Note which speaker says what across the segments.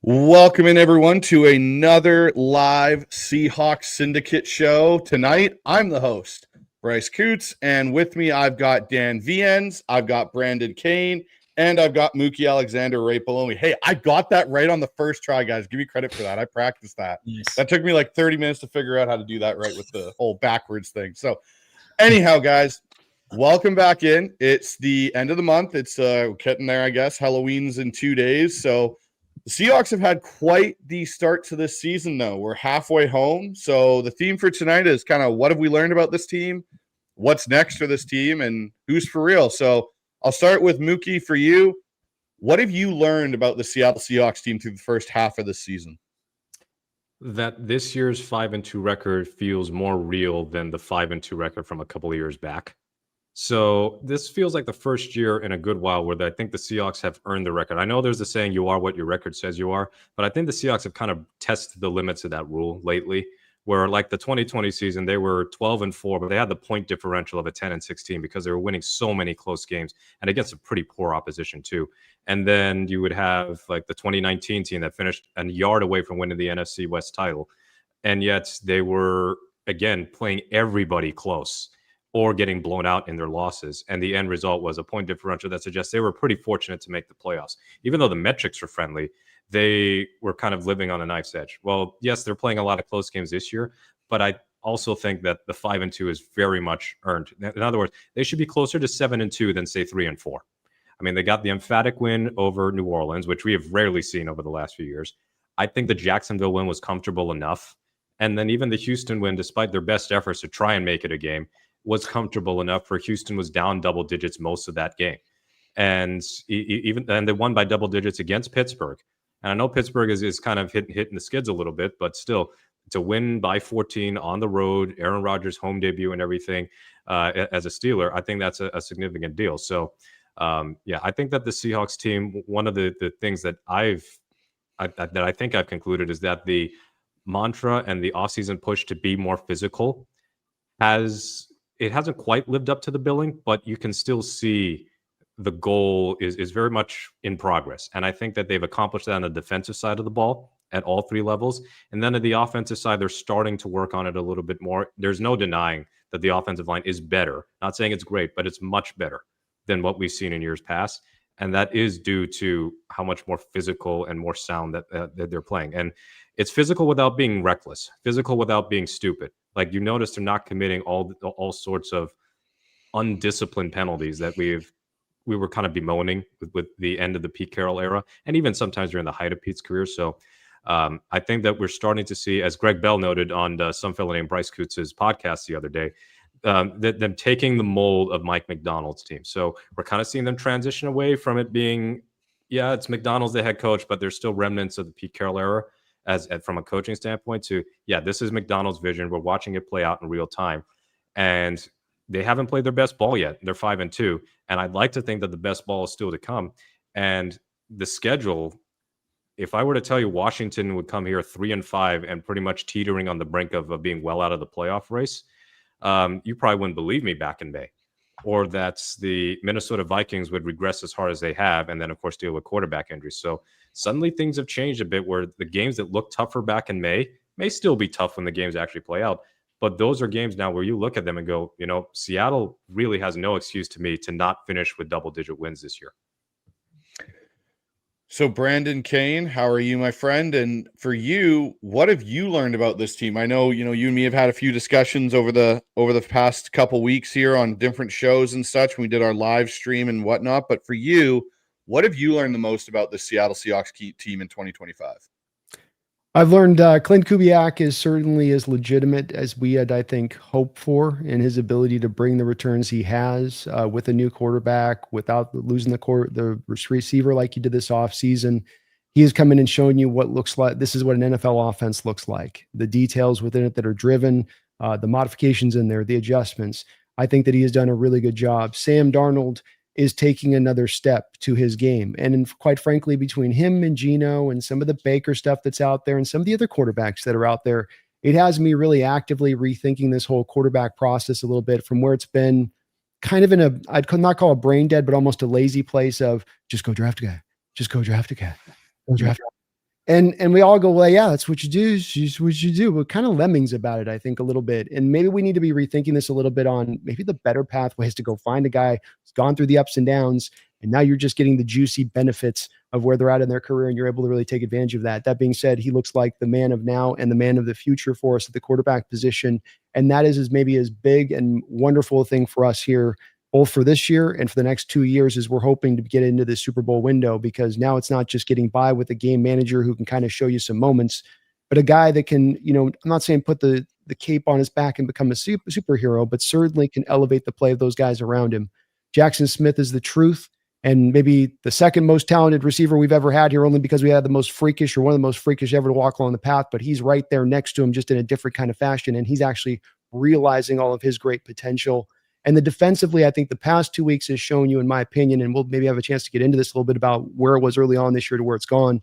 Speaker 1: Welcome in, everyone, to another live Seahawks Syndicate show. Tonight, I'm the host, Bryce Coutts, and with me, I've got Dan Viens, I've got Brandon Cain, and I've got Mookie Alexander right below me. Hey, I got that right on the first try, guys. Give me credit for that. I practiced that.
Speaker 2: Yes.
Speaker 1: That took me like 30 minutes to figure out how to do that right with the whole backwards thing. So anyhow, guys, welcome back in. It's the end of the month. It's getting there, I guess. Halloween's in 2 days, so the Seahawks have had quite the start to this season, though. We're halfway home. So the theme for tonight is kind of what have we learned about this team, what's next for this team, and who's for real. So I'll start with Mookie for you. What have you learned about the Seattle Seahawks team through the first half of this season?
Speaker 3: That this year's 5-2 record feels more real than the 5-2 record from a couple of years back. So this feels like the first year in a good while where I think the Seahawks have earned the record. I know there's a saying, you are what your record says you are, but I think the Seahawks have kind of tested the limits of that rule lately, where like the 2020 season, they were 12-4, but they had the point differential of a 10-16 because they were winning so many close games and against a pretty poor opposition too. And then you would have like the 2019 team that finished a yard away from winning the NFC West title. And yet they were, again, playing everybody close or getting blown out in their losses. And the end result was a point differential that suggests they were pretty fortunate to make the playoffs. Even though the metrics were friendly, they were kind of living on a knife's edge. Well, yes, they're playing a lot of close games this year, but I also think that the 5-2 is very much earned. In other words, they should be closer to 7-2 than say 3-4. I mean, they got the emphatic win over New Orleans, which we have rarely seen over the last few years. I think the Jacksonville win was comfortable enough. And then even the Houston win, despite their best efforts to try and make it a game, was comfortable enough for Houston was down double digits most of that game. And they won by double digits against Pittsburgh. And I know Pittsburgh is kind of hitting the skids a little bit, but still to win by 14 on the road, Aaron Rodgers' home debut and everything as a Steeler, I think that's a significant deal. So, I think that the Seahawks team, one of the things that I think I've concluded is that the mantra and the offseason push to be more physical hasn't quite lived up to the billing, but you can still see the goal is very much in progress. And I think that they've accomplished that on the defensive side of the ball at all three levels. And then at the offensive side, they're starting to work on it a little bit more. There's no denying that the offensive line is better. Not saying it's great, but it's much better than what we've seen in years past. And that is due to how much more physical and more sound that they're playing. And it's physical without being reckless, physical without being stupid. Like you notice they're not committing all sorts of undisciplined penalties that we were kind of bemoaning with the end of the Pete Carroll era, and even sometimes during the height of Pete's career. So I think that we're starting to see, as Greg Bell noted on some fellow named Bryce Coutts' podcast the other day, them taking the mold of Mike Macdonald's team. So we're kind of seeing them transition away from it being, it's Macdonald's the head coach, but there's still remnants of the Pete Carroll era as from a coaching standpoint to, this is Macdonald's vision. We're watching it play out in real time. And they haven't played their best ball yet. They're 5-2. And I'd like to think that the best ball is still to come. And the schedule, if I were to tell you Washington would come here 3-5 and pretty much teetering on the brink of being well out of the playoff race, you probably wouldn't believe me back in May. Or that the Minnesota Vikings would regress as hard as they have, and then, of course, deal with quarterback injuries. So suddenly things have changed a bit where the games that looked tougher back in may still be tough when the games actually play out. But those are games now where you look at them and go, Seattle really has no excuse to me to not finish with double-digit wins this year.
Speaker 1: So, Brandon Cain, how are you, my friend? And for you, what have you learned about this team? I know, you and me have had a few discussions over the past couple weeks here on different shows and such when we did our live stream and whatnot. But for you, what have you learned the most about the Seattle Seahawks team in 2025?
Speaker 2: I've learned Klint Kubiak is certainly as legitimate as we had, I think, hoped for in his ability to bring the returns he has with a new quarterback without losing the receiver like he did this offseason. He has come in and shown you what looks like. This is what an NFL offense looks like. The details within it that are driven, the modifications in there, the adjustments. I think that he has done a really good job. Sam Darnold is taking another step to his game. And quite frankly, between him and Geno and some of the Baker stuff that's out there and some of the other quarterbacks that are out there, it has me really actively rethinking this whole quarterback process a little bit from where it's been kind of in a, I'd not call it brain dead, but almost a lazy place of just go draft a guy, just go draft a guy, go draft a guy. And we all go, well, yeah, that's what you do. It's what you do. We're kind of lemmings about it, I think, a little bit. And maybe we need to be rethinking this a little bit on maybe the better pathways to go find a guy who's gone through the ups and downs. And now you're just getting the juicy benefits of where they're at in their career. And you're able to really take advantage of that. That being said, he looks like the man of now and the man of the future for us at the quarterback position. And that is maybe as big and wonderful a thing for us here, both for this year and for the next 2 years, is we're hoping to get into the Super Bowl window, because now it's not just getting by with a game manager who can kind of show you some moments, but a guy that can, I'm not saying put the cape on his back and become a superhero, but certainly can elevate the play of those guys around him. Jaxon Smith is the truth, and maybe the second most talented receiver we've ever had here, only because we had the most freakish, or one of the most freakish ever to walk along the path, but he's right there next to him, just in a different kind of fashion. And he's actually realizing all of his great potential. And the defensively, I think the past 2 weeks has shown you, in my opinion, and we'll maybe have a chance to get into this a little bit about where it was early on this year to where it's gone.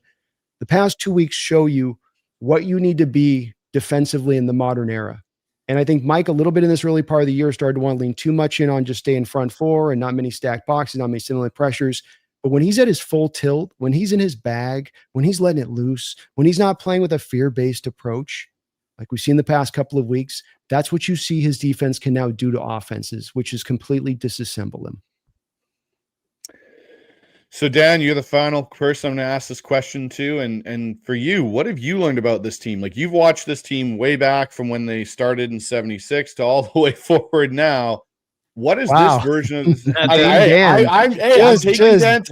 Speaker 2: The past 2 weeks show you what you need to be defensively in the modern era. And I think Mike, a little bit in this early part of the year, started to want to lean too much in on just staying front four and not many stacked boxes, not many similar pressures. But when he's at his full tilt, when he's in his bag, when he's letting it loose, when he's not playing with a fear-based approach, like we've seen the past couple of weeks, that's what you see his defense can now do to offenses, which is completely disassemble them.
Speaker 1: So, Dan, you're the final person I'm going to ask this question to. And for you, what have you learned about this team? Like, you've watched this team way back from when they started in 76 to all the way forward now. What is this version of this? I'm taking Dan.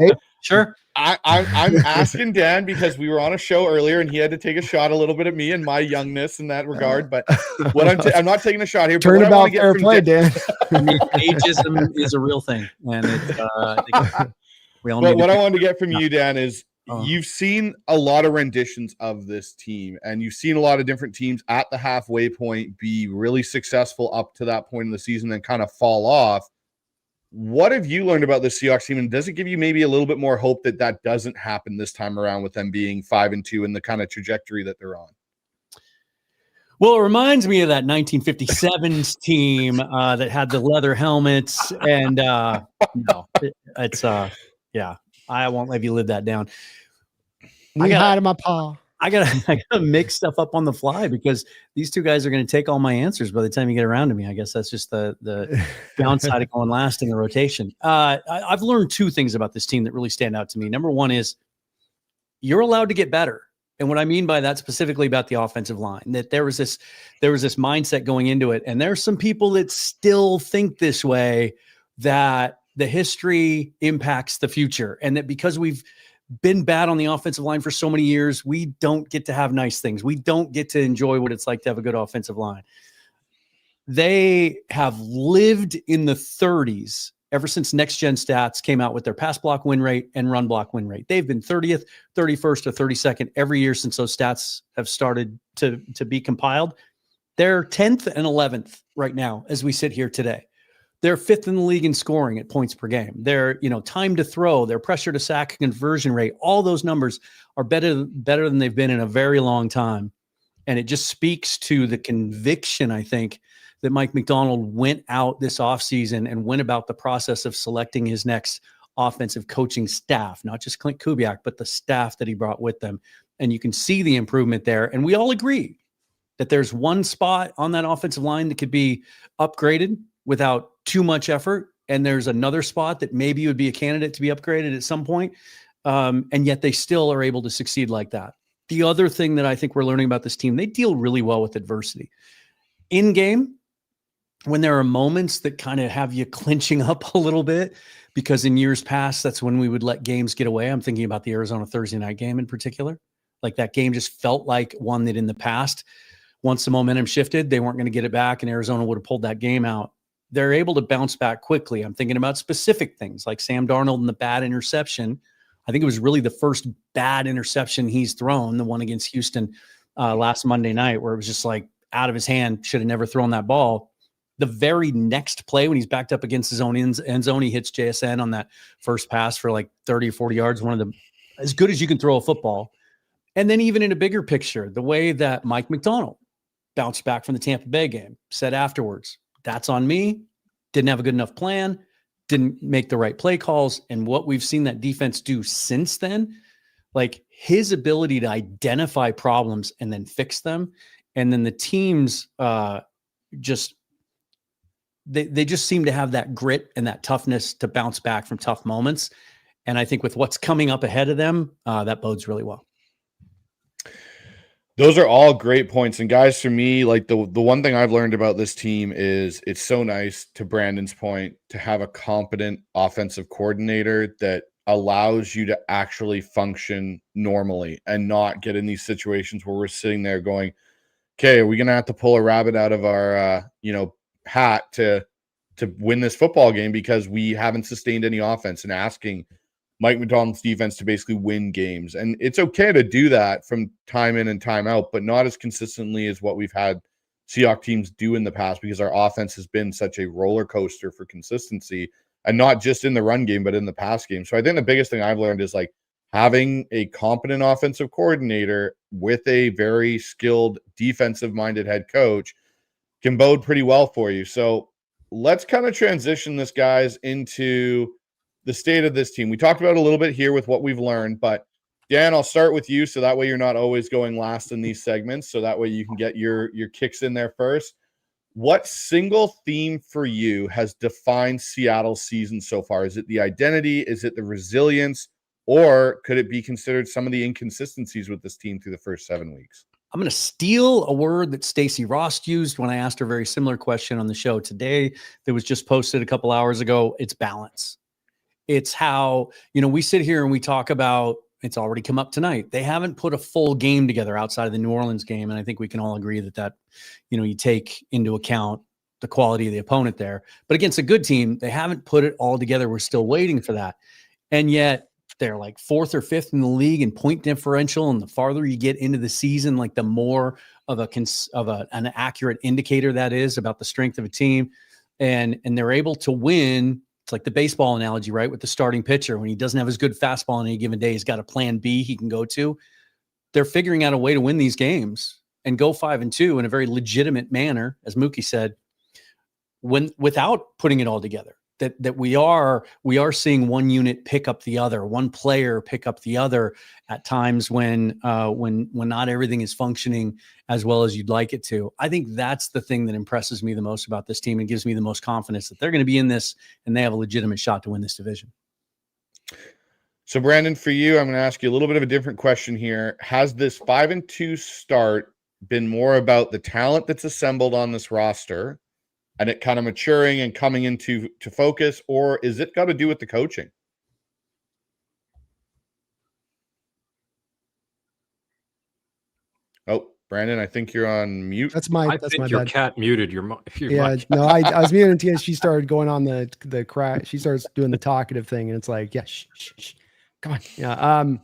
Speaker 4: Sure.
Speaker 1: I'm asking Dan because we were on a show earlier and he had to take a shot a little bit at me and my youngness in that regard. But what I'm not taking a shot here.
Speaker 2: Turnabout fair play, Dan.
Speaker 4: Ageism is a real thing, and it's we all.
Speaker 1: But what I wanted to get from you, Dan, is you've seen a lot of renditions of this team, and you've seen a lot of different teams at the halfway point be really successful up to that point in the season and kind of fall off. What have you learned about the Seahawks team, and does it give you maybe a little bit more hope that that doesn't happen this time around with them being 5-2 and the kind of trajectory that they're on?
Speaker 4: Well, it reminds me of that 1957's team that had the leather helmets, and yeah, I won't let you live that down.
Speaker 2: I got my paw.
Speaker 4: I gotta make stuff up on the fly because these two guys are going to take all my answers by the time you get around to me. I guess that's just the downside of going last in the rotation. I've learned two things about this team that really stand out to me. Number one is you're allowed to get better. And what I mean by that specifically about the offensive line, that there was this mindset going into it. And there's some people that still think this way, that the history impacts the future. And that because we've been bad on the offensive line for so many years, we don't get to have nice things. We don't get to enjoy what it's like to have a good offensive line. They have lived in the 30s ever since Next Gen Stats came out with their pass block win rate and run block win rate. They've been 30th, 31st, or 32nd every year since those stats have started to be compiled. They're 10th and 11th right now as we sit here today. They're 5th in the league in scoring at points per game. Their time to throw, their pressure to sack conversion rate, all those numbers are better than they've been in a very long time. And it just speaks to the conviction, I think, that Mike Macdonald went out this offseason and went about the process of selecting his next offensive coaching staff, not just Klint Kubiak, but the staff that he brought with them. And you can see the improvement there. And we all agree that there's one spot on that offensive line that could be upgraded without too much effort. And there's another spot that maybe would be a candidate to be upgraded at some point. And yet they still are able to succeed like that. The other thing that I think we're learning about this team, they deal really well with adversity. In game, when there are moments that kind of have you clinching up a little bit, because in years past, that's when we would let games get away. I'm thinking about the Arizona Thursday night game in particular. Like that game just felt like one that in the past, once the momentum shifted, they weren't going to get it back and Arizona would have pulled that game out. They're able to bounce back quickly. I'm thinking about specific things like Sam Darnold and the bad interception. I think it was really the first bad interception he's thrown, the one against Houston last Monday night, where it was just like out of his hand, should have never thrown that ball. The very next play, when he's backed up against his own end zone, he hits JSN on that first pass for like 30 or 40 yards, one of the as good as you can throw a football. And then even in a bigger picture, the way that Mike Macdonald bounced back from the Tampa Bay game, said afterwards, that's on me, didn't have a good enough plan, didn't make the right play calls. And what we've seen that defense do since then, like his ability to identify problems and then fix them. And then the teams just seem to have that grit and that toughness to bounce back from tough moments. And I think with what's coming up ahead of them, that bodes really well.
Speaker 1: Those are all great points. And guys, for me, like the one thing I've learned about this team is it's so nice, to Brandon's point, to have a competent offensive coordinator that allows you to actually function normally and not get in these situations where we're sitting there going, okay, are we going to have to pull a rabbit out of our, hat to win this football game because we haven't sustained any offense, and asking Mike Macdonald's defense to basically win games. And it's okay to do that from time in and time out, but not as consistently as what we've had Seahawks teams do in the past, because our offense has been such a roller coaster for consistency, and not just in the run game, but in the pass game. So I think the biggest thing I've learned is like having a competent offensive coordinator with a very skilled defensive-minded head coach can bode pretty well for you. So let's kind of transition this, guys, into the state of this team. We talked about it a little bit here with what we've learned, but Dan, I'll start with you, so that way you're not always going last in these segments, so that way you can get your kicks in there first. What single theme for you has defined Seattle's season so far? Is it the identity? Is it the resilience? Or could it be considered some of the inconsistencies with this team through the first 7 weeks?
Speaker 4: I'm going to steal a word that Stacey Ross used when I asked her a very similar question on the show today that was just posted a couple hours ago. It's balance. It's how, we sit here and we talk about, it's already come up tonight, they haven't put a full game together outside of the New Orleans game. And I think we can all agree that, you take into account the quality of the opponent there. But against a good team, they haven't put it all together. We're still waiting for that. And yet they're like 4th or 5th in the league in point differential. And the farther you get into the season, like the more of an accurate indicator that is about the strength of a team. And they're able to win. It's like the baseball analogy, right? With the starting pitcher, when he doesn't have as good fastball on any given day, he's got a plan B he can go to. They're figuring out a way to win these games and go 5-2 in a very legitimate manner, as Mookie said, without putting it all together. That we are seeing one unit pick up the other, one player pick up the other at times when not everything is functioning as well as you'd like it to. I think that's the thing that impresses me the most about this team and gives me the most confidence that they're going to be in this and they have a legitimate shot to win this division.
Speaker 1: So Brandon, for you, I'm going to ask you a little bit of a different question here. Has this 5-2 start been more about the talent that's assembled on this roster and it kind of maturing and coming into focus, or is it got to do with the coaching? Oh, Brandon, I think you're on mute.
Speaker 2: That's my
Speaker 3: your
Speaker 2: bad.
Speaker 3: cat muted your
Speaker 2: yeah,
Speaker 3: mic.
Speaker 2: no, I was muting until she started going on the crack. She starts doing the talkative thing, and it's like, yeah, shh. Come on. Yeah.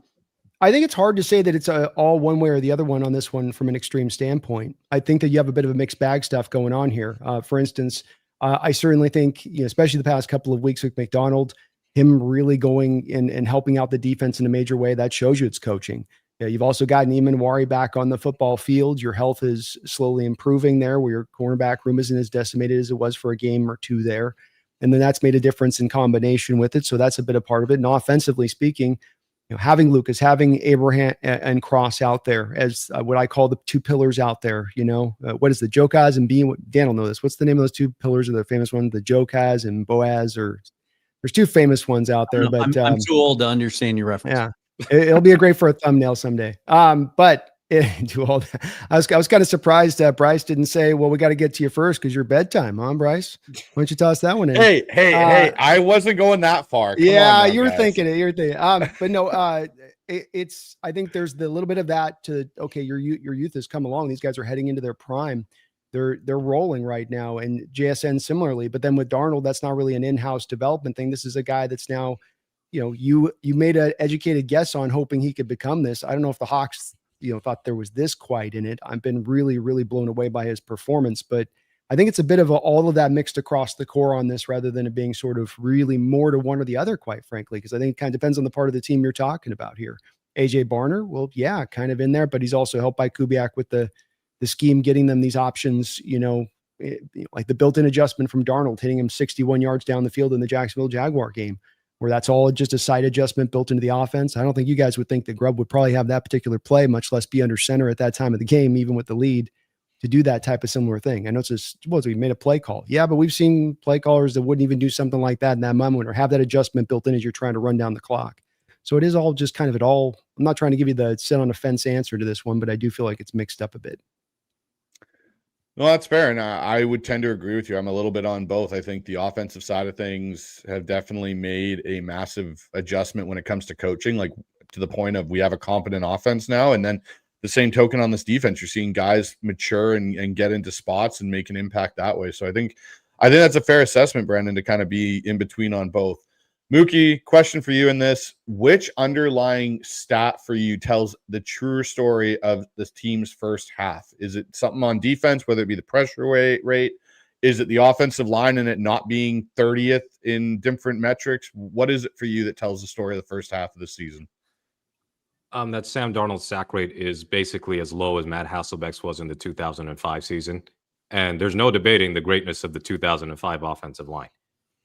Speaker 2: I think it's hard to say that it's all one way or the other one on this one from an extreme standpoint. I think that you have a bit of a mixed bag stuff going on here. For instance, I certainly think, especially the past couple of weeks with Macdonald, him really going and helping out the defense in a major way, that shows you it's coaching. Yeah, you've also got Neiman Wari back on the football field. Your health is slowly improving there, where your cornerback room isn't as decimated as it was for a game or two there. And then that's made a difference in combination with it. So that's a bit of part of it. And offensively speaking, having Lucas, having Abraham and Cross out there as what I call the two pillars out there, what is the Jokaz and Bean? Dan will know this. What's the name of those two pillars of the famous one? The Jokaz and Boaz, or there's two famous ones out there. But
Speaker 4: I'm too old to understand your reference.
Speaker 2: Yeah, it'll be great for a thumbnail someday. But do all that. I was kind of surprised that Bryce didn't say, well, we got to get to you first because your bedtime, huh, Bryce? Why don't you toss that one in?
Speaker 1: Hey, I wasn't going that far. Come
Speaker 2: yeah,
Speaker 1: on,
Speaker 2: you were
Speaker 1: guys.
Speaker 2: thinking it. You're thinking, but no, I think there's the little bit of that to, okay, your youth has come along. These guys are heading into their prime. They're rolling right now, and JSN similarly. But then with Darnold, that's not really an in-house development thing. This is a guy that's now, you made an educated guess on hoping he could become this. I don't know if the Hawks, thought there was this quite in it. I've been really, really blown away by his performance, but I think it's a bit of all of that mixed across the core on this, rather than it being sort of really more to one or the other, quite frankly, because I think it kind of depends on the part of the team you're talking about here. AJ Barner, well, yeah, kind of in there, but he's also helped by Kubiak with the scheme, getting them these options, like the built-in adjustment from Darnold, hitting him 61 yards down the field in the Jacksonville Jaguar game. where that's all just a side adjustment built into the offense. I don't think you guys would think that Grubb would probably have that particular play, much less be under center at that time of the game, even with the lead, to do that type of similar thing. I know it's just, we made a play call. Yeah, but we've seen play callers that wouldn't even do something like that in that moment or have that adjustment built in as you're trying to run down the clock. So it is all just kind of it all. I'm not trying to give you the sit on the fence answer to this one, but I do feel like it's mixed up a bit.
Speaker 1: Well, that's fair. And I would tend to agree with you. I'm a little bit on both. I think the offensive side of things have definitely made a massive adjustment when it comes to coaching, like to the point of we have a competent offense now. And then the same token on this defense, you're seeing guys mature and get into spots and make an impact that way. So I think that's a fair assessment, Brandon, to kind of be in between on both. Mookie, question for you in this. Which underlying stat for you tells the truer story of the team's first half? Is it something on defense, whether it be the pressure rate? Is it the offensive line and it not being 30th in different metrics? What is it for you that tells the story of the first half of the season?
Speaker 3: That Sam Darnold's sack rate is basically as low as Matt Hasselbeck's was in the 2005 season. And there's no debating the greatness of the 2005 offensive line.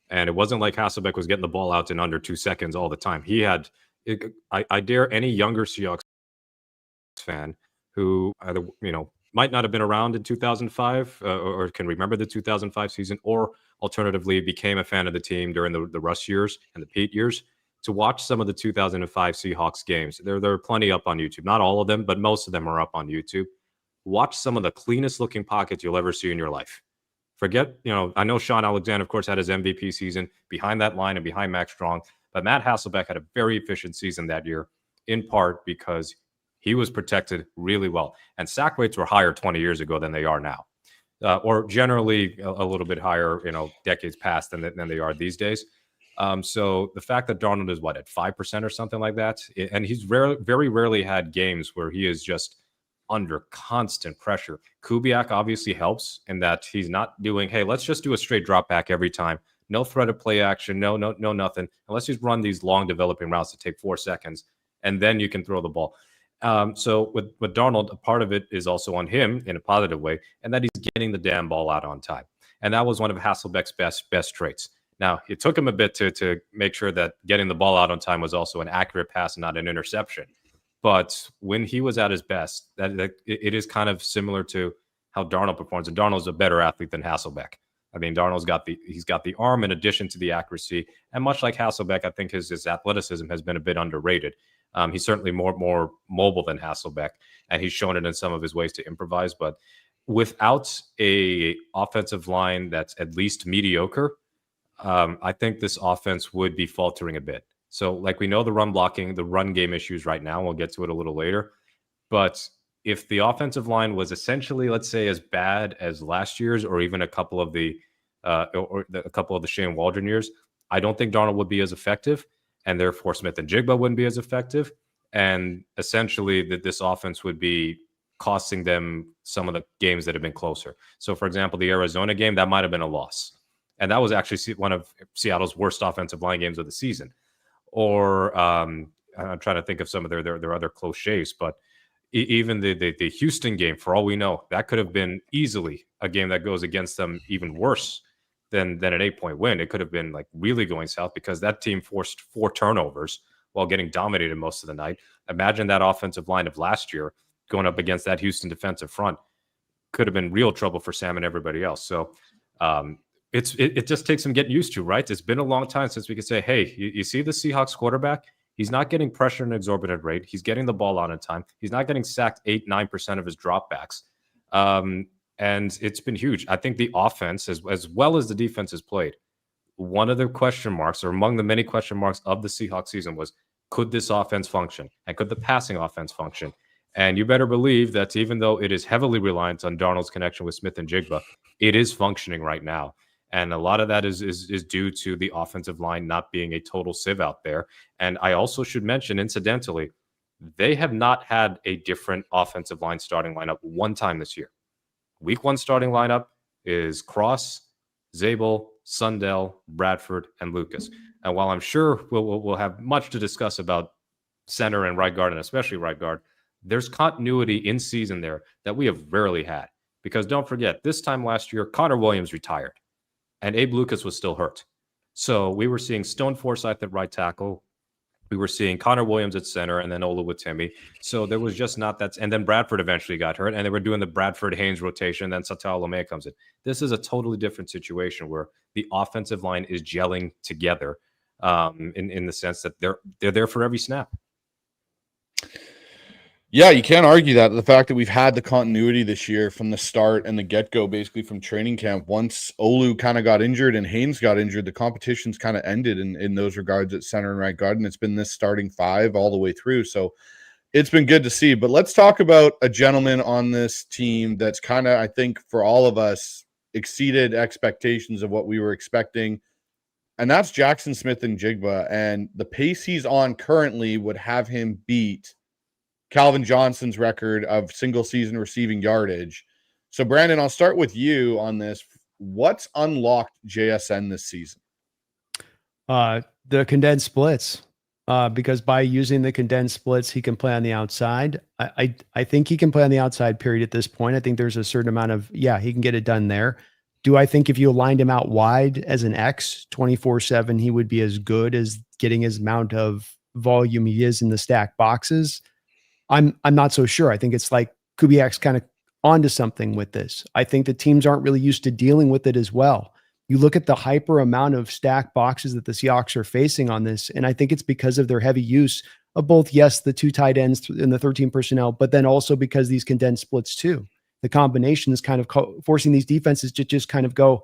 Speaker 3: And it wasn't like Hasselbeck was getting the ball out in under 2 seconds all the time. He had, I dare any younger Seahawks fan who either, might not have been around in 2005 or can remember the 2005 season, or alternatively became a fan of the team during the Russ years and the Pete years, to watch some of the 2005 Seahawks games. There are plenty up on YouTube. Not all of them, but most of them are up on YouTube. Watch some of the cleanest looking pockets you'll ever see in your life. Forget, I know Shaun Alexander, of course, had his MVP season behind that line and behind Max Strong, but Matt Hasselbeck had a very efficient season that year, in part because he was protected really well. And sack rates were higher 20 years ago than they are now, or generally a little bit higher, decades past than they are these days. So the fact that Darnold is at 5% or something like that, and he's very rarely had games where he is just under constant pressure. Kubiak obviously helps in that he's not doing, hey, let's just do a straight drop back every time. No threat of play action, no nothing. And let's just run these long developing routes that take 4 seconds, and then you can throw the ball. So with Darnold, a part of it is also on him in a positive way, and that he's getting the damn ball out on time. And that was one of Hasselbeck's best traits. Now, it took him a bit to make sure that getting the ball out on time was also an accurate pass and not an interception. But when he was at his best, that it is kind of similar to how Darnold performs. And Darnold's a better athlete than Hasselbeck. I mean, Darnold's got the arm in addition to the accuracy. And much like Hasselbeck, I think his athleticism has been a bit underrated. He's certainly more mobile than Hasselbeck, and he's shown it in some of his ways to improvise. But without a offensive line that's at least mediocre, I think this offense would be faltering a bit. So, like, we know the run game issues right now. We'll get to it a little later. But if the offensive line was essentially, let's say, as bad as last year's, or even a couple of the Shane Waldron years, I don't think Darnold would be as effective, and therefore Smith-Njigba wouldn't be as effective. And essentially, that this offense would be costing them some of the games that have been closer. So, for example, the Arizona game, that might have been a loss. And that was actually one of Seattle's worst offensive line games of the season. Or I'm trying to think of some of their other close shaves, but even the Houston game, for all we know, that could have been easily a game that goes against them even worse than an 8-point win. It could have been like really going south because that team forced 4 turnovers while getting dominated most of the night. Imagine that offensive line of last year going up against that Houston defensive front. Could have been real trouble for Sam and everybody else. So it just takes some getting used to, right? It's been a long time since we could say, hey, you see the Seahawks quarterback? He's not getting pressure at an exorbitant rate. He's getting the ball out in time. He's not getting sacked 8-9% of his dropbacks. And it's been huge. I think the offense, as well as the defense, has played. One of the question marks, or among the many question marks of the Seahawks season, was, could this offense function? And could the passing offense function? And you better believe that even though it is heavily reliant on Darnold's connection with Smith-Njigba, it is functioning right now. And a lot of that is due to the offensive line not being a total sieve out there. And I also should mention, incidentally, they have not had a different offensive line starting lineup one time this year. Week 1 starting lineup is Cross, Zabel, Sundell, Bradford, and Lucas. And while I'm sure we'll have much to discuss about center and right guard, and especially right guard, there's continuity in season there that we have rarely had. Because don't forget, this time last year, Connor Williams retired. And Abe Lucas was still hurt. So we were seeing Stone Forsythe at right tackle. We were seeing Connor Williams at center and then Oluwatimi. So there was just not that. And then Bradford eventually got hurt and they were doing the Bradford-Haynes rotation. Then Satao Lomé comes in. This is a totally different situation where the offensive line is gelling together in the sense that they're there for every snap.
Speaker 1: Yeah, you can't argue that. The fact that we've had the continuity this year from the start and the get-go, basically from training camp. Once Olu kind of got injured and Haynes got injured, the competition's kind of ended in those regards at center and right guard, and it's been this starting five all the way through. So it's been good to see. But let's talk about a gentleman on this team that's kind of, I think, for all of us, exceeded expectations of what we were expecting, and that's Jaxon Smith-Njigba. And the pace he's on currently would have him beat Calvin Johnson's record of single season receiving yardage. So Brandon, I'll start with you on this. What's unlocked JSN this season?
Speaker 2: The condensed splits, because by using the condensed splits, he can play on the outside. I think he can play on the outside period at this point. I think there's a certain amount of, he can get it done there. Do I think if you aligned him out wide as an X 24/7, he would be as good as getting his amount of volume he is in the stack boxes? I'm not so sure. I think it's like Kubiak's kind of onto something with this. I think the teams aren't really used to dealing with it as well. You look at the hyper amount of stack boxes that the Seahawks are facing on this, and I think it's because of their heavy use of both, yes, the two tight ends and the 13 personnel, but then also because these condensed splits too. The combination is kind of forcing these defenses to just kind of go,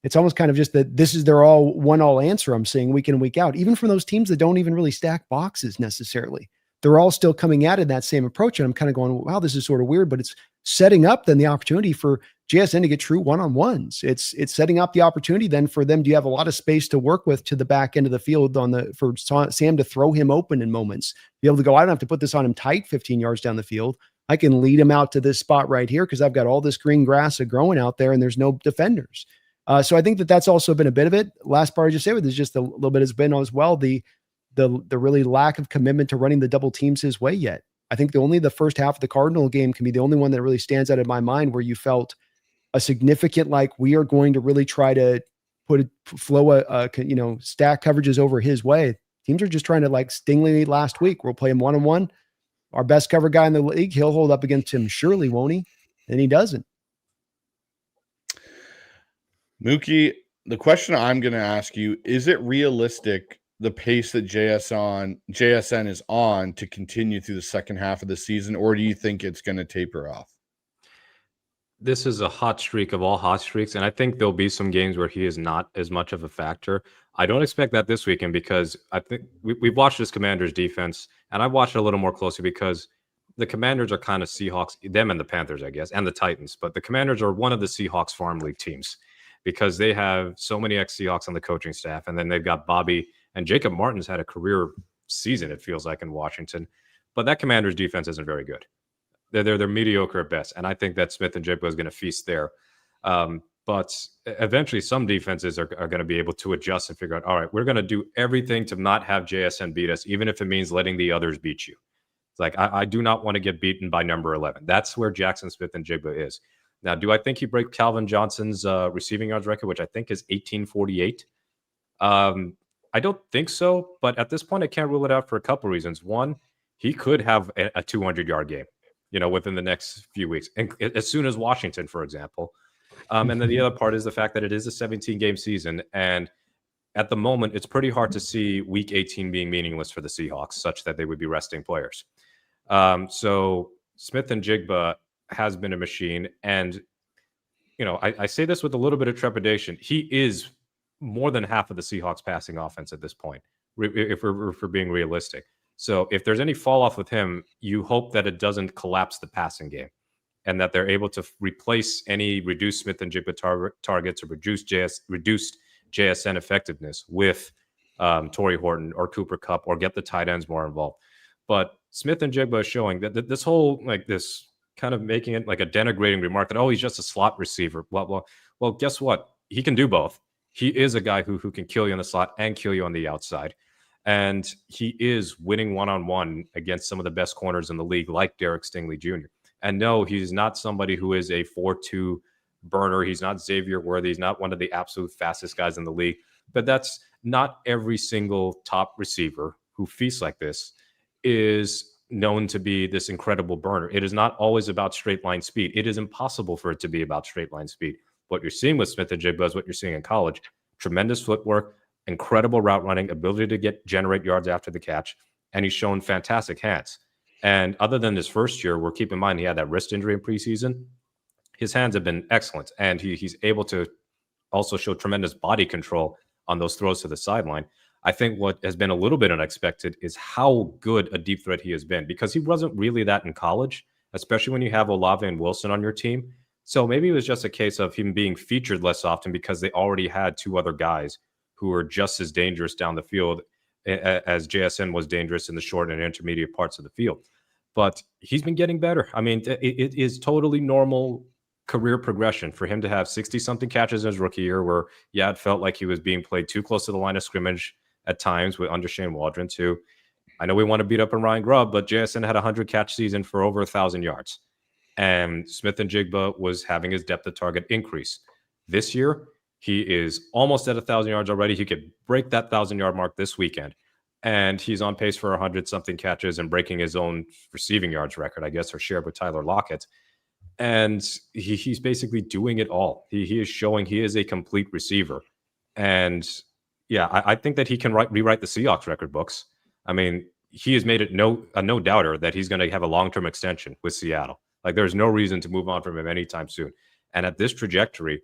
Speaker 2: it's almost kind of just that this is their all answer I'm seeing week in and week out, even for those teams that don't even really stack boxes necessarily. They're all still coming at it that same approach. And I'm kind of going, wow, this is sort of weird, but it's setting up then the opportunity for JSN to get true one-on-ones. It's setting up the opportunity then for them to have a lot of space to work with to the back end of the field for Sam to throw him open in moments, be able to go, I don't have to put this on him tight 15 yards down the field. I can lead him out to this spot right here because I've got all this green grass growing out there and there's no defenders. So I think that's also been a bit of it. Last part I just say with is just a little bit has been as well the really lack of commitment to running the double teams his way yet. I think the first half of the Cardinal game can be the only one that really stands out in my mind where you felt a significant, like, we are going to really try to stack coverages over his way. Teams are just trying to, like Stingley last week, we'll play him one-on-one. Our best cover guy in the league, he'll hold up against him, surely, won't he? And he doesn't.
Speaker 1: Mookie, the question I'm going to ask you, is it realistic the pace that JSN is on to continue through the second half of the season, or do you think it's going to taper off?
Speaker 3: This is a hot streak of all hot streaks, and I think there'll be some games where he is not as much of a factor. I don't expect that this weekend because I think we've watched this Commanders defense, and I've watched it a little more closely because the Commanders are kind of Seahawks, them and the Panthers, I guess, and the Titans, but the Commanders are one of the Seahawks Farm League teams because they have so many ex-Seahawks on the coaching staff, and then they've got Bobby and Jacob Martin's had a career season, it feels like, in Washington. But that Commanders defense isn't very good. They're mediocre at best. And I think that Smith-Njigba is going to feast there. But eventually some defenses are going to be able to adjust and figure out, all right, we're going to do everything to not have JSN beat us, even if it means letting the others beat you. It's like, I do not want to get beaten by number 11. That's where Jaxon Smith-Njigba is. Now, do I think he breaks Calvin Johnson's receiving yards record, which I think is 1848? I don't think so, but at this point, I can't rule it out for a couple reasons. One, he could have a 200-yard game, within the next few weeks, and as soon as Washington, for example. And then the other part is the fact that it is a 17-game season, and at the moment, it's pretty hard to see Week 18 being meaningless for the Seahawks, such that they would be resting players. So Smith-Njigba has been a machine, and I say this with a little bit of trepidation. He is more than half of the Seahawks passing offense at this point, if we're being realistic. So if there's any fall off with him, you hope that it doesn't collapse the passing game and that they're able to replace any reduced Smith-Njigba targets or reduced JSN effectiveness with Torrey Horton or Cooper Kupp, or get the tight ends more involved. But Smith-Njigba is showing that this whole, this kind of making it like a denigrating remark that, he's just a slot receiver, blah, blah. Well, guess what? He can do both. He is a guy who can kill you on the slot and kill you on the outside. And he is winning one-on-one against some of the best corners in the league, like Derek Stingley Jr. And no, he's not somebody who is a 4-2 burner. He's not Xavier Worthy. He's not one of the absolute fastest guys in the league. But that's not every single top receiver who feasts like this is known to be this incredible burner. It is not always about straight line speed. It is impossible for it to be about straight line speed. What you're seeing with Smith-Njigba is what you're seeing in college. Tremendous footwork, incredible route running, ability to generate yards after the catch, and he's shown fantastic hands. And other than his first year, where keep in mind he had that wrist injury in preseason, his hands have been excellent, and he's able to also show tremendous body control on those throws to the sideline. I think what has been a little bit unexpected is how good a deep threat he has been, because he wasn't really that in college, especially when you have Olave and Wilson on your team. So maybe it was just a case of him being featured less often because they already had two other guys who were just as dangerous down the field as JSN was dangerous in the short and intermediate parts of the field. But he's been getting better. I mean, it is totally normal career progression for him to have 60-something catches in his rookie year where, yeah, it felt like he was being played too close to the line of scrimmage at times under Shane Waldron too. I know we want to beat up on Ryan Grubb, but JSN had a 100-catch season for over 1,000 yards. And Smith-Njigba was having his depth of target increase. This year, he is almost at 1,000 yards already. He could break that 1,000-yard mark this weekend. And he's on pace for 100-something catches and breaking his own receiving yards record, I guess, or shared with Tyler Lockett. And he's basically doing it all. He is showing he is a complete receiver. And yeah, I think that he can rewrite the Seahawks record books. I mean, he has made it a no doubter that he's going to have a long-term extension with Seattle. Like, there's no reason to move on from him anytime soon. And at this trajectory,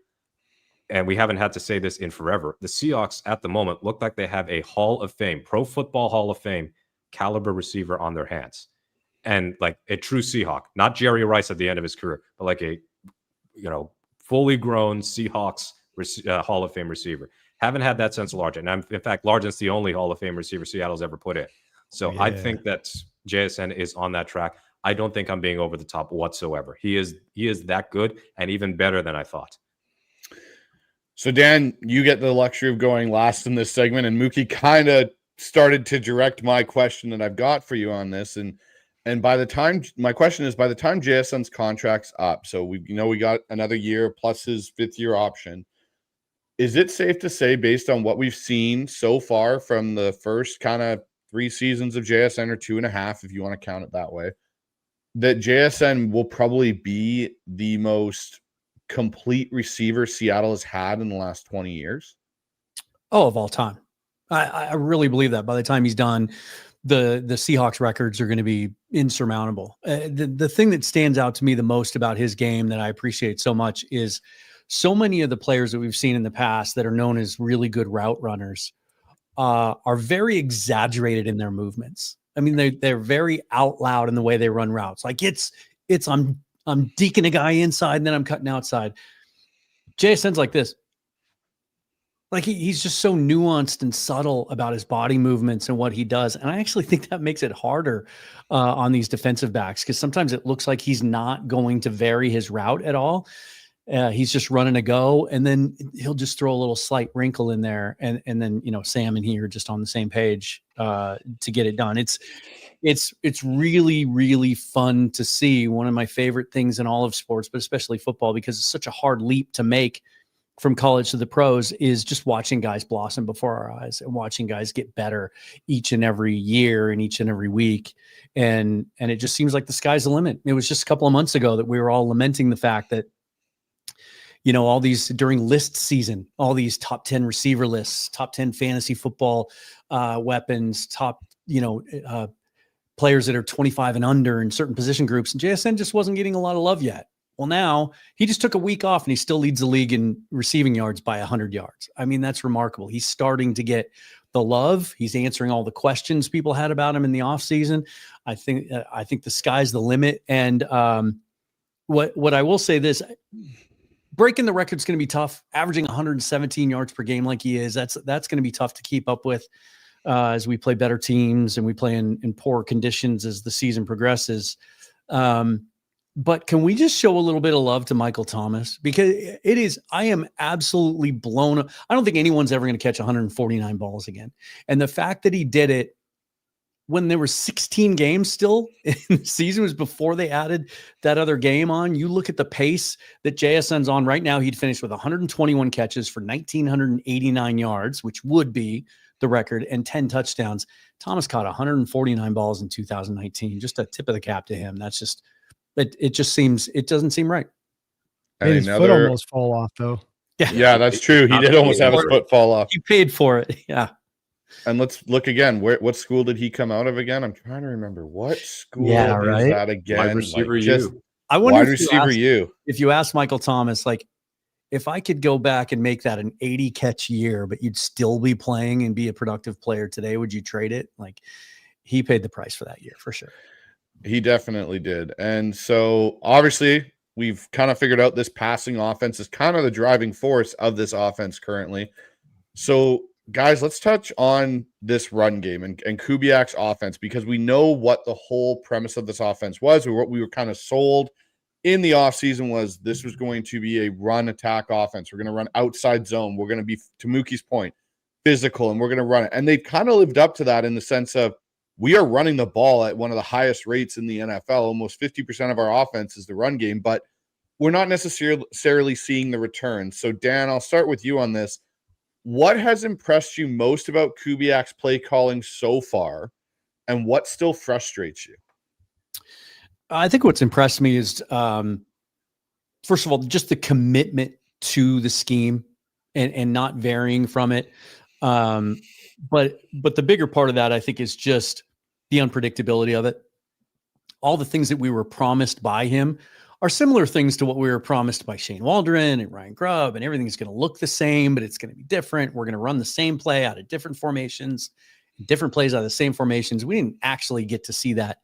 Speaker 3: and we haven't had to say this in forever, the Seahawks at the moment look like they have a Hall of Fame, Pro Football Hall of Fame caliber receiver on their hands. And like a true Seahawk, not Jerry Rice at the end of his career, but like a, fully grown Seahawks Hall of Fame receiver. Haven't had that since Largent. And in fact, Largent's the only Hall of Fame receiver Seattle's ever put in. So yeah. I think that JSN is on that track. I don't think I'm being over the top whatsoever. He is that good and even better than I thought.
Speaker 1: So Dan, you get the luxury of going last in this segment, and Mookie kind of started to direct my question that I've got for you on this. And by the time JSN's contract's up, so we got another year plus his 5th year option. Is it safe to say, based on what we've seen so far from the first kind of 3 seasons of JSN, or 2.5, if you want to count it that way, that JSN will probably be the most complete receiver Seattle has had in the last 20 years?
Speaker 4: Oh, of all time. I really believe that. By the time he's done, the Seahawks records are going to be insurmountable. The thing that stands out to me the most about his game that I appreciate so much is so many of the players that we've seen in the past that are known as really good route runners are very exaggerated in their movements. I mean, they're very out loud in the way they run routes. Like it's I'm deking a guy inside and then I'm cutting outside. JSN's like this. Like he's just so nuanced and subtle about his body movements and what he does. And I actually think that makes it harder on these defensive backs, because sometimes it looks like he's not going to vary his route at all. He's just running a go, and then he'll just throw a little slight wrinkle in there. And then, Sam and he are just on the same page to get it done. It's really, really fun to see. One of my favorite things in all of sports, but especially football, because it's such a hard leap to make from college to the pros, is just watching guys blossom before our eyes and watching guys get better each and every year and each and every week. And it just seems like the sky's the limit. It was just a couple of months ago that we were all lamenting the fact that, all these during list season, all these top 10 receiver lists, top 10 fantasy football weapons, top, players that are 25 and under in certain position groups. And JSN just wasn't getting a lot of love yet. Well, now he just took a week off and he still leads the league in receiving yards by 100 yards. I mean, that's remarkable. He's starting to get the love. He's answering all the questions people had about him in the offseason. I think the sky's the limit. And what I will say this, breaking the record's going to be tough. Averaging 117 yards per game like he is, that's going to be tough to keep up with as we play better teams and we play in poor conditions as the season progresses. But can we just show a little bit of love to Michael Thomas? Because I am absolutely blown up. I don't think anyone's ever going to catch 149 balls again. And the fact that he did it when there were 16 games still in the season, was before they added that other game on. You look at the pace that JSN's on right now, he'd finished with 121 catches for 1,989 yards, which would be the record, and 10 touchdowns. Thomas caught 149 balls in 2019. Just a tip of the cap to him. That's just, it doesn't seem right.
Speaker 2: Made his foot almost fall off, though.
Speaker 1: Yeah, that's true. He did almost have his foot fall off.
Speaker 4: He paid for it. Yeah.
Speaker 1: And let's look again. What school did he come out of again? I'm trying to remember. What school is that again?
Speaker 3: Wide receiver
Speaker 4: I wonder
Speaker 1: wide receiver
Speaker 4: if you ask Michael Thomas, like, if I could go back and make that an 80 catch year, but you'd still be playing and be a productive player today, would you trade it? Like, he paid the price for that year for sure.
Speaker 1: He definitely did. And so obviously we've kind of figured out this passing offense is kind of the driving force of this offense currently. So guys, let's touch on this run game and Kubiak's offense, because we know what the whole premise of this offense was, or what we were kind of sold in the offseason was this was going to be a run attack offense. We're going to run outside zone. We're going to be, to Mookie's point, physical, and we're going to run it. And they've kind of lived up to that in the sense of we are running the ball at one of the highest rates in the NFL. Almost 50% of our offense is the run game, but we're not necessarily seeing the returns. So Dan, I'll start with you on this. What has impressed you most about Kubiak's play calling so far, and what still frustrates you?
Speaker 4: I think what's impressed me is, first of all, just the commitment to the scheme and not varying from it. But the bigger part of that, I think, is just the unpredictability of it. All the things that we were promised by him are similar things to what we were promised by Shane Waldron and Ryan Grubb, and everything's going to look the same, but it's going to be different. We're going to run the same play out of different formations, different plays out of the same formations. We didn't actually get to see that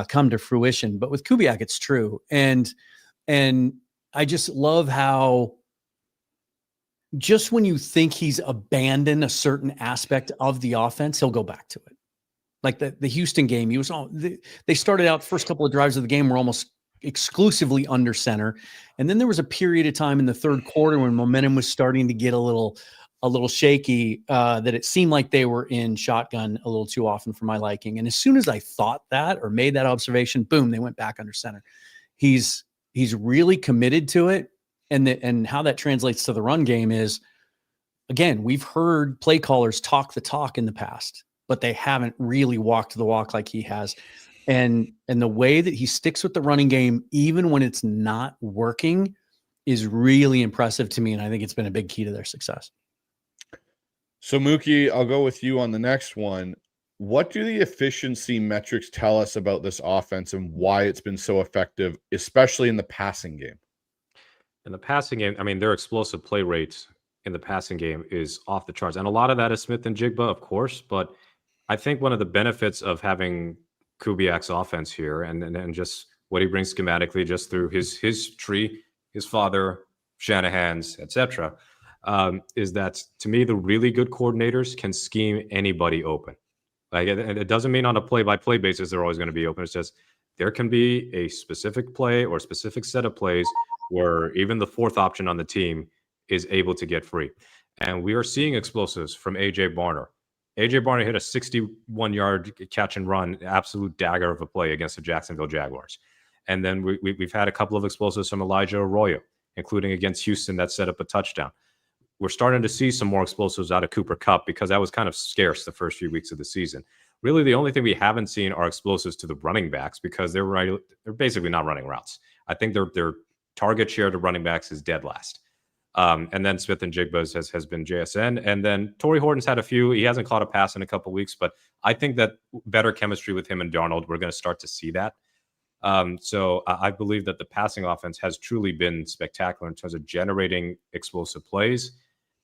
Speaker 4: come to fruition, but with Kubiak, it's true. And I just love how just when you think he's abandoned a certain aspect of the offense, he'll go back to it. Like the Houston game, they started out first couple of drives of the game were almost exclusively under center. And then there was a period of time in the third quarter when momentum was starting to get a little shaky, that it seemed like they were in shotgun a little too often for my liking. And as soon as I thought that or made that observation, boom, they went back under center. He's really committed to it. And how that translates to the run game is, again, we've heard play callers talk the talk in the past, but they haven't really walked the walk like he has. And the way that he sticks with the running game, even when it's not working, is really impressive to me. And I think it's been a big key to their success.
Speaker 1: So Mookie, I'll go with you on the next one. What do the efficiency metrics tell us about this offense and why it's been so effective, especially in the passing game?
Speaker 3: In the passing game, I mean, their explosive play rates in the passing game is off the charts. And a lot of that is Smith-Njigba, of course. But I think one of the benefits of having Kubiak's offense here and just what he brings schematically just through his tree, his father, Shanahan's, etc., is that, to me, the really good coordinators can scheme anybody open. Like, it doesn't mean on a play-by-play basis they're always going to be open. It's just there can be a specific play or a specific set of plays where even the fourth option on the team is able to get free. And we are seeing explosives from A.J. Barner. A.J. Barner hit a 61-yard catch and run, absolute dagger of a play against the Jacksonville Jaguars. And then we've had a couple of explosives from Elijah Arroyo, including against Houston that set up a touchdown. We're starting to see some more explosives out of Cooper Kupp because that was kind of scarce the first few weeks of the season. Really, the only thing we haven't seen are explosives to the running backs because they're basically not running routes. I think their target share to running backs is dead last. And then Smith-Njigba has been JSN. And then Torrey Horton's had a few. He hasn't caught a pass in a couple of weeks, but I think that better chemistry with him and Darnold, we're going to start to see that. So I believe that the passing offense has truly been spectacular in terms of generating explosive plays.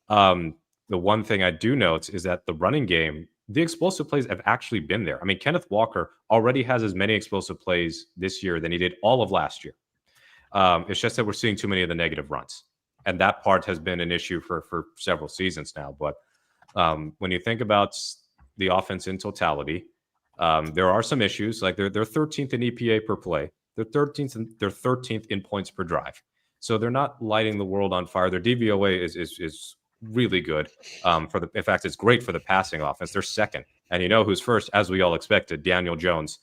Speaker 3: The one thing I do note is that the running game, the explosive plays have actually been there. I mean, Kenneth Walker already has as many explosive plays this year than he did all of last year. It's just that we're seeing too many of the negative runs. And that part has been an issue for several seasons now. But when you think about the offense in totality, there are some issues. Like they're 13th in EPA per play. They're 13th in points per drive. So they're not lighting the world on fire. Their DVOA is really good. In fact, it's great for the passing offense. They're second And you know who's first, as we all expected, Daniel Jones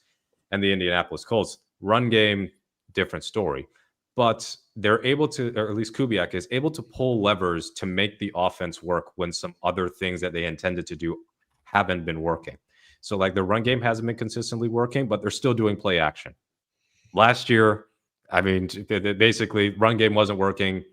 Speaker 3: and the Indianapolis Colts. Run game, different story. But they're able to, or at least Kubiak is able to pull levers to make the offense work when some other things that they intended to do haven't been working. So like the run game hasn't been consistently working, but they're still doing play action. Last year, I mean, basically run game wasn't working.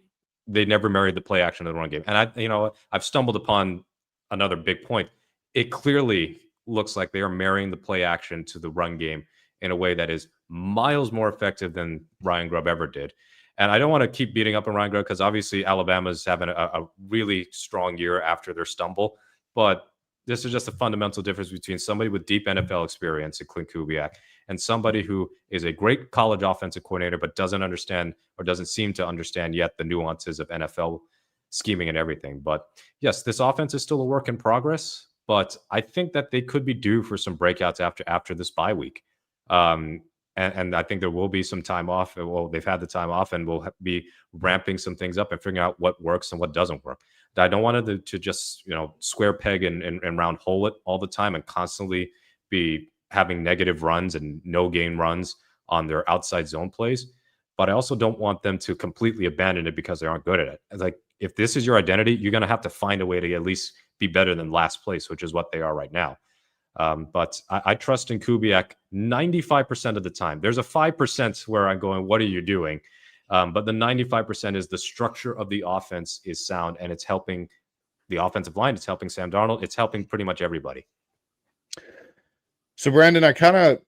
Speaker 3: They never married the play action to the run game. And I've stumbled upon another big point. It clearly looks like they are marrying the play action to the run game in a way that is miles more effective than Ryan Grubb ever did. And I don't want to keep beating up on Ryan Grubb because obviously Alabama's having a really strong year after their stumble. But this is just a fundamental difference between somebody with deep NFL experience at Klint Kubiak and somebody who is a great college offensive coordinator but doesn't understand or doesn't seem to understand yet the nuances of NFL scheming and everything. But yes, this offense is still a work in progress, but I think that they could be due for some breakouts after this bye week. And I think there will be some time off. Well, they've had the time off and we'll be ramping some things up and figuring out what works and what doesn't work. I don't want it to just, square peg and round hole it all the time and constantly be having negative runs and no gain runs on their outside zone plays. But I also don't want them to completely abandon it because they aren't good at it. It's like, if this is your identity, you're going to have to find a way to at least be better than last place, which is what they are right now. But I trust in Kubiak 95% of the time. There's a 5% where I'm going, what are you doing? But the 95% is the structure of the offense is sound, and it's helping the offensive line. It's helping Sam Darnold. It's helping pretty much everybody.
Speaker 1: So, Brandon, I kind of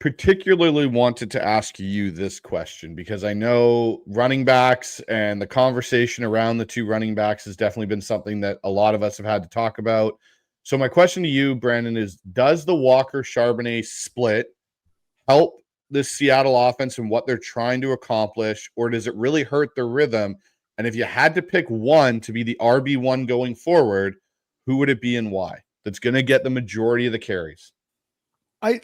Speaker 1: particularly wanted to ask you this question because I know running backs and the conversation around the two running backs has definitely been something that a lot of us have had to talk about. So my question to you, Brandon, is does the Walker-Charbonnet split help the Seattle offense and what they're trying to accomplish, or does it really hurt their rhythm? And if you had to pick one to be the RB1 going forward, who would it be and why? That's going to get the majority of the carries.
Speaker 2: I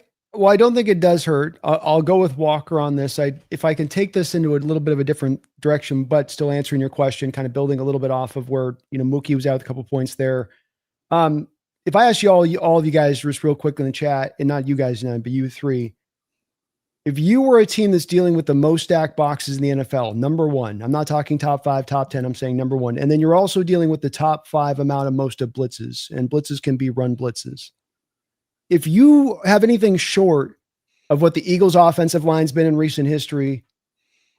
Speaker 2: don't think it does hurt. I'll go with Walker on this. If I can take this into a little bit of a different direction, but still answering your question, kind of building a little bit off of where, Mookie was out with a couple points there. If I ask all of you guys just real quick in the chat, and not you guys now, but you three, if you were a team that's dealing with the most stacked boxes in the NFL, number one, I'm not talking top 5, top 10, I'm saying number one. And then you're also dealing with the top 5 amount of most of blitzes, and blitzes can be run blitzes. If you have anything short of what the Eagles offensive line's been in recent history,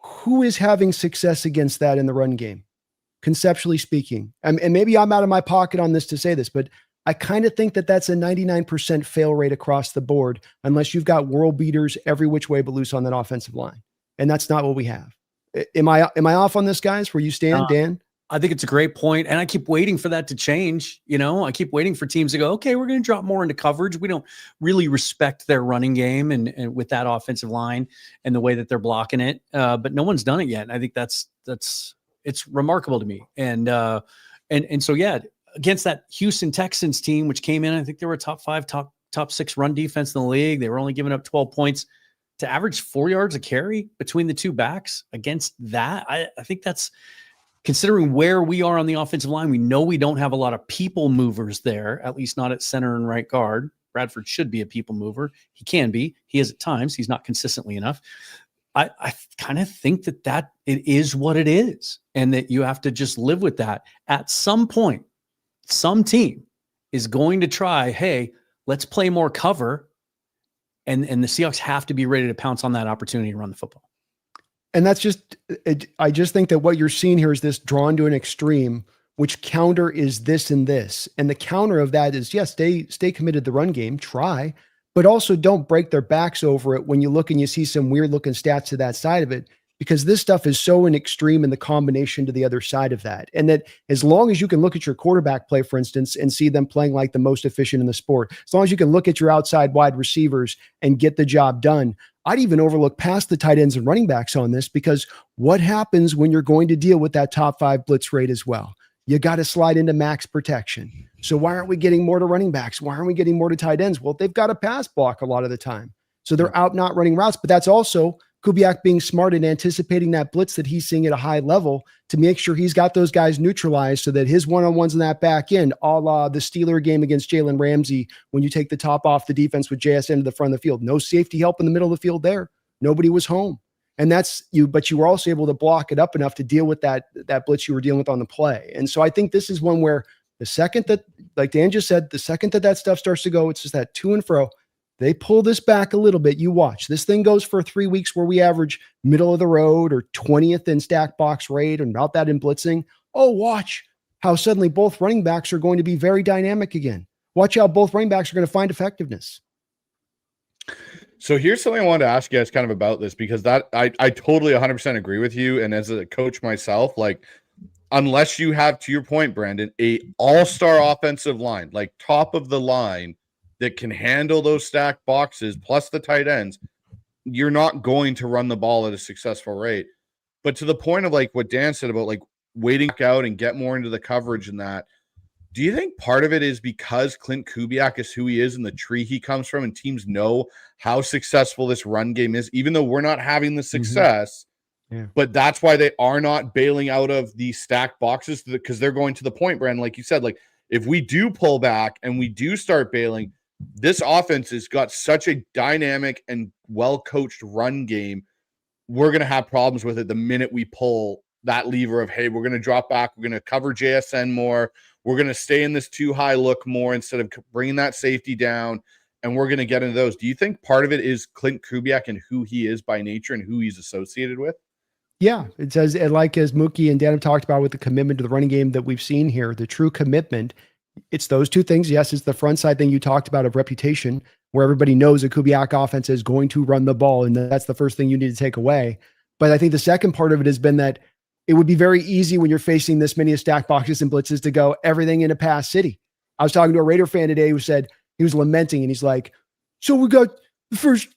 Speaker 2: who is having success against that in the run game? Conceptually speaking. And maybe I'm out of my pocket on this to say this, but I kind of think that that's a 99% fail rate across the board, unless you've got world beaters every which way but loose on that offensive line. And that's not what we have. Am I off on this, guys, where you stand, Dan?
Speaker 4: I think it's a great point, and I keep waiting for that to change. I keep waiting for teams to go, okay, we're going to drop more into coverage. We don't really respect their running game and with that offensive line and the way that they're blocking it. But no one's done it yet. And I think it's remarkable to me. And so, yeah, against that Houston Texans team, which came in, I think they were a top 5, top 6 run defense in the league. They were only giving up 12 points to average 4 yards a carry between the two backs. Against that, I think that's, considering where we are on the offensive line, we know we don't have a lot of people movers there, at least not at center and right guard. Bradford should be a people mover. He can be. He is at times. He's not consistently enough. I kind of think that it is what it is, and that you have to just live with that. At some point, some team is going to try, hey, let's play more cover, and the Seahawks have to be ready to pounce on that opportunity to run the football.
Speaker 2: And that's I just think that what you're seeing here is this drawn to an extreme, which counter is this and this. And the counter of that is, yes, stay committed to the run game, try, but also don't break their backs over it when you look and you see some weird looking stats to that side of it, because this stuff is so an extreme in the combination to the other side of that. And that as long as you can look at your quarterback play, for instance, and see them playing like the most efficient in the sport, as long as you can look at your outside wide receivers and get the job done, I'd even overlook past the tight ends and running backs on this, because what happens when you're going to deal with that top 5 blitz rate as well? You got to slide into max protection. So why aren't we getting more to running backs? Why aren't we getting more to tight ends? Well, they've got a pass block a lot of the time. So they're out not running routes, but that's also Kubiak being smart and anticipating that blitz that he's seeing at a high level to make sure he's got those guys neutralized so that his one-on-ones in that back end, a la the Steeler game against Jalen Ramsey, when you take the top off the defense with JSN to the front of the field, no safety help in the middle of the field there. Nobody was home. And that's you, but you were also able to block it up enough to deal with that blitz you were dealing with on the play. And so I think this is one where the second that, like Dan just said, the second that stuff starts to go, it's just that to and fro. They pull this back a little bit. You watch. This thing goes for 3 weeks where we average middle of the road or 20th in stack box rate and about that in blitzing. Oh, watch how suddenly both running backs are going to be very dynamic again. Watch how both running backs are going to find effectiveness.
Speaker 1: So here's something I wanted to ask you guys kind of about this, because that I totally 100% agree with you. And as a coach myself, like, unless you have, to your point, Brandon, a all-star offensive line, like top of the line, that can handle those stacked boxes plus the tight ends, you're not going to run the ball at a successful rate. But to the point of like what Dan said about like waiting out and get more into the coverage and that, do you think part of it is because Klint Kubiak is who he is and the tree he comes from, and teams know how successful this run game is, even though we're not having the success, but that's why they are not bailing out of the stacked boxes, because they're going to the point, Brandon, like you said, like if we do pull back and we do start bailing, this offense has got such a dynamic and well-coached run game. We're going to have problems with it the minute we pull that lever of, hey, we're going to drop back. We're going to cover JSN more. We're going to stay in this too high look more instead of bringing that safety down. And we're going to get into those. Do you think part of it is Klint Kubiak and who he is by nature and who he's associated with?
Speaker 2: Yeah, it says, like as Mookie and Dan have talked about with the commitment to the running game that we've seen here, the true commitment, it's those two things. Yes, it's the front side thing you talked about of reputation, where everybody knows a Kubiak offense is going to run the ball, and that's the first thing you need to take away. But I think the second part of it has been that it would be very easy when you're facing this many stack boxes and blitzes to go everything in a pass city. I was talking to a Raider fan today who said he was lamenting, and he's like, so we got the first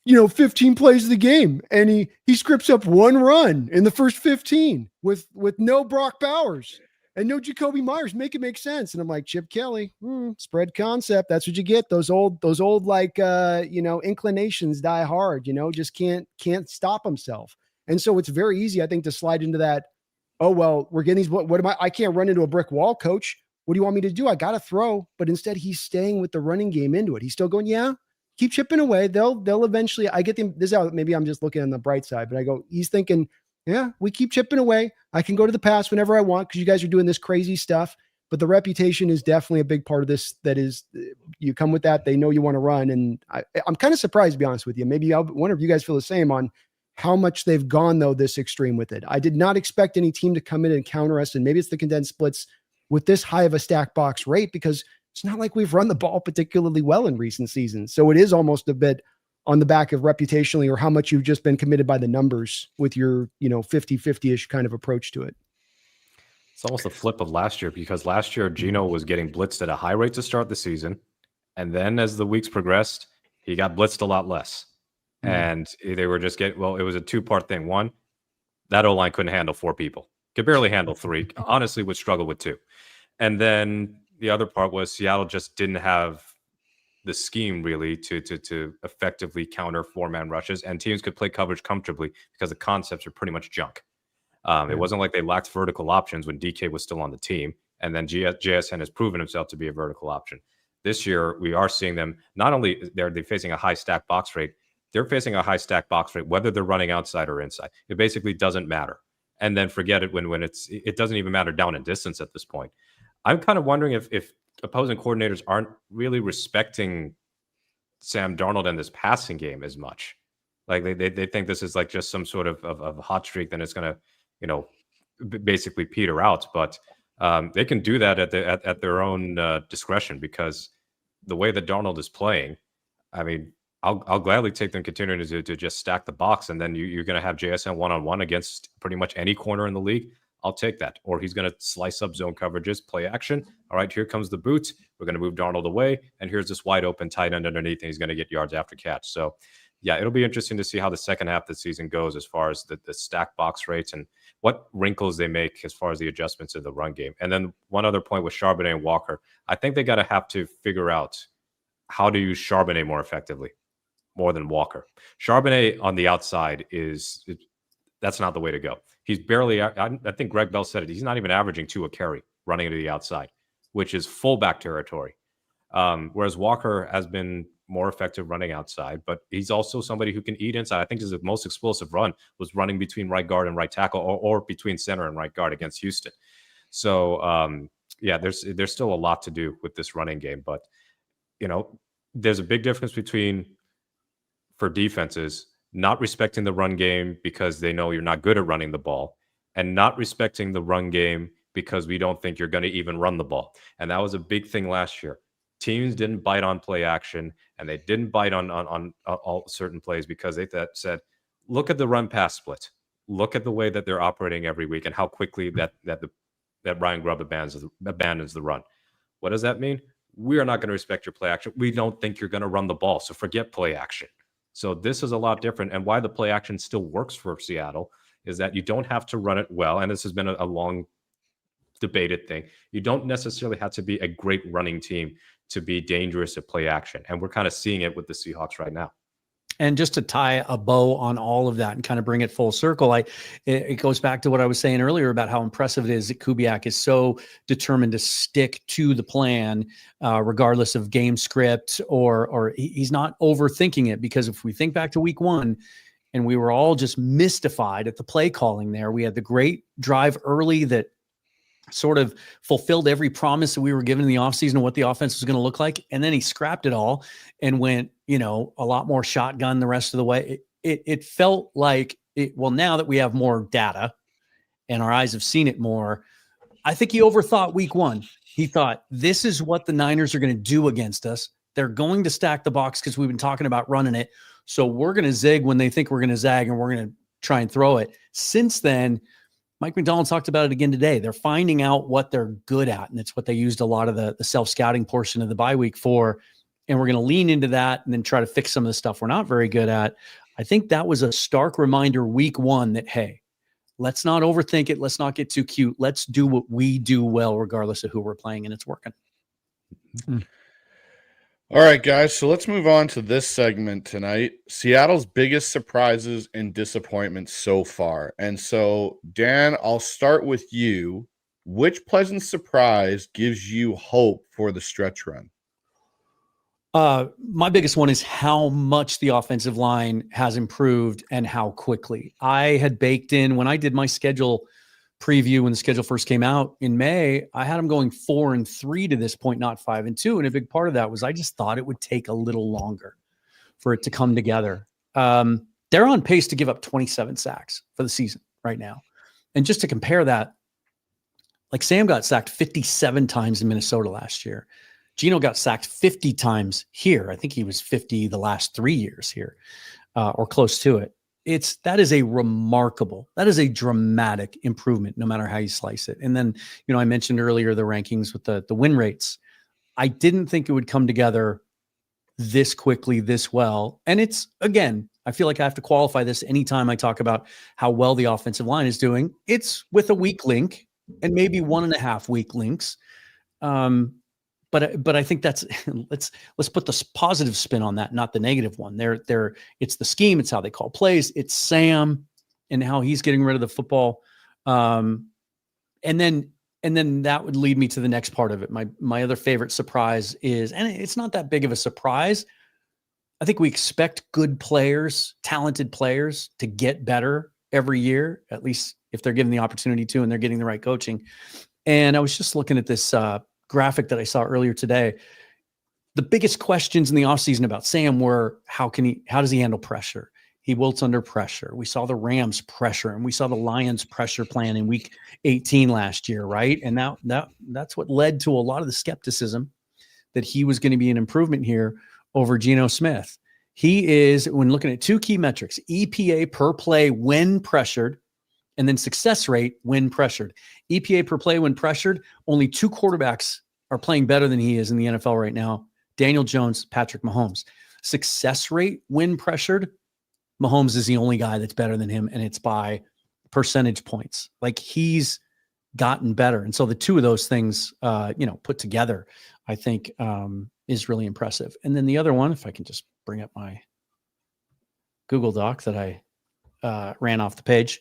Speaker 2: 15 plays of the game, and he scripts up one run in the first 15 with no Brock Bowers and no Jacoby Myers. Make it make sense. And I'm like, Chip Kelly, spread concept. That's what you get. Those old like inclinations die hard. Just can't stop himself. And so it's very easy, I think, to slide into that. Oh well, we're getting these. What am I can't run into a brick wall, coach. What do you want me to do? I got to throw. But instead, he's staying with the running game into it. He's still going, yeah. Keep chipping away. They'll eventually, I get them. This is how, maybe I'm just looking on the bright side, but I go, he's thinking, yeah, we keep chipping away. I can go to the pass whenever I want because you guys are doing this crazy stuff. But the reputation is definitely a big part of this. That is, you come with that. They know you want to run. And I'm kind of surprised, to be honest with you. Maybe I wonder if you guys feel the same on how much they've gone, though, this extreme with it. I did not expect any team to come in and counter us. And maybe it's the condensed splits with this high of a stack box rate, because it's not like we've run the ball particularly well in recent seasons. So it is almost a bit on the back of reputationally, or how much you've just been committed by the numbers with your, 50-50-ish kind of approach to it.
Speaker 3: It's almost the flip of last year, because last year Geno was getting blitzed at a high rate to start the season. And then as the weeks progressed, he got blitzed a lot less. And they were just it was a two-part thing. One, that O-line couldn't handle 4 people. Could barely handle 3. Honestly, would struggle with 2. And then the other part was Seattle just didn't have the scheme really to effectively counter 4-man rushes, and teams could play coverage comfortably because the concepts are pretty much junk. It wasn't like they lacked vertical options when DK was still on the team, and then JSN has proven himself to be a vertical option. This year, we are seeing them, not only they're facing a high stack box rate, they're facing a high stack box rate, whether they're running outside or inside. It basically doesn't matter. And then forget it when it doesn't even matter down in distance at this point. I'm kind of wondering if opposing coordinators aren't really respecting Sam Darnold and this passing game as much. Like they think this is like just some sort of hot streak, then it's going to, basically peter out. But they can do that at their own discretion, because the way that Darnold is playing, I mean, I'll gladly take them continuing to just stack the box, and then you're going to have JSN one-on-one against pretty much any corner in the league. I'll take that. Or he's going to slice up zone coverages, play action. All right, here comes the boot. We're going to move Darnold away, and here's this wide open tight end underneath, and he's going to get yards after catch. So, yeah, it'll be interesting to see how the second half of the season goes as far as the stack box rates and what wrinkles they make as far as the adjustments in the run game. And then one other point with Charbonnet and Walker, I think they got to have to figure out how to use Charbonnet more effectively. more than Walker. Charbonnet on the outside that's not the way to go. He's barely, I think Greg Bell said it, he's not even averaging 2 a carry running into the outside, which is fullback territory. Whereas Walker has been more effective running outside, but he's also somebody who can eat inside. I think his most explosive run was running between right guard and right tackle, or between center and right guard against Houston. So, there's still a lot to do with this running game, but there's a big difference for defenses not respecting the run game because they know you're not good at running the ball, and not respecting the run game because we don't think you're going to even run the ball. And that was a big thing last year. Teams didn't bite on play action, and they didn't bite on all certain plays because they said, look at the run pass split. Look at the way that they're operating every week and how quickly that Ryan Grubb abandons the run. What does that mean? We are not going to respect your play action. We don't think you're going to run the ball, so forget play action. So this is a lot different. And why the play action still works for Seattle is that you don't have to run it well. And this has been a long debated thing. You don't necessarily have to be a great running team to be dangerous at play action. And we're kind of seeing it with the Seahawks right now.
Speaker 4: And just to tie a bow on all of that and kind of bring it full circle, it goes back to what I was saying earlier about how impressive it is that Kubiak is so determined to stick to the plan, regardless of game script, or he's not overthinking it. Because if we think back to week 1, and we were all just mystified at the play calling there, we had the great drive early that sort of fulfilled every promise that we were given in the offseason of what the offense was going to look like. And then he scrapped it all and went, a lot more shotgun the rest of the way. It felt like now that we have more data and our eyes have seen it more, I think he overthought week 1. He thought, this is what the Niners are going to do against us. They're going to stack the box because we've been talking about running it. So we're going to zig when they think we're going to zag, and we're going to try and throw it. Since then, Mike McDonald talked about it again today. They're finding out what they're good at, and it's what they used a lot of the self-scouting portion of the bye week for. And we're going to lean into that and then try to fix some of the stuff we're not very good at. I think that was a stark reminder week 1 that, hey, let's not overthink it. Let's not get too cute. Let's do what we do well, regardless of who we're playing, and it's working.
Speaker 1: All right, guys, so let's move on to this segment tonight. Seattle's biggest surprises and disappointments so far. And so, Dan, I'll start with you. Which pleasant surprise gives you hope for the stretch run?
Speaker 4: My biggest one is how much the offensive line has improved and how quickly. I had baked in, when I did my schedule preview, when the schedule first came out in May, I had them going 4-3 to this point, not 5-2. And a big part of that was I just thought it would take a little longer for it to come together. They're on pace to give up 27 sacks for the season right now. And just to compare that, like Sam got sacked 57 times in Minnesota last year. Geno got sacked 50 times here. I think he was 50 the last 3 years here, or close to it. That is a dramatic improvement, no matter how you slice it. And then, I mentioned earlier the rankings with the win rates. I didn't think it would come together this quickly, this well. And it's, again, I feel like I have to qualify this anytime I talk about how well the offensive line is doing. It's with a weak link and maybe 1.5 weak links. But I think that's let's put the positive spin on that, not the negative one. It's the scheme, it's how they call plays, it's Sam and how he's getting rid of the football, and then that would lead me to the next part of it. My other favorite surprise is, and it's not that big of a surprise. I think we expect good players, talented players, to get better every year, at least if they're given the opportunity to, and they're getting the right coaching. And I was just looking at this graphic that I saw earlier today. The biggest questions in the offseason about Sam were, how does he handle pressure? He wilts under pressure. We saw the Rams pressure, and we saw the Lions pressure plan in week 18 last year, right? And that's what led to a lot of the skepticism that he was going to be an improvement here over Geno Smith. He is, when looking at 2 key metrics, EPA per play when pressured, and then success rate when pressured. EPA per play when pressured, only 2 quarterbacks are playing better than he is in the NFL right now: Daniel Jones, Patrick Mahomes. Success rate when pressured, Mahomes is the only guy that's better than him, and it's by percentage points. Like, he's gotten better. And so the 2 of those things, put together, I think is really impressive. And then the other one, if I can just bring up my Google Doc that I ran off the page.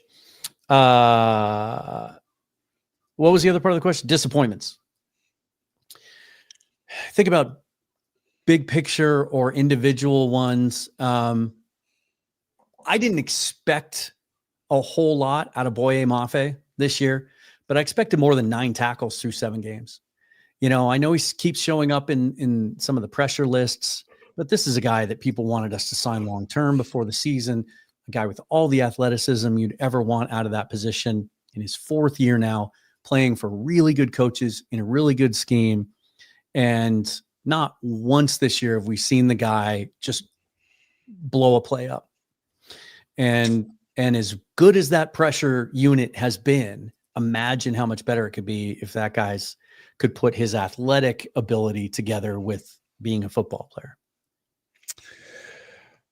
Speaker 4: What was the other part of the question? Disappointments. Think about big picture or individual ones. I didn't expect a whole lot out of Boye Mafe this year, but I expected more than 9 tackles through 7 games. You know, I know he keeps showing up in some of the pressure lists, but this is a guy that people wanted us to sign long-term before the season, a guy with all the athleticism you'd ever want out of that position in his 4th year now, playing for really good coaches in a really good scheme. And not once this year have we seen the guy just blow a play up. And as good as that pressure unit has been, imagine how much better it could be if that guy's could put his athletic ability together with being a football player.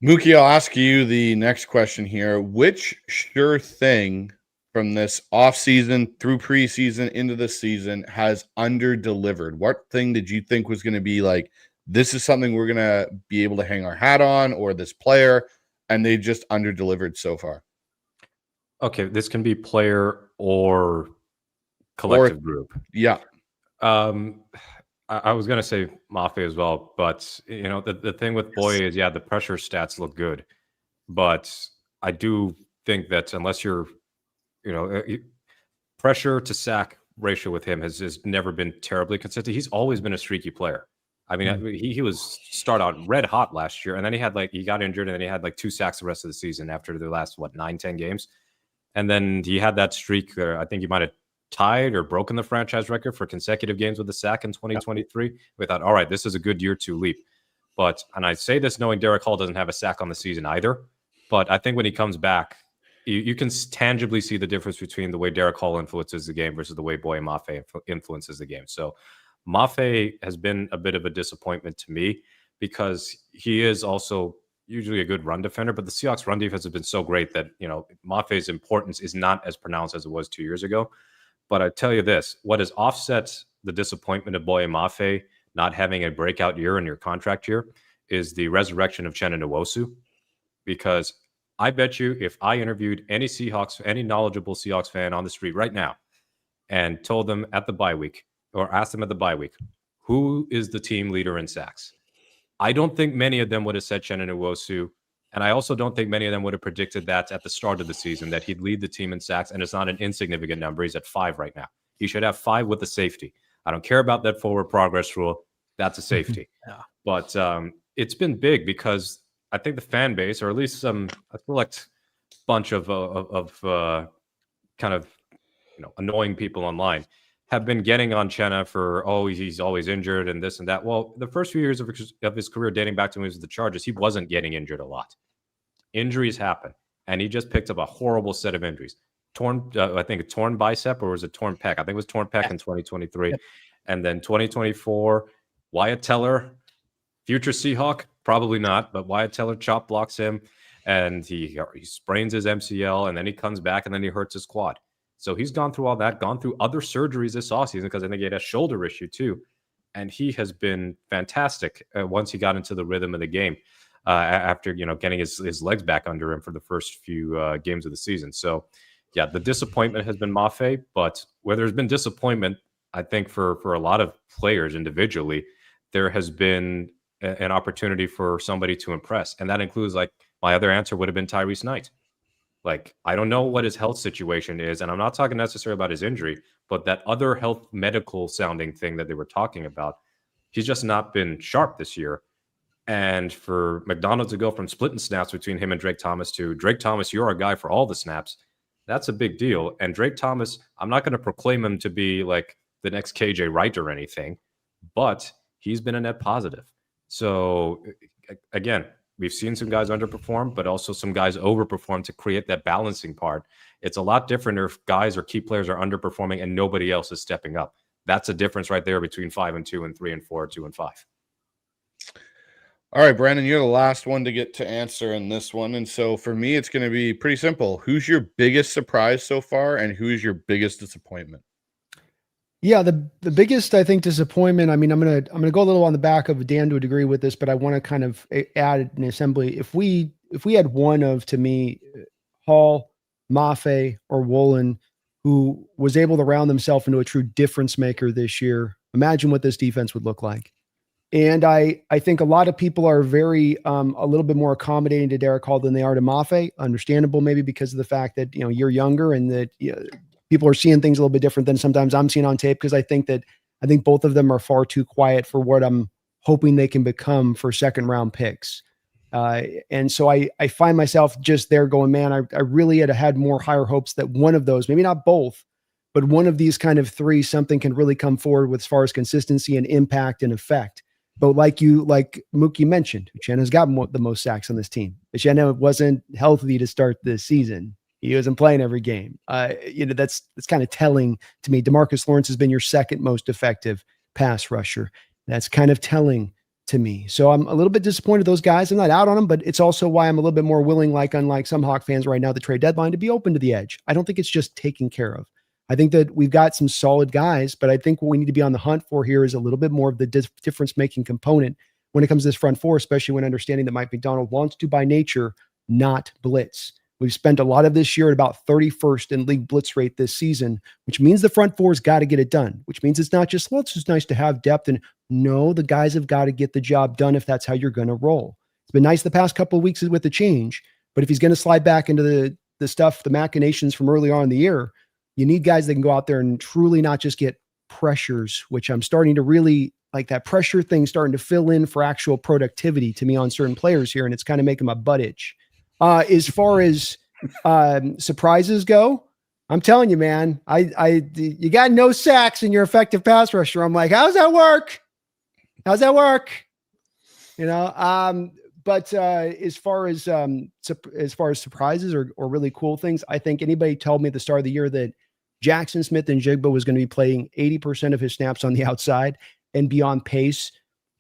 Speaker 1: Mookie, I'll ask you the next question here. Which sure thing from this offseason through preseason into the season has under-delivered? What thing did you think was going to be like, this is something we're going to be able to hang our hat on, or this player, and they just under-delivered so far?
Speaker 3: Okay, this can be player or collective group.
Speaker 1: Yeah.
Speaker 3: I was gonna say Mafe as well, but you know the thing with Boye is, yeah, the pressure stats look good, but I do think that unless you're, you know, pressure to sack ratio with him has never been terribly consistent. He's always been a streaky player. I mean, he was start out red hot last year, and then he got injured, and then he had like 2 sacks the rest of the season after the last 9-10 games, and then he had that streak there. I think he might have tied or broken the franchise record for consecutive games with a sack in 2023. We thought, all right, this is a good year 2 leap. But, and I say this knowing Derek Hall doesn't have a sack on the season either, but I think when he comes back, you can tangibly see the difference between the way Derek Hall influences the game versus the way Boye Mafe influences the game. So Mafe has been a bit of a disappointment to me because he is also usually a good run defender, but the Seahawks run defense has been so great that, you know, Mafe's importance is not as pronounced as it was 2 years ago. But I tell you this, what has offset the disappointment of Boye Mafe not having a breakout year in your contract year is the resurrection of Uchenna Nwosu. Because I bet you if I interviewed any knowledgeable Seahawks fan on the street right now and told them at the bye week or asked them at the bye week, who is the team leader in sacks? I don't think many of them would have said Uchenna Nwosu. And I also don't think many of them would have predicted that at the start of the season, that he'd lead the team in sacks. And it's not an insignificant number. He's at 5 right now. He should have 5 with a safety. I don't care about that forward progress rule. That's a safety.
Speaker 4: Yeah.
Speaker 3: But it's been big because I think the fan base, or at least a select bunch of kind of, you know, annoying people online, have been getting on Uchenna for, oh, he's always injured and this and that. Well, the first few years of his career, dating back to when he was with the Chargers, he wasn't getting injured a lot. Injuries happen, and he just picked up a horrible set of injuries. I think a torn bicep, or was it torn pec? I think it was torn pec in 2023. Yep. And then 2024, Wyatt Teller, future Seahawk, probably not, but Wyatt Teller chop blocks him, and he sprains his MCL, and then he comes back, and then he hurts his quad. So he's gone through all that, gone through other surgeries this offseason because I think he had a shoulder issue too. And he has been fantastic once he got into the rhythm of the game after, you know, getting his legs back under him for the first few games of the season. So, yeah, the disappointment has been Mafe, but where there's been disappointment, I think for a lot of players individually, there has been an opportunity for somebody to impress. And that includes, like, my other answer would have been Tyrese Knight. Like, I don't know what his health situation is, and I'm not talking necessarily about his injury, but that other health medical sounding thing that they were talking about, he's just not been sharp this year. And for McDonald to go from splitting snaps between him and Drake Thomas to Drake Thomas, you're a guy for all the snaps, that's a big deal. And Drake Thomas, I'm not going to proclaim him to be like the next KJ Wright or anything, but he's been a net positive. So again, we've seen some guys underperform, but also some guys overperform to create that balancing part. It's a lot different if guys or key players are underperforming and nobody else is stepping up. That's a difference right there between 5-2 and 3-4, 2-5.
Speaker 1: All right, Brandon, you're the last one to get to answer in this one. And so for me, it's going to be pretty simple. Who's your biggest surprise so far, and who's your biggest disappointment?
Speaker 2: Yeah, the biggest, I think, disappointment. I mean, I'm gonna go a little on the back of Dan to a degree with this, but I want to kind of add an assembly. If we if we had one of, to me, Hall, Mafe, or Woolen, who was able to round himself into a true difference maker this year, imagine what this defense would look like. And I think a lot of people are very a little bit more accommodating to Derek Hall than they are to Mafe. Understandable, maybe because of the fact that you're younger and that people are seeing things a little bit different than sometimes I'm seeing on tape. Because I think both of them are far too quiet for what I'm hoping they can become for second round picks. And so I find myself just there going, man, I really had more higher hopes that one of those, maybe not both, but one of these kind of three, something can really come forward with as far as consistency and impact and effect. But like Mookie mentioned, Uchenna's got the most sacks on this team. Uchenna wasn't healthy to start this season. He wasn't playing every game. That's kind of telling to me. DeMarcus Lawrence has been your second most effective pass rusher. That's kind of telling to me. So I'm a little bit disappointed those guys. I'm not out on them, but it's also why I'm a little bit more willing, unlike some Hawk fans right now, the trade deadline, to be open to the edge. I don't think it's just taken care of. I think that we've got some solid guys, but I think what we need to be on the hunt for here is a little bit more of the difference-making component when it comes to this front four, especially when understanding that Mike Macdonald wants to, by nature, not blitz. We've spent a lot of this year at about 31st in league blitz rate this season, which means the front four's got to get it done, which means it's not just, well, it's just nice to have depth. And no, the guys have got to get the job done if that's how you're going to roll. It's been nice the past couple of weeks with the change, but if he's going to slide back into the stuff, the machinations from early on in the year, you need guys that can go out there and truly not just get pressures, which I'm starting to really like that pressure thing starting to fill in for actual productivity to me on certain players here. And it's kind of making my butt itch. As far as surprises go, I'm telling you, man, you got no sacks in your effective pass rusher. I'm like, how's that work? How's that work? But as far as surprises or really cool things, I think anybody told me at the start of the year that Jaxon Smith-Njigba was going to be playing 80% of his snaps on the outside and be on pace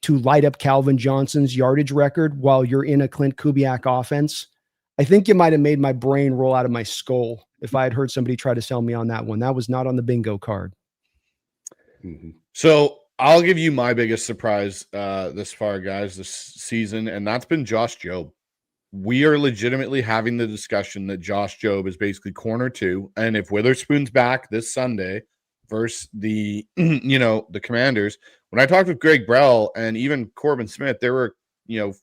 Speaker 2: to light up Calvin Johnson's yardage record while you're in a Klint Kubiak offense. I think you might have made my brain roll out of my skull if I had heard somebody try to sell me on that one. That was not on the bingo card.
Speaker 1: Mm-hmm. So I'll give you my biggest surprise this far, guys, this season, and that's been Josh Jobe. We are legitimately having the discussion that Josh Jobe is basically corner two, and if Witherspoon's back this Sunday versus the the Commanders, when I talked with Greg Brell and even Corbin Smith, there were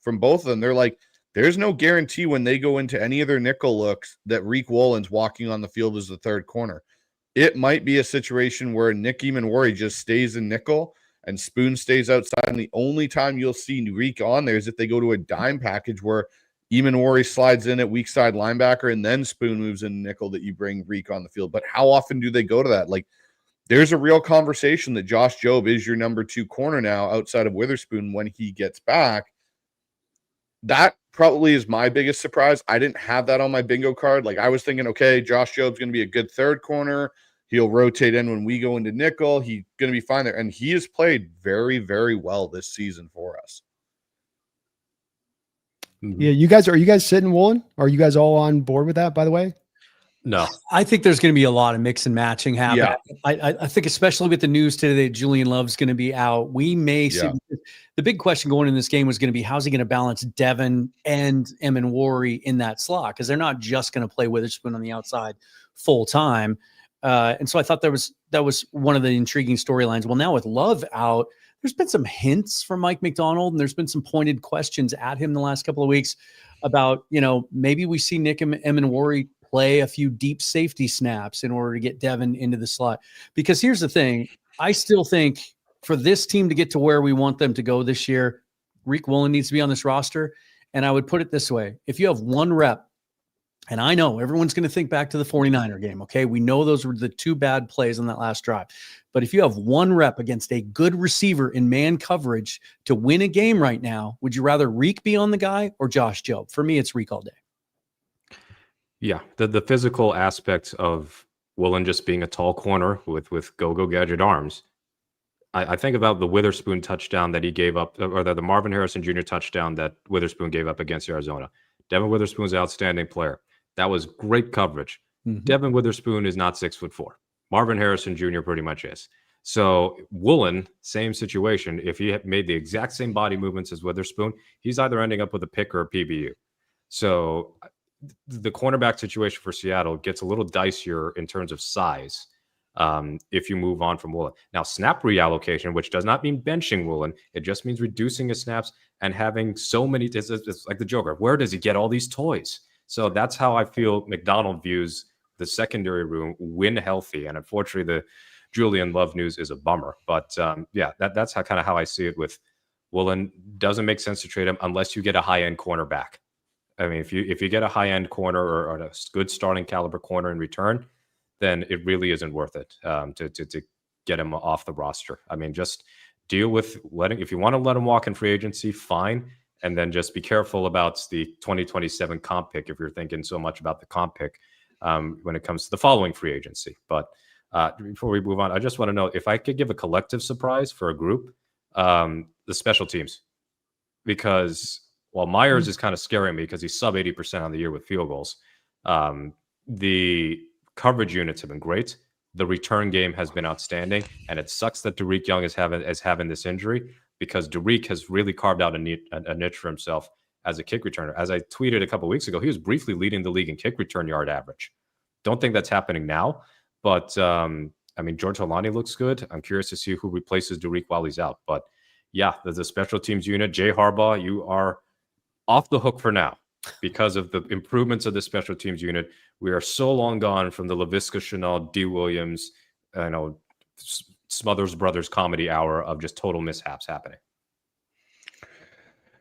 Speaker 1: from both of them, they're like, there's no guarantee when they go into any of their nickel looks that Reek Woolen's walking on the field as the third corner. It might be a situation where Nick Eamon-Worry just stays in nickel and Spoon stays outside, and the only time you'll see Reek on there is if they go to a dime package where Eamon-Worry slides in at weak side linebacker and then Spoon moves in nickel that you bring Reek on the field. But how often do they go to that? Like, there's a real conversation that Josh Jobe is your number two corner now outside of Witherspoon when he gets back. That probably is my biggest surprise. I didn't have that on my bingo card. Like, I was thinking, okay, Josh Jobe's going to be a good third corner. He'll rotate in when we go into nickel. He's going to be fine there. And he has played very, very well this season for us.
Speaker 2: Yeah, are you guys sitting Woolen? Are you guys all on board with that, by the way?
Speaker 3: No.
Speaker 4: I think there's going to be a lot of mix and matching happening.
Speaker 1: Yeah.
Speaker 4: I think especially with the news today that Julian Love's going to be out, we may see the big question going in this game was going to be, how's he going to balance Devin and Eamon-Worry in that slot? Because they're not just going to play Witherspoon on the outside full time. And so I thought that was one of the intriguing storylines. Well, now with Love out, there's been some hints from Mike Macdonald, and there's been some pointed questions at him the last couple of weeks about, maybe we see Nick Eamon-Worry play a few deep safety snaps in order to get Devin into the slot. Because here's the thing, I still think for this team to get to where we want them to go this year, Reek Woolen needs to be on this roster. And I would put it this way, if you have one rep, and I know everyone's going to think back to the 49er game, okay? We know those were the two bad plays on that last drive. But if you have one rep against a good receiver in man coverage to win a game right now, would you rather Reek be on the guy or Josh Jobe? For me, it's Reek all day.
Speaker 3: Yeah, the physical aspect of Woolen just being a tall corner with go-go gadget arms. I think about the Witherspoon touchdown that he gave up, or the Marvin Harrison Jr. touchdown that Witherspoon gave up against Arizona. Devin Witherspoon's an outstanding player. That was great coverage. Mm-hmm. Devin Witherspoon is not 6'4". Marvin Harrison Jr. pretty much is. So Woolen, same situation. If he had made the exact same body movements as Witherspoon, he's either ending up with a pick or a PBU. So the cornerback situation for Seattle gets a little dicier in terms of size if you move on from Woolen. Now, snap reallocation, which does not mean benching Woolen, it just means reducing his snaps and having so many. It's like the Joker. Where does he get all these toys? So that's how I feel McDonald views the secondary room when healthy. And unfortunately, the Julian Love news is a bummer. But that's how I see it with Woolen. Doesn't make sense to trade him unless you get a high-end cornerback. I mean, if you get a high-end corner or a good starting caliber corner in return, then it really isn't worth it to get him off the roster. I mean, just deal with if you want to let him walk in free agency, fine. And then just be careful about the 2027 comp pick if you're thinking so much about the comp pick when it comes to the following free agency. But before we move on, I just want to know if I could give a collective surprise for a group, the special teams. Because while Myers is kind of scaring me because he's sub 80% on the year with field goals, the coverage units have been great. The return game has been outstanding. And it sucks that Derek Young is having this injury, because Derek has really carved out a niche for himself as a kick returner. As I tweeted a couple of weeks ago, he was briefly leading the league in kick return yard average. Don't think that's happening now, but I mean, George Holani looks good. I'm curious to see who replaces Derek while he's out. But yeah, there's a special teams unit. Jay Harbaugh, you are off the hook for now because of the improvements of the special teams unit. We are so long gone from the LaVisca Chanel, D. Williams, Smothers Brothers comedy hour of just total mishaps happening.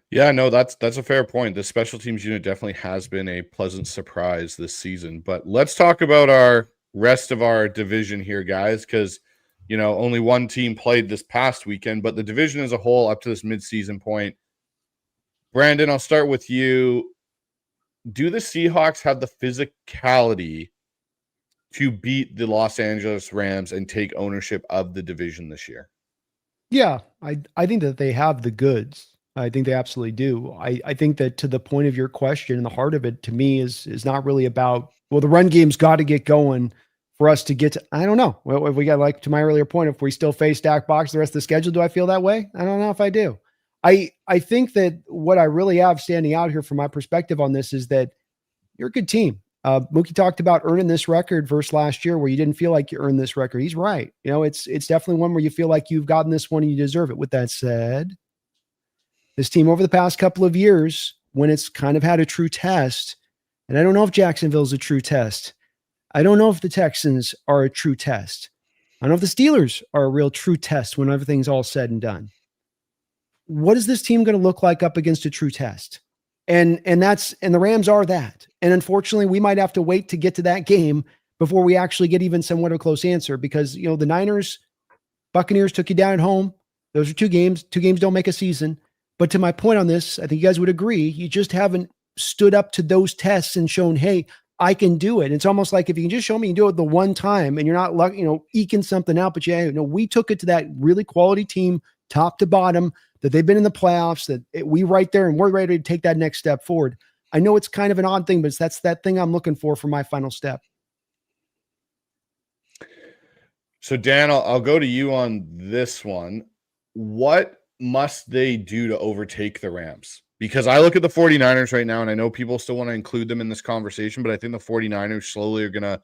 Speaker 1: Yeah, no, that's a fair point. The special teams unit definitely has been a pleasant surprise this season. But let's talk about our rest of our division here, guys, because only one team played this past weekend, but the division as a whole up to this midseason point. Brandon, I'll start with you. Do the Seahawks have the physicality to beat the Los Angeles Rams and take ownership of the division this year?
Speaker 2: Yeah, I think that they have the goods. I think they absolutely do. I think that to the point of your question, and the heart of it to me is not really about, well, the run game's got to get going for us to get to, I don't know. Well, if we got, like to my earlier point, if we still face stack box the rest of the schedule, do I feel that way? I don't know if I do. I think that what I really have standing out here from my perspective on this is that you're a good team. Mookie talked about earning this record versus last year where you didn't feel like you earned this record. He's right. It's definitely one where you feel like you've gotten this one and you deserve it. With that said, this team over the past couple of years, when it's kind of had a true test, and I don't know if Jacksonville's a true test. I don't know if the Texans are a true test. I don't know if the Steelers are a real true test when everything's all said and done. What is this team going to look like up against a true test? And the Rams are that. And unfortunately, we might have to wait to get to that game before we actually get even somewhat of a close answer, because, the Niners, Buccaneers took you down at home. Those are 2 games. 2 games don't make a season. But to my point on this, I think you guys would agree, you just haven't stood up to those tests and shown, hey, I can do it. It's almost like if you can just show me you do it the one time and you're not eking something out, but we took it to that really quality team, top to bottom, that they've been in the playoffs, that we right there and we're ready to take that next step forward. I know it's kind of an odd thing, but that's that thing I'm looking for my final step.
Speaker 1: So Dan, I'll go to you on this one. What must they do to overtake the Rams? Because I look at the 49ers right now, and I know people still want to include them in this conversation, but I think the 49ers slowly are going to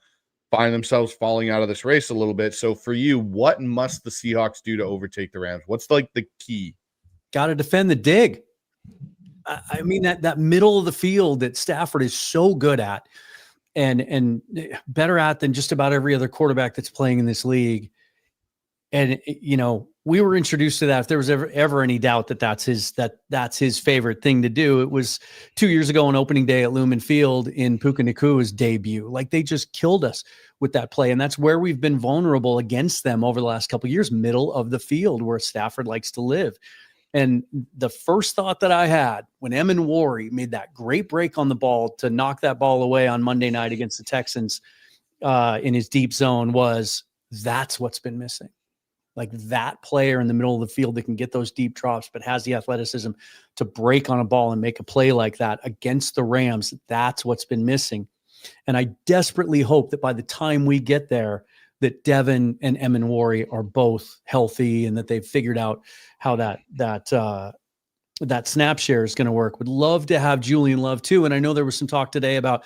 Speaker 1: find themselves falling out of this race a little bit. So for you, what must the Seahawks do to overtake the Rams? What's the key?
Speaker 4: Got to defend the dig. I mean, that middle of the field that Stafford is so good at and better at than just about every other quarterback that's playing in this league. And, we were introduced to that. If there was ever any doubt that's his favorite thing to do, it was 2 years ago on opening day at Lumen Field in Puka Nakua's debut. Like, they just killed us with that play. And that's where we've been vulnerable against them over the last couple of years, middle of the field where Stafford likes to live. And the first thought that I had when Amenwari made that great break on the ball to knock that ball away on Monday night against the Texans in his deep zone was, that's what's been missing. Like, that player in the middle of the field that can get those deep drops, but has the athleticism to break on a ball and make a play like that against the Rams. That's what's been missing. And I desperately hope that by the time we get there, that Devin and Amenwari are both healthy and that they've figured out how that that snap share is going to work. Would love to have Julian Love too. And I know there was some talk today about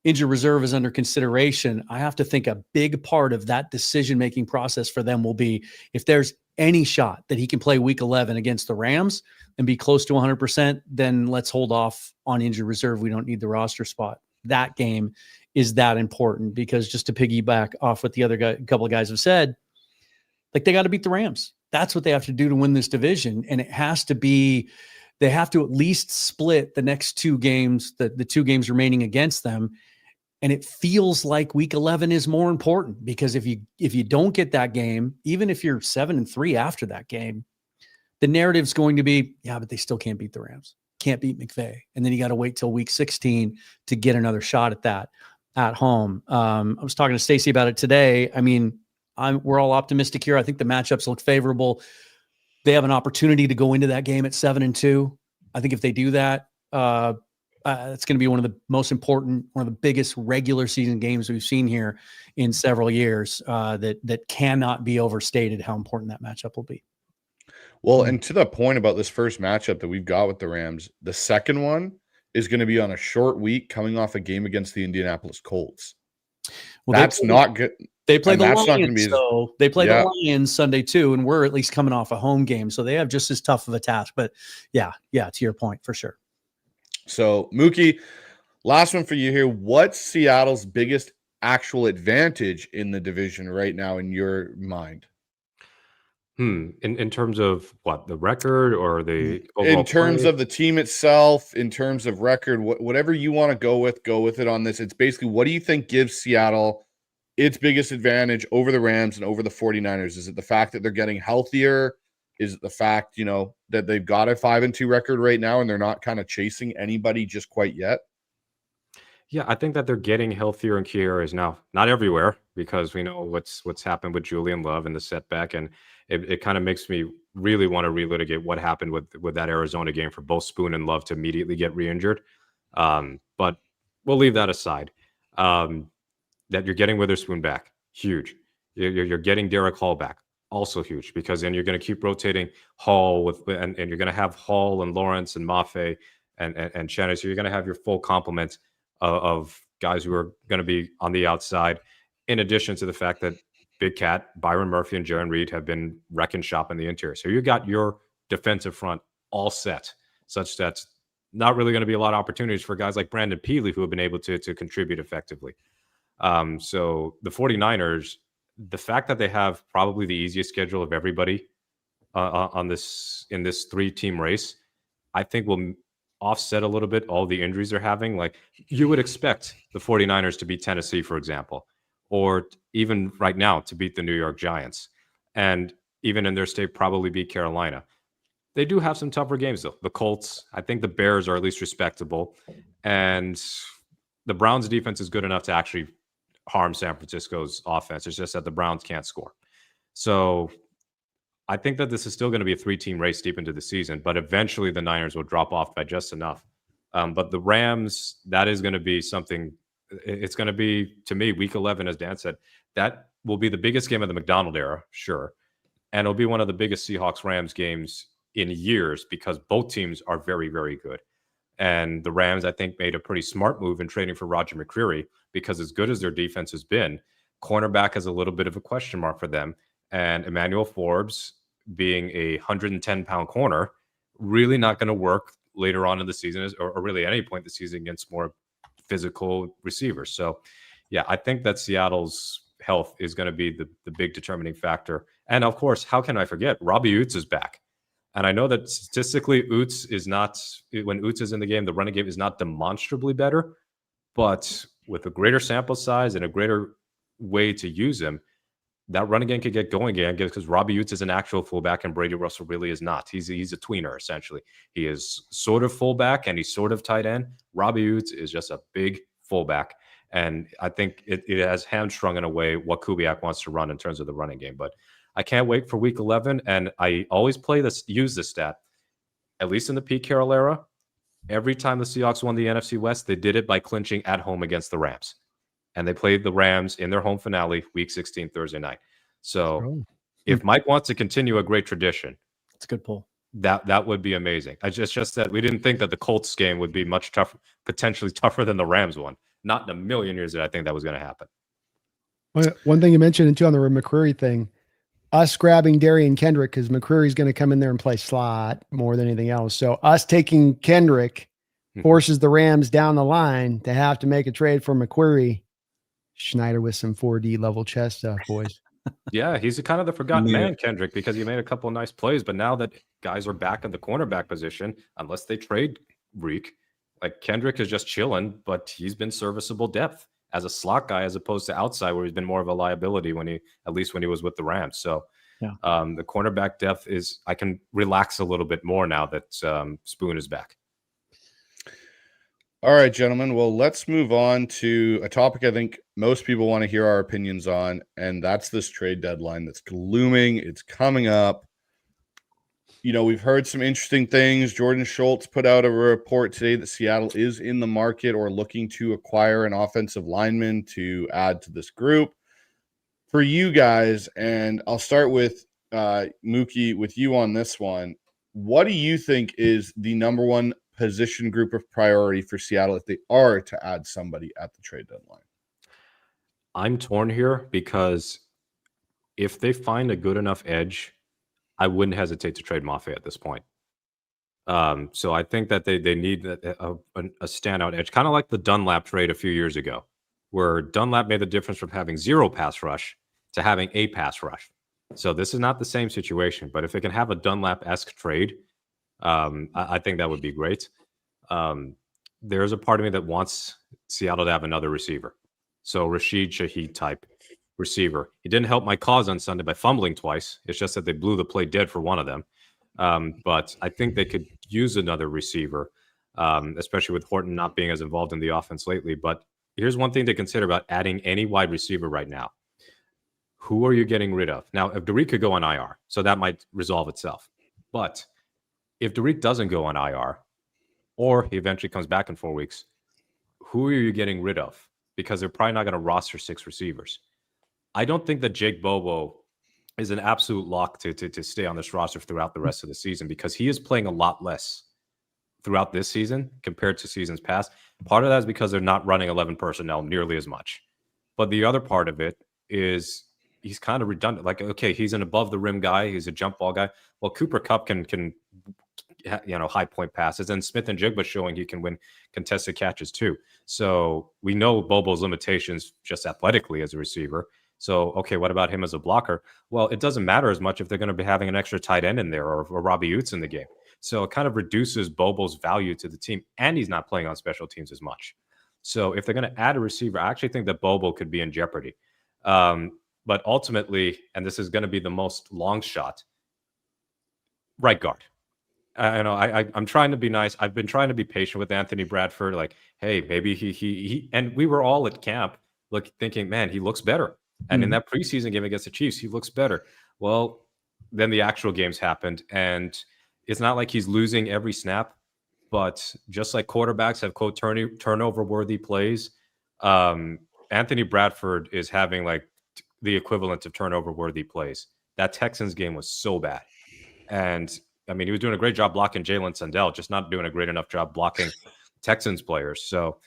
Speaker 4: injured reserve is under consideration. I have to think a big part of that decision-making process for them will be if there's any shot that he can play week 11 against the Rams and be close to 100%, then let's hold off on injured reserve. We don't need the roster spot. That game is that important because just to piggyback off what the other couple of guys have said, like they got to beat the Rams. That's what they have to do to win this division. And it has to be, they have to at least split the next two games, the 2 games remaining against them. And it feels like week 11 is more important because if you don't get that game, even if you're 7-3 after that game, the narrative's going to be, yeah, but they still can't beat the Rams, can't beat McVay. And then you got to wait till week 16 to get another shot at that at home. I was talking to Stacey about it today. I mean, we're all optimistic here. I think the matchups look favorable. They have an opportunity to go into that game at 7-2. I think if they do that, it's going to be one of the most important, one of the biggest regular season games we've seen here in several years. That cannot be overstated how important that matchup will be.
Speaker 1: Well, and to the point about this first matchup that we've got with the Rams, the second one is going to be on a short week coming off a game against the Indianapolis Colts.
Speaker 4: Well,
Speaker 1: that's not good.
Speaker 4: They play the Lions, so they play the Lions Sunday too, and we're at least coming off a home game, so they have just as tough of a task. But yeah, to your point, for sure.
Speaker 1: So, Mookie, last one for you here. What's Seattle's biggest actual advantage in the division right now in your mind?
Speaker 3: In terms of what, the record or the overall
Speaker 1: in terms
Speaker 3: play?
Speaker 1: of the team itself, in terms of record, whatever you want to go with it on this. It's basically, what do you think gives Seattle its biggest advantage over the Rams and over the 49ers? Is it the fact that they're getting healthier? Is it the fact, that they've got a 5-2 record right now and they're not kind of chasing anybody just quite yet?
Speaker 3: Yeah, I think that they're getting healthier in key areas now. Not everywhere, because we know what's happened with Julian Love and the setback, and it kind of makes me really want to relitigate what happened with that Arizona game for both Spoon and Love to immediately get re-injured. But we'll leave that aside. That you're getting Witherspoon back, huge. You're getting Derek Hall back, also huge, because then you're going to keep rotating Hall and you're going to have Hall and Lawrence and Mafe and Cheney. So you're going to have your full complement of guys who are going to be on the outside, in addition to the fact that Big Cat, Byron Murphy, and Jaron Reed have been wrecking shop in the interior. So you got your defensive front all set, such that's not really going to be a lot of opportunities for guys like Brandon Peely, who have been able to contribute effectively. So the 49ers, the fact that they have probably the easiest schedule of everybody in this 3-team race, I think will offset a little bit all the injuries they're having. Like, you would expect the 49ers to beat Tennessee, for example, or even right now to beat the New York Giants, and even in their state probably beat Carolina. They do have some tougher games though. The Colts, I think the Bears are at least respectable, and the Browns defense is good enough to actually harm San Francisco's offense. It's just that the Browns can't score. So I think that this is still going to be a 3-team race deep into the season, but eventually the Niners will drop off by just enough. But the Rams, that is going to be something. It's going to be, to me, week 11, as Dan said, that will be the biggest game of the McDonald era, sure. And it'll be one of the biggest Seahawks-Rams games in years because both teams are very, very good. And the Rams, I think, made a pretty smart move in trading for Roger McCreary, because as good as their defense has been, cornerback is a little bit of a question mark for them. And Emmanuel Forbes, being a 110-pound corner, really not going to work later on in the season, or really at any point in the season, against more physical receivers. So, yeah, I think that Seattle's health is going to be the big determining factor. And, of course, how can I forget? Robbie Oots is back. And I know that statistically, Oots is not, when Oots is in the game, the running game is not demonstrably better. But with a greater sample size and a greater way to use him, that running game could get going again, because Robbie Oots is an actual fullback and Brady Russell really is not. He's a tweener, essentially. He is sort of fullback and he's sort of tight end. Robbie Oots is just a big fullback. And I think it has hamstrung in a way what Kubiak wants to run in terms of the running game. But I can't wait for week 11. And I always use this stat, at least in the Pete Carroll era. Every time the Seahawks won the NFC West, they did it by clinching at home against the Rams. And they played the Rams in their home finale, week 16, Thursday night. So if Mike wants to continue a great tradition,
Speaker 4: it's a good pull.
Speaker 3: that would be amazing. It's just that we didn't think that the Colts game would be much tougher, potentially tougher than the Rams one. Not in a million years did I think that was going to happen.
Speaker 2: One thing you mentioned too on the McCreary thing, us grabbing Darian Kendrick because McCreary's going to come in there and play slot more than anything else. So us taking Kendrick forces the Rams down the line to have to make a trade for McCreary. Schneider with some 4D level chess stuff, boys.
Speaker 3: Yeah, he's kind of the forgotten man, Kendrick, because he made a couple of nice plays. But now that guys are back in the cornerback position, unless they trade Reek, like Kendrick is just chilling, but he's been serviceable depth as a slot guy as opposed to outside where he's been more of a liability at least when he was with the Rams. So the cornerback depth I can relax a little bit more now that Spoon is back.
Speaker 1: All right, gentlemen. Well, let's move on to a topic I think most people want to hear our opinions on, and that's this trade deadline that's looming. It's coming up. You know, we've heard some interesting things. Jordan Schultz put out a report today that Seattle is in the market or looking to acquire an offensive lineman to add to this group. For you guys, and I'll start with Mookie, with you on this one. What do you think is the number one position group of priority for Seattle if they are to add somebody at the trade deadline?
Speaker 3: I'm torn here because if they find a good enough edge, I wouldn't hesitate to trade Mafe at this point. So I think that they need a standout edge, kind of like the Dunlap trade a few years ago, where Dunlap made the difference from having 0 pass rush to having a pass rush. So this is not the same situation, but if they can have a Dunlap-esque trade, I think that would be great. There's a part of me that wants Seattle to have another receiver. So Rashid Shaheed type receiver. He didn't help my cause on Sunday by fumbling twice. It's just that they blew the play dead for one of them. But I think they could use another receiver, especially with Horton not being as involved in the offense lately. But here's one thing to consider about adding any wide receiver right now. Who are you getting rid of? Now, if Derek could go on IR, so that might resolve itself. But if Derek doesn't go on IR, or he eventually comes back in 4 weeks, who are you getting rid of? Because they're probably not going to roster 6 receivers. I don't think that Jake Bobo is an absolute lock to stay on this roster throughout the rest of the season because he is playing a lot less throughout this season compared to seasons past. Part of that is because they're not running 11 personnel nearly as much. But the other part of it is he's kind of redundant. Like, okay, he's an above the rim guy. He's a jump ball guy. Well, Cooper Kupp can high point passes, and Smith-Njigba showing he can win contested catches too. So we know Bobo's limitations just athletically as a receiver. So, okay, what about him as a blocker? Well, it doesn't matter as much if they're going to be having an extra tight end in there or Robbie Utes in the game. So it kind of reduces Bobo's value to the team, and he's not playing on special teams as much. So if they're going to add a receiver, I actually think that Bobo could be in jeopardy. But ultimately, and this is going to be the most long shot, right guard. I'm trying to be nice. I've been trying to be patient with Anthony Bradford. Like, hey, maybe he and we were all at camp thinking, man, he looks better. And in that preseason game against the Chiefs, he looks better. Well, then the actual games happened, and it's not like he's losing every snap, but just like quarterbacks have quote turnover-worthy plays, Anthony Bradford is having like the equivalent of turnover-worthy plays. That Texans game was so bad. And I mean, he was doing a great job blocking Jalen Sandell, just not doing a great enough job blocking Texans players. So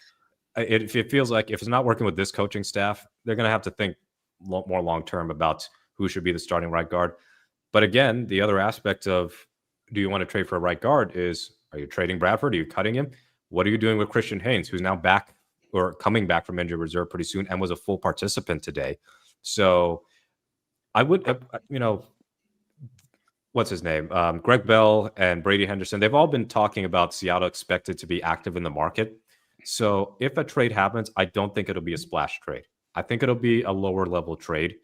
Speaker 3: it feels like if it's not working with this coaching staff, they're going to have to think more long-term about who should be the starting right guard. But again, the other aspect of do you want to trade for a right guard is, are you trading Bradford? Are you cutting him? What are you doing with Christian Haynes, who's now back or coming back from injured reserve pretty soon and was a full participant today? So I would, what's his name? Greg Bell and Brady Henderson, they've all been talking about Seattle expected to be active in the market. So if a trade happens, I don't think it'll be a splash trade. I think it'll be a lower level trade,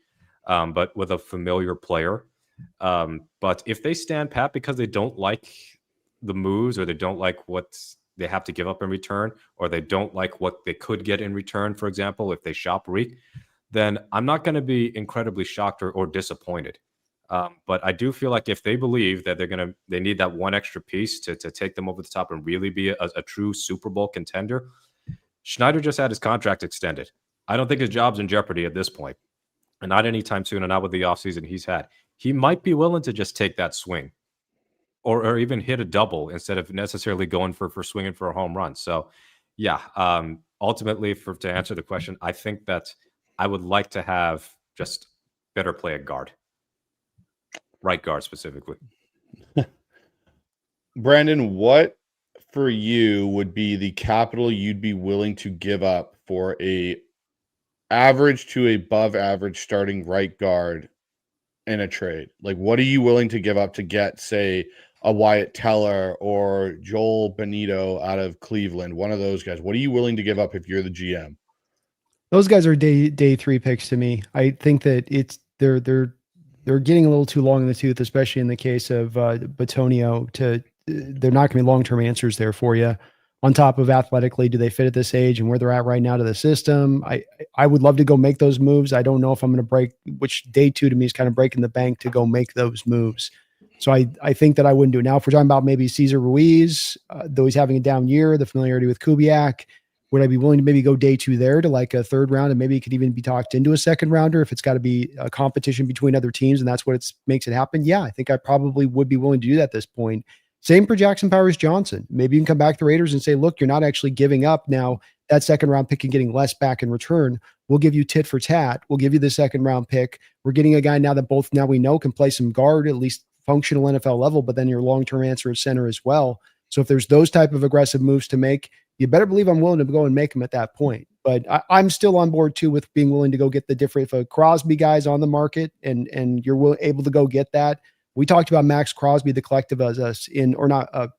Speaker 3: but with a familiar player. But if they stand pat because they don't like the moves or they don't like what they have to give up in return, or they don't like what they could get in return, for example, if they shop Reek, then I'm not going to be incredibly shocked or disappointed. But I do feel like if they believe that they need that one extra piece to take them over the top and really be a true Super Bowl contender, Schneider just had his contract extended. I don't think his job's in jeopardy at this point, and not anytime soon, and not with the offseason he's had. He might be willing to just take that swing or even hit a double instead of necessarily going for swinging for a home run. So yeah, ultimately to answer the question, I think that I would like to have just better play at guard, right guard specifically.
Speaker 1: Brandon, what for you would be the capital you'd be willing to give up for a average to above average starting right guard in a trade? Like, what are you willing to give up to get, say, a Wyatt Teller or Joel Benito out of Cleveland? One of those guys. What are you willing to give up if you're the GM?
Speaker 2: Those guys are day 3 picks to me. I think that they're getting a little too long in the tooth, especially in the case of Batonio. They're not going to be long-term answers there for you. On top of athletically, do they fit at this age and where they're at right now to the system? I would love to go make those moves. I don't know if I'm going to which day 2 to me is kind of breaking the bank to go make those moves. So I think that I wouldn't do it. Now, if we're talking about maybe Cesar Ruiz, though he's having a down year, the familiarity with Kubiak, would I be willing to maybe go day 2 there to like a 3rd round, and maybe it could even be talked into a 2nd rounder if it's got to be a competition between other teams and that's what makes it happen? Yeah, I think I probably would be willing to do that at this point. Same for Jackson Powers Johnson. Maybe you can come back to the Raiders and say, look, you're not actually giving up now that 2nd round pick and getting less back in return. We'll give you tit for tat. We'll give you the 2nd round pick. We're getting a guy now that now we know can play some guard, at least functional NFL level, but then your long-term answer at center as well. So if there's those type of aggressive moves to make, you better believe I'm willing to go and make them at that point. But I'm still on board too with being willing to go get the different, if a Crosby guy's on the market and you're able to go get that. We talked about Max Crosby, the collective as us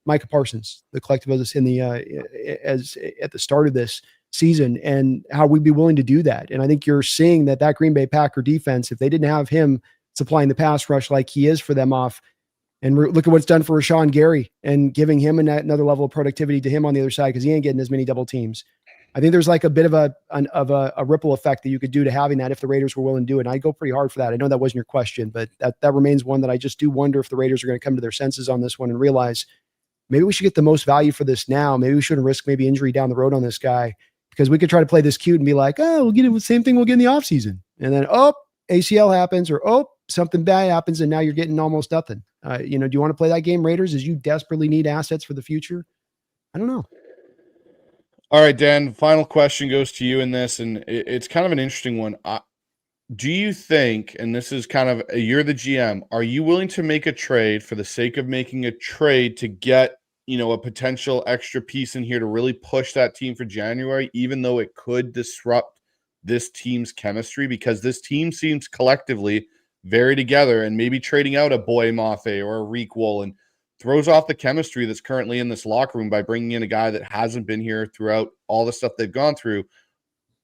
Speaker 2: Micah Parsons, the collective as us in the as at the start of this season, and how we'd be willing to do that. And I think you're seeing that Green Bay Packer defense, if they didn't have him supplying the pass rush like he is for them off, and look at what's done for Rashawn Gary and giving him another level of productivity to him on the other side, because he ain't getting as many double teams. I think there's like a bit of a ripple effect that you could do to having that if the Raiders were willing to do it. And I go pretty hard for that. I know that wasn't your question, but that remains one that I just do wonder if the Raiders are going to come to their senses on this one and realize maybe we should get the most value for this now. Maybe we shouldn't risk maybe injury down the road on this guy, because we could try to play this cute and be like, oh, we'll get it the same thing we'll get in the offseason. And then, ACL happens, or something bad happens, and now you're getting almost nothing. Do you want to play that game, Raiders, as you desperately need assets for the future? I don't know.
Speaker 1: All right, Dan, final question goes to you in this, and it's kind of an interesting one. Do you think, and this is kind of, you're the GM, are you willing to make a trade for the sake of making a trade to get, a potential extra piece in here to really push that team for January, even though it could disrupt this team's chemistry? Because this team seems collectively very together, and maybe trading out a Boye Mafe or a Reek Woolen throws off the chemistry that's currently in this locker room by bringing in a guy that hasn't been here throughout all the stuff they've gone through.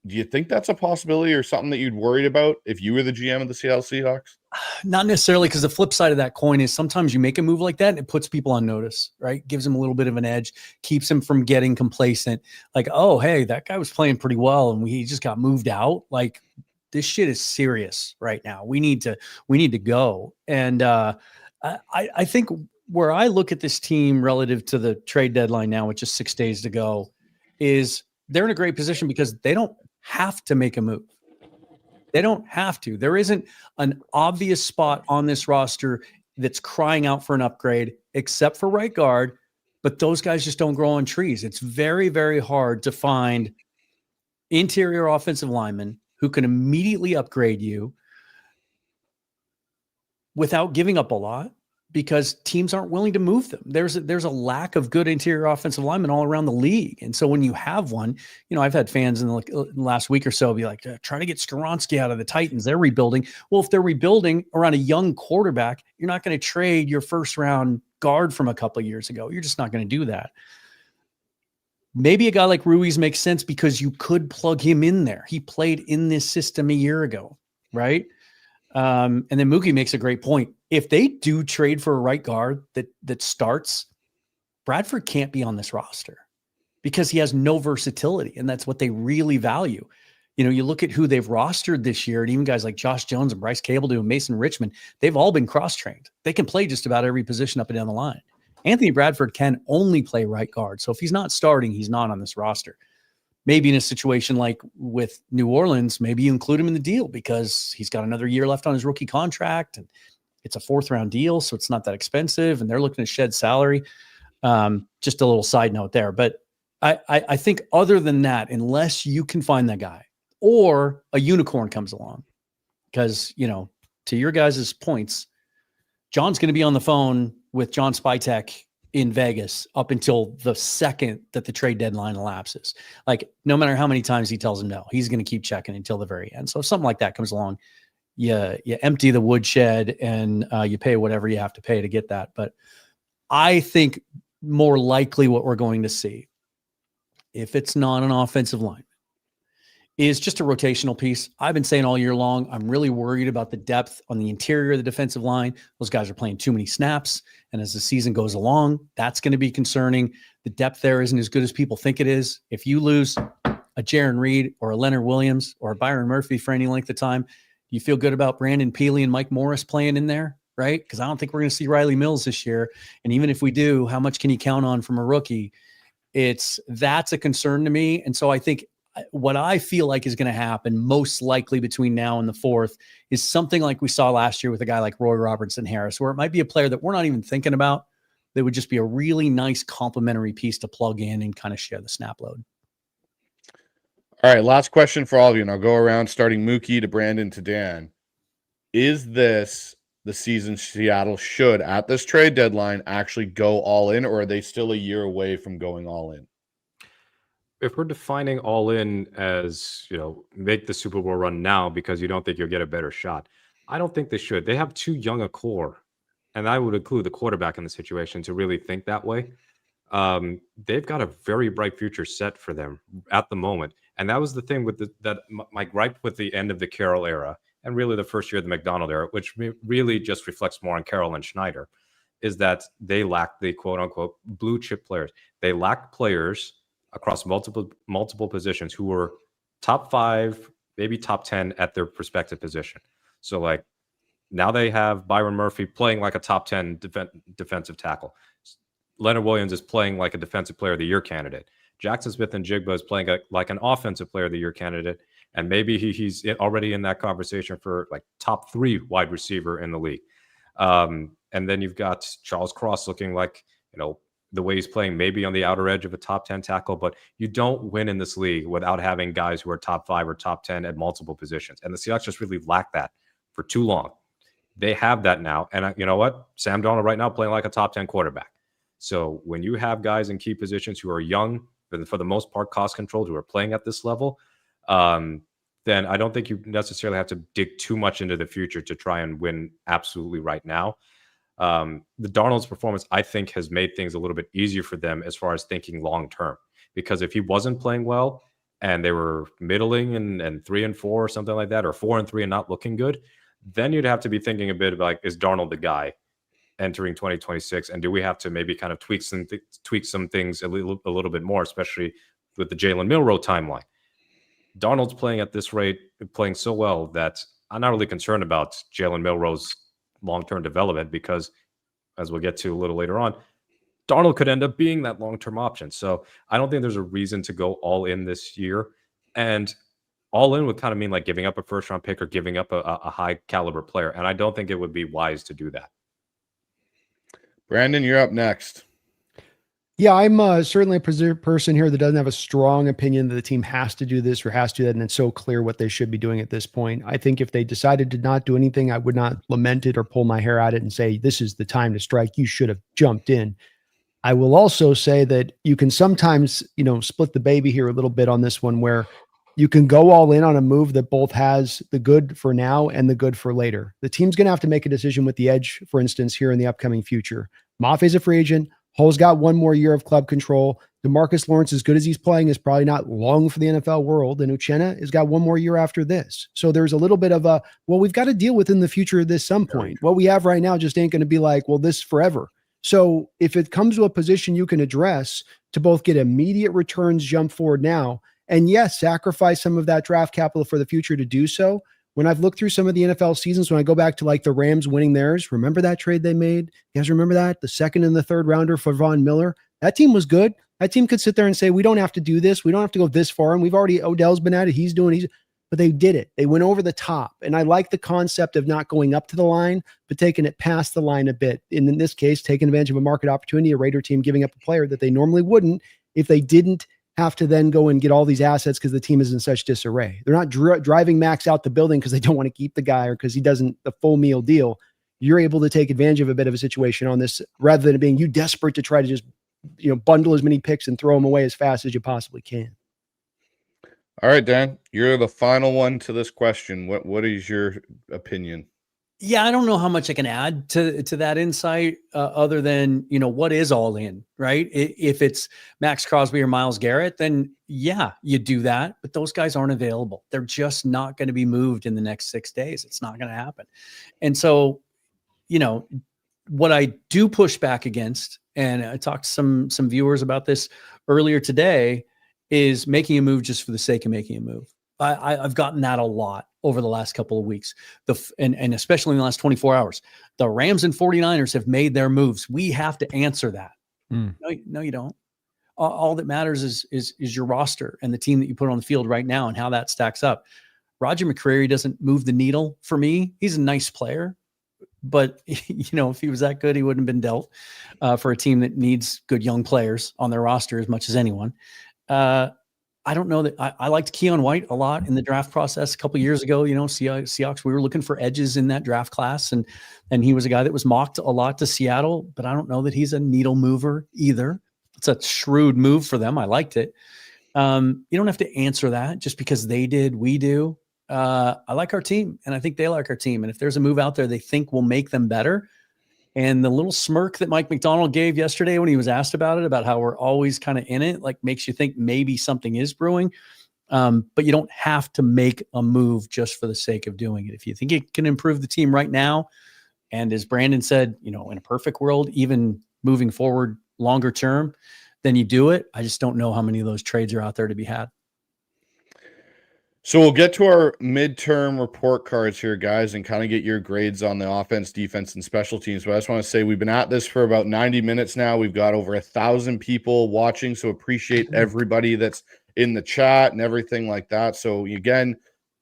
Speaker 1: Do you think that's a possibility or something that you'd worried about if you were the GM of the Seattle Seahawks?
Speaker 4: Not necessarily, because the flip side of that coin is sometimes you make a move like that and it puts people on notice, right? Gives them a little bit of an edge, keeps them from getting complacent. Like, oh, hey, that guy was playing pretty well and he just got moved out. Like, this shit is serious right now. We need to go. And I think where I look at this team relative to the trade deadline now, with just 6 days to go, is they're in a great position because they don't have to make a move. They don't have to. There isn't an obvious spot on this roster that's crying out for an upgrade, except for right guard, but those guys just don't grow on trees. It's very, very hard to find interior offensive linemen who can immediately upgrade you without giving up a lot, because teams aren't willing to move them. There's a lack of good interior offensive linemen all around the league. And so when you have one, I've had fans in the last week or so be like, try to get Skoronski out of the Titans. They're rebuilding. Well, if they're rebuilding around a young quarterback, you're not going to trade your first round guard from a couple of years ago. You're just not going to do that. Maybe a guy like Ruiz makes sense because you could plug him in there. He played in this system a year ago, right? And then Mookie makes a great point. If they do trade for a right guard that starts, Bradford can't be on this roster because he has no versatility, and that's what they really value. You look at who they've rostered this year, and even guys like Josh Jones and Bryce Cable and Mason Richmond, they've all been cross-trained. They can play just about every position up and down the line. Anthony Bradford can only play right guard. So if he's not starting, he's not on this roster. Maybe in a situation like with New Orleans, maybe you include him in the deal because he's got another year left on his rookie contract and It's a 4th round deal, so it's not that expensive, and they're looking to shed salary. Just a little side note there. But I think other than that, unless you can find that guy or a unicorn comes along, because, to your guys' points, John's going to be on the phone with John Spytek in Vegas up until the second that the trade deadline elapses. Like, no matter how many times he tells him no, he's going to keep checking until the very end. So if something like that comes along, you empty the woodshed and you pay whatever you have to pay to get that. But I think more likely what we're going to see, if it's not an offensive line, is just a rotational piece. I've been saying all year long, I'm really worried about the depth on the interior of the defensive line. Those guys are playing too many snaps. And as the season goes along, that's going to be concerning. The depth there isn't as good as people think it is. If you lose a Jaron Reed or a Leonard Williams or a Byron Murphy for any length of time, you feel good about Brandon Peely and Mike Morris playing in there, right? Because I don't think we're going to see Riley Mills this year. And even if we do, how much can you count on from a rookie? That's a concern to me. And so I think what I feel like is going to happen most likely between now and the 4th is something like we saw last year with a guy like Roy Robertson Harris, where it might be a player that we're not even thinking about. That would just be a really nice complementary piece to plug in and kind of share the snap load.
Speaker 1: All right, last question for all of you, and I'll go around starting Mookie to Brandon to Dan. Is this the season Seattle should, at this trade deadline, actually go all in, or are they still a year away from going all in?
Speaker 3: If we're defining all in as, make the Super Bowl run now because you don't think you'll get a better shot, I don't think they should. They have too young a core, and I would include the quarterback in the situation to really think that way. They've got a very bright future set for them at the moment. And that was the thing with my gripe with the end of the Carroll era and really the first year of the McDonald era, which really just reflects more on Carroll and Schneider, is that they lack the quote unquote blue chip players. They lack players across multiple positions who were top 5, maybe top 10 at their respective position. So like now they have Byron Murphy playing like a top 10 defensive tackle. Leonard Williams is playing like a defensive player of the year candidate. Jaxon Smith-Njigba is playing like an offensive player of the year candidate. And maybe he's already in that conversation for like top 3 wide receiver in the league. And then you've got Charles Cross looking like, the way he's playing, maybe on the outer edge of a top 10 tackle, but you don't win in this league without having guys who are top 5 or top 10 at multiple positions. And the Seahawks just really lack that for too long. They have that now. And you know what? Sam Darnold right now playing like a top 10 quarterback. So when you have guys in key positions who are young, for the most part, cost controlled, who are playing at this level, then I don't think you necessarily have to dig too much into the future to try and win absolutely right now. The Darnold's performance, I think, has made things a little bit easier for them as far as thinking long term. Because if he wasn't playing well and they were middling and 3-4 or something like that, or 4-3 and not looking good, then you'd have to be thinking a bit about, like, is Darnold the guy entering 2026, and do we have to maybe kind of tweak some things a little bit more, especially with the Jalen Milroe timeline. Darnold's playing at this rate, playing so well that I'm not really concerned about Jalen Milroe's long-term development, because as we'll get to a little later on, Darnold could end up being that long-term option. So I don't think there's a reason to go all in this year. And all in would kind of mean like giving up a first-round pick or giving up a high-caliber player. And I don't think it would be wise to do that.
Speaker 1: Brandon, you're up next.
Speaker 2: Yeah, I'm certainly a person here that doesn't have a strong opinion that the team has to do this or has to do that, and it's so clear what they should be doing at this point. I think if they decided to not do anything, I would not lament it or pull my hair at it and say, this is the time to strike. You should have jumped in. I will also say that you can sometimes, split the baby here a little bit on this one, where you can go all in on a move that both has the good for now and the good for later. The team's going to have to make a decision with the edge, for instance, here in the upcoming future. Maffe's a free agent. Hull's got one more year of club control. DeMarcus Lawrence, as good as he's playing, is probably not long for the NFL world. And Uchenna has got one more year after this. So there's a little bit of we've got to deal with in the future of this some point. What we have right now just ain't going to be like, this forever. So if it comes to a position you can address to both get immediate returns, jump forward now, and yes, sacrifice some of that draft capital for the future to do so. When I've looked through some of the NFL seasons, when I go back to like the Rams winning theirs, remember that trade they made? You guys remember that? The second and the third rounder for Von Miller? That team was good. That team could sit there and say, we don't have to do this. We don't have to go this far. And Odell's been at it. but they did it. They went over the top. And I like the concept of not going up to the line, but taking it past the line a bit. And in this case, taking advantage of a market opportunity, a Raider team giving up a player that they normally wouldn't if they didn't have to then go and get all these assets because the team is in such disarray. They're not driving Max out the building because they don't want to keep the guy or because he doesn't the full meal deal. You're able to take advantage of a bit of a situation on this rather than it being you desperate to try to just, bundle as many picks and throw them away as fast as you possibly can.
Speaker 1: All right, Dan, you're the final one to this question. What is your opinion?
Speaker 4: Yeah, I don't know how much I can add to that insight other than, what is all in, right? If it's Max Crosby or Myles Garrett, then yeah, you do that. But those guys aren't available. They're just not going to be moved in the next 6 days. It's not going to happen. And so, what I do push back against, and I talked to some viewers about this earlier today, is making a move just for the sake of making a move. I've gotten that a lot over the last couple of weeks, and especially in the last 24 hours. The Rams and 49ers have made their moves. We have to answer that. No, you don't. All that matters is your roster and the team that you put on the field right now and how that stacks up. Roger McCreary doesn't move the needle for me. He's a nice player, but if he was that good, he wouldn't have been dealt for a team that needs good young players on their roster as much as anyone. I don't know that I liked Keon White a lot in the draft process a couple of years ago. Seahawks, we were looking for edges in that draft class, and he was a guy that was mocked a lot to Seattle, but I don't know that he's a needle mover either. It's a shrewd move for them. I liked it. You don't have to answer that just because they did, we do. I like our team, and I think they like our team. And if there's a move out there they think will make them better, and the little smirk that Mike McDonald gave yesterday when he was asked about it, about how we're always kind of in it, like makes you think maybe something is brewing. But you don't have to make a move just for the sake of doing it. If you think it can improve the team right now, and as Brandon said, in a perfect world, even moving forward longer term, then you do it. I just don't know how many of those trades are out there to be had.
Speaker 1: So we'll get to our midterm report cards here, guys, and kind of get your grades on the offense, defense, and special teams. But I just want to say we've been at this for about 90 minutes now. We've got over 1,000 people watching, so appreciate everybody that's in the chat and everything like that. So again,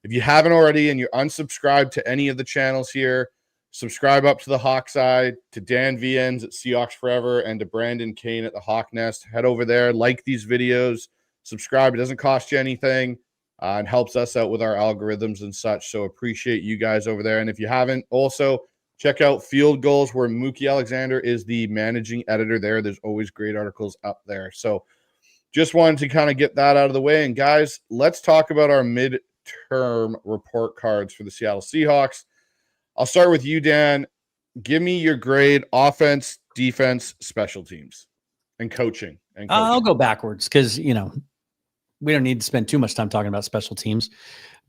Speaker 1: if you haven't already and you're unsubscribed to any of the channels here, subscribe up to the Hawk Side, to Dan Viens at Seahawks Forever, and to Brandon Cain at the Hawk Nest. Head over there, like these videos, subscribe. It doesn't cost you anything. And helps us out with our algorithms and such. So appreciate you guys over there. And if you haven't, also check out Field Gulls, where Mookie Alexander is the managing editor there. There's always great articles up there. So just wanted to kind of get that out of the way. And guys, let's talk about our midterm report cards for the Seattle Seahawks. I'll start with you, Dan. Give me your grade: offense, defense, special teams, and coaching.
Speaker 4: I'll go backwards because, we don't need to spend too much time talking about special teams,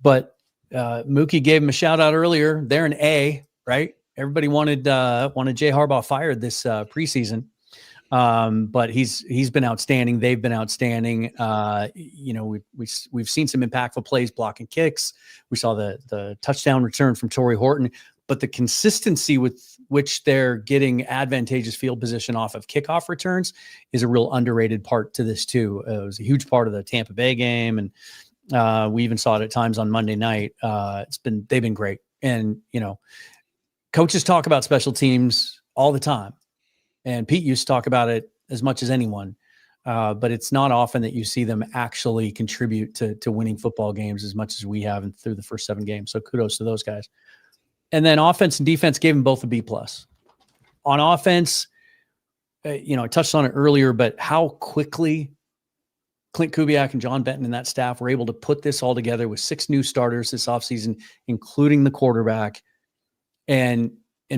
Speaker 4: but Mookie gave him a shout out earlier. They're an A, right? Everybody wanted Jay Harbaugh fired this preseason, but he's been outstanding. They've been outstanding. We've seen some impactful plays, blocking kicks. We saw the touchdown return from Torrey Horton, but the consistency with which they're getting advantageous field position off of kickoff returns is a real underrated part to this too. It was a huge part of the Tampa Bay game, and we even saw it at times on Monday night. They've been great, and coaches talk about special teams all the time, and Pete used to talk about it as much as anyone. But it's not often that you see them actually contribute to winning football games as much as we have through the first 7 games. So kudos to those guys. And then offense and defense gave them both a B+. On offense, I touched on it earlier, but how quickly Klint Kubiak and John Benton and that staff were able to put this all together with 6 new starters this offseason, including the quarterback, and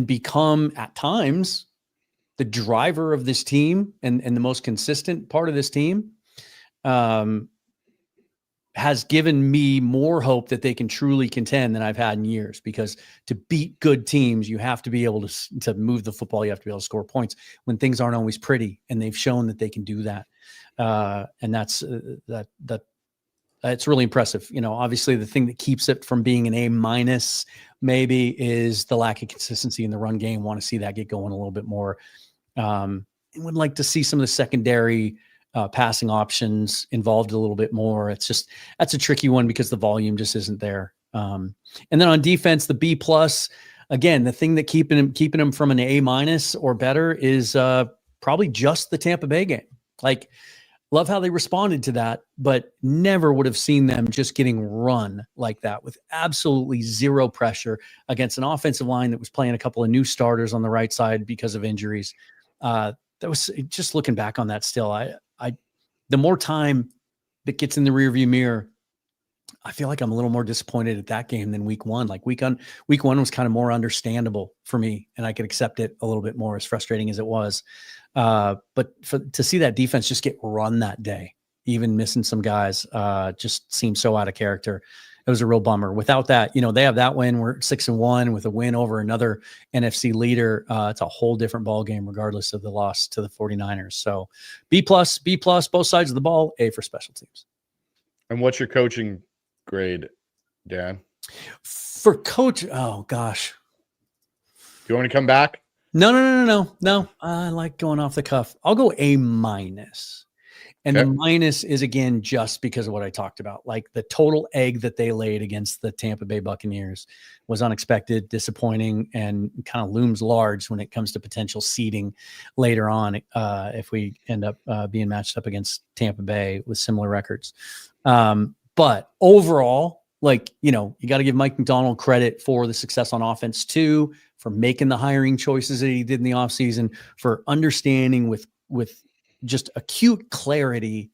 Speaker 4: become at times the driver of this team and the most consistent part of this team, has given me more hope that they can truly contend than I've had in years, because to beat good teams, you have to be able to move the football. You have to be able to score points when things aren't always pretty, and they've shown that they can do that. And that's it's really impressive. Obviously the thing that keeps it from being an A- maybe is the lack of consistency in the run game. Want to see that get going a little bit more. And would like to see some of the secondary passing options involved a little bit more. That's a tricky one because the volume just isn't there. And then on defense, the B plus, again, the thing that keeping him from an A- or better is probably just the Tampa Bay game. Like, love how they responded to that, but never would have seen them just getting run like that with absolutely zero pressure against an offensive line that was playing a couple of new starters on the right side because of injuries. That was just looking back on that still. The more time that gets in the rearview mirror, I feel like I'm a little more disappointed at that game than week one. Like week one was kind of more understandable for me, and I could accept it a little bit more, as frustrating as it was. But to see that defense just get run that day, even missing some guys, just seems so out of character. It was a real bummer. Without that, they have that win. We're 6-1 with a win over another NFC leader. It's a whole different ball game, regardless of the loss to the 49ers. So B+, both sides of the ball, A for special teams.
Speaker 1: And what's your coaching grade, Dan?
Speaker 4: For coach, oh gosh.
Speaker 1: Do you want me to come back?
Speaker 4: No. I like going off the cuff. I'll go A-. And
Speaker 1: Okay.
Speaker 4: the minus is, again, just because of what I talked about. Like, the total egg that they laid against the Tampa Bay Buccaneers was unexpected, disappointing, and kind of looms large when it comes to potential seeding later on if we end up being matched up against Tampa Bay with similar records. But overall, you got to give Mike Macdonald credit for the success on offense too, for making the hiring choices that he did in the offseason, for understanding with just acute clarity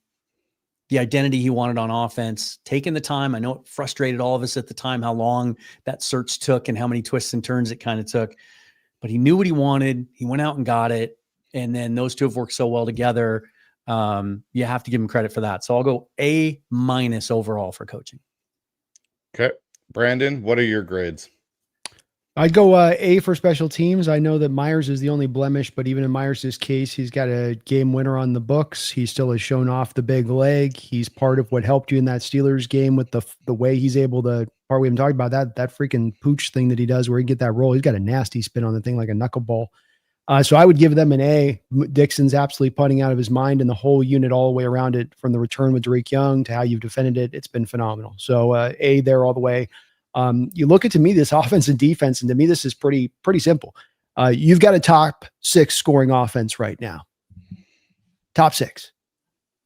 Speaker 4: the identity he wanted on offense, taking the time. I know it frustrated all of us at the time how long that search took and how many twists and turns it kind of took, but he knew what he wanted. He went out and got it. And then those two have worked so well together. You have to give him credit for that. So I'll go A- overall for coaching.
Speaker 1: Okay. Brandon, what are your grades?
Speaker 2: I'd go A for special teams. I know that Myers is the only blemish, but even in Myers' case, he's got a game winner on the books. He still has shown off the big leg. He's part of what helped you in that Steelers game with the way he's able to, part we haven't talked about, that freaking pooch thing that he does where he get that roll. He's got a nasty spin on the thing like a knuckleball. So I would give them an A. Dixon's absolutely putting out of his mind, and the whole unit all the way around it, from the return with Drake Young to how you've defended it. It's been phenomenal. So A there all the way. You look at, to me, this offense and defense, and to me, this is pretty simple. You've got a top 6 scoring offense right now. Top 6.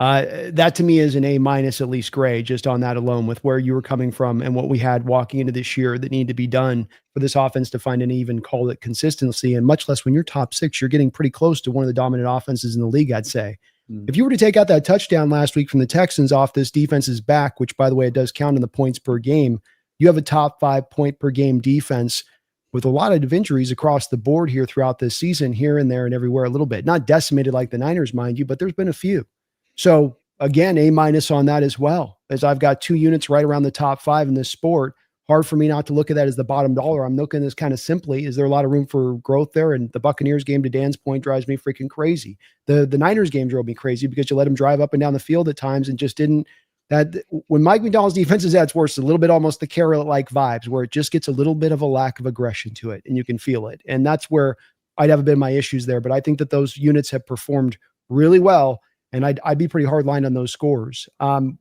Speaker 2: That to me is an A- at least grade, just on that alone, with where you were coming from and what we had walking into this year that needed to be done for this offense to find and even call it consistency. And much less when you're top 6, you're getting pretty close to one of the dominant offenses in the league, I'd say. If you were to take out that touchdown last week from the Texans off this defense's back, which, by the way, it does count in the points per game, you have a top 5 point per game defense with a lot of injuries across the board here throughout this season, here and there and everywhere a little bit. Not decimated like the Niners, mind you, but there's been a few. So again, A- on that as well, as I've got 2 units right around the top 5 in this sport. Hard for me not to look at that as the bottom dollar. I'm looking at this kind of simply. Is there a lot of room for growth there? And the Buccaneers game, to Dan's point, drives me freaking crazy. The Niners game drove me crazy because you let them drive up and down the field at times and just didn't. That when Mike Macdonald's defense is at its worst, a little bit almost the Carroll-like vibes, where it just gets a little bit of a lack of aggression to it, and you can feel it. And that's where I'd have a bit of my issues there. But I think that those units have performed really well, and I'd be pretty hard lined on those scores.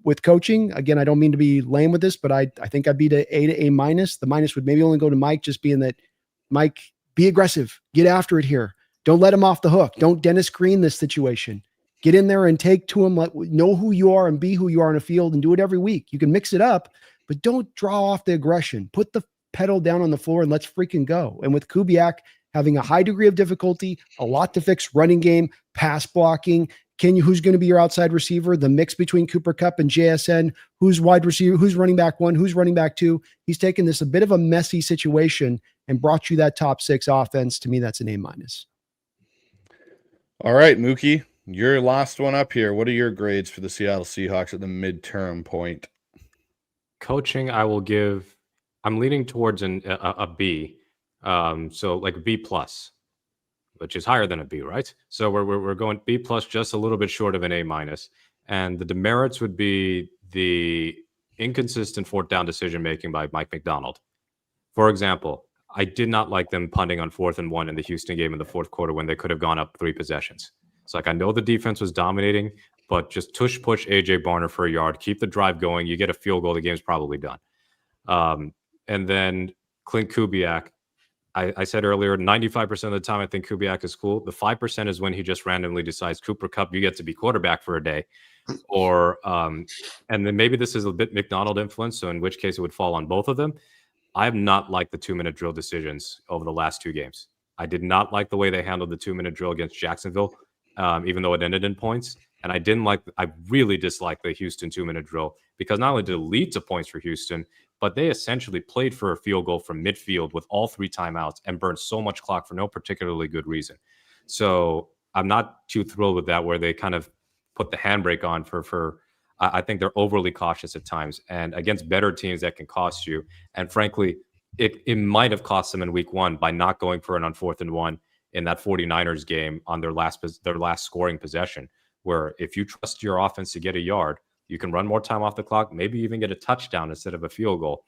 Speaker 2: With coaching, again, I don't mean to be lame with this, but I think I'd be to A to A-. The minus would maybe only go to Mike, just being that, Mike, be aggressive, get after it here. Don't let him off the hook. Don't Dennis Green this situation. Get in there and take to him, know who you are and be who you are in a field, and do it every week. You can mix it up, but don't draw off the aggression. Put the pedal down on the floor and let's freaking go. And with Kubiak having a high degree of difficulty, a lot to fix, running game, pass blocking, who's going to be your outside receiver? The mix between Cooper Kupp and JSN, who's wide receiver, who's running back 1, who's running back 2. He's taken this a bit of a messy situation and brought you that top 6 offense. To me, that's an A-.
Speaker 1: All right, Mookie, your last one up here. What are your grades for the Seattle Seahawks at the midterm point?
Speaker 3: Coaching, I'm leaning towards a B. So like B+, which is higher than a B, right? So we're going B+, just a little bit short of an A-. And the demerits would be the inconsistent 4th down decision-making by Mike Macdonald. For example, I did not like them punting on 4th and 1 in the Houston game in the 4th quarter when they could have gone up 3 possessions. It's like, I know the defense was dominating. but just push AJ Barner for a yard, keep the drive going. You get a field goal, the game's probably done. And then Klint Kubiak, I said earlier, 95% of the time I think Kubiak is cool. The 5% is when he just randomly decides, Cooper Kupp, you get to be quarterback for a day. Or and then maybe this is a bit McDonald influence, so in which case it would fall on both of them. I have not liked the 2-minute drill decisions over the last 2 games. I did not like the way they handled the 2-minute drill against Jacksonville, even though it ended in points. And I really disliked the Houston 2-minute drill because not only did it lead to points for Houston, but they essentially played for a field goal from midfield with all 3 timeouts and burned so much clock for no particularly good reason. So I'm not too thrilled with that, where they kind of put the handbrake on for I think they're overly cautious at times, and against better teams that can cost you. And frankly, it might have cost them in week 1 by not going for it on 4th and 1 in that 49ers game on their last scoring possession, where if you trust your offense to get a yard, you can run more time off the clock, maybe even get a touchdown instead of a field goal.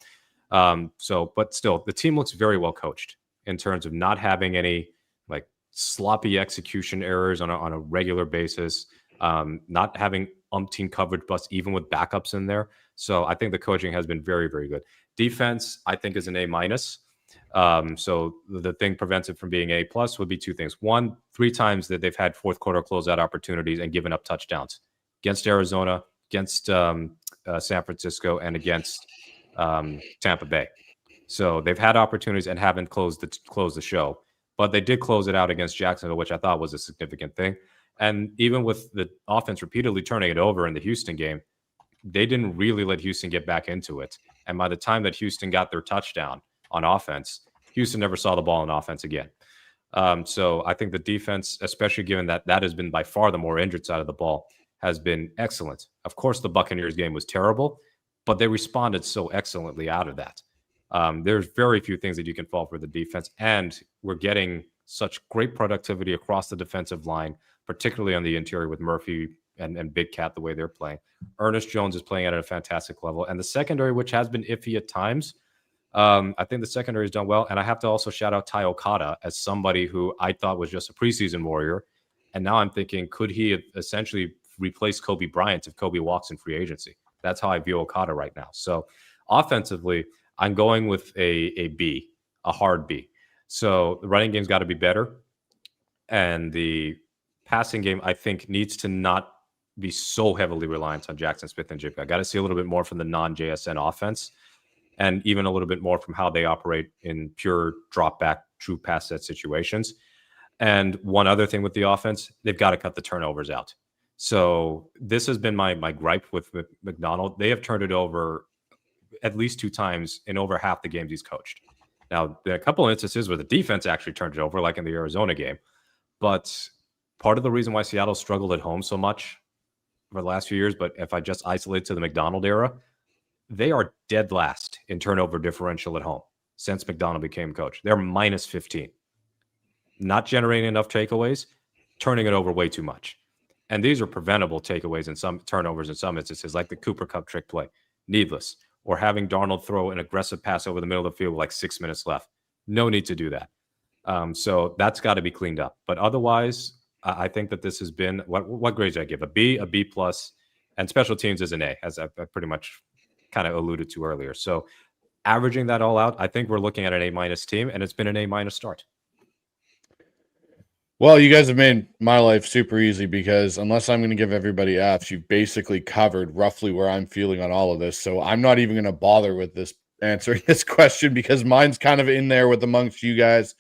Speaker 3: But still, the team looks very well coached in terms of not having any like sloppy execution errors on a regular basis, not having umpteen coverage busts, even with backups in there. So I think the coaching has been very, very good. Defense, I think, is an A-. So the thing prevents it from being A+ would be 2 things. 1, 3 times that they've had fourth quarter closeout opportunities and given up touchdowns against Arizona, against San Francisco, and against Tampa Bay. So they've had opportunities and haven't closed the show, but they did close it out against Jacksonville, which I thought was a significant thing. And even with the offense repeatedly turning it over in the Houston game, they didn't really let Houston get back into it. And by the time that Houston got their touchdown on offense, Houston never saw the ball on offense again. So I think the defense, especially given that has been by far the more injured side of the ball, has been excellent. Of course, the Buccaneers game was terrible, but they responded so excellently out of that. There's very few things that you can fault for the defense, and we're getting such great productivity across the defensive line, particularly on the interior with Murphy and Big Cat, the way they're playing. Ernest Jones is playing at a fantastic level. And the secondary, which has been iffy at times, I think the secondary has done well. And I have to also shout out Ty Okada as somebody who I thought was just a preseason warrior. And now I'm thinking, could he have essentially replaced Kobe Bryant if Kobe walks in free agency? That's how I view Okada right now. So offensively, I'm going with a B, a hard B. So the running game's got to be better. And the passing game, I think, needs to not be so heavily reliant on Jaxon Smith-Njigba. I got to see a little bit more from the non-JSN offense, and even a little bit more from how they operate in pure drop back, true pass set situations. And one other thing with the offense, they've got to cut the turnovers out. So this has been my gripe with McDonald. They have turned it over at least 2 times in over half the games he's coached. Now, there are a couple of instances where the defense actually turned it over, like in the Arizona game. But part of the reason why Seattle struggled at home so much for the last few years, but if I just isolate to the McDonald era, they are dead last in turnover differential at home since McDonald became coach. They're minus 15. Not generating enough takeaways, turning it over way too much. And these are preventable takeaways and some turnovers in some instances, like the Cooper Kupp trick play, needless, or having Darnold throw an aggressive pass over the middle of the field with like 6 minutes left. No need to do that. So that's got to be cleaned up. But otherwise, I think that this has been, what grades did I give? A B, a B+, and special teams is an A, as I pretty much kind of alluded to earlier. So averaging that all out, I think we're looking at an A- team, and it's been an A- start.
Speaker 1: Well, you guys have made my life super easy, because unless I'm going to give everybody Fs, you've basically covered roughly where I'm feeling on all of this. So I'm not even going to bother with this answering this question, because mine's kind of in there with amongst you guys.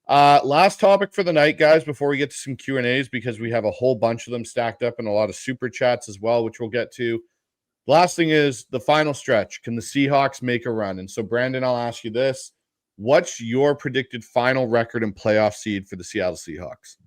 Speaker 1: Last topic for the night, guys, before we get to some Q&As, because we have a whole bunch of them stacked up and a lot of super chats as well, which we'll get to. Last thing is the final stretch. Can the Seahawks make a run? And so, Brandon, I'll ask you this. What's your predicted final record and playoff seed for the Seattle Seahawks?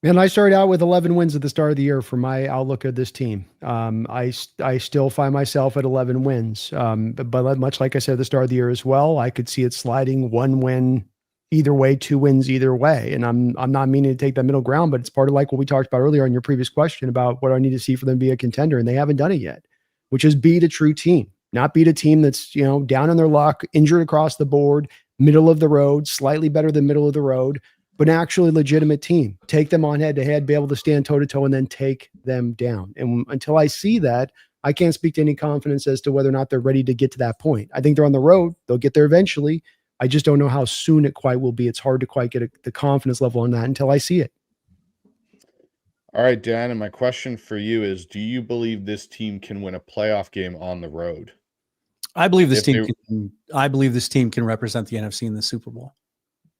Speaker 2: Man, I started out with 11 wins at the start of the year for my outlook of this team. I still find myself at 11 wins. But much like I said at the start of the year as well, I could see it sliding 1 win either way, 2 wins either way. And I'm not meaning to take that middle ground, but it's part of like what we talked about earlier on your previous question about what I need to see for them to be a contender. And they haven't done it yet, which is beat a true team, not beat a team that's, down on their luck, injured across the board, middle of the road, slightly better than middle of the road, but an actually legitimate team. Take them on head to head, be able to stand toe to toe, and then take them down. And until I see that, I can't speak to any confidence as to whether or not they're ready to get to that point. I think they're on the road. They'll get there eventually. I just don't know how soon it quite will be. It's hard to quite get the confidence level on that until I see it.
Speaker 1: All right, Dan, and my question for you is, do you believe this team can win a playoff game on the road?
Speaker 4: I believe this team can represent the NFC in the Super Bowl.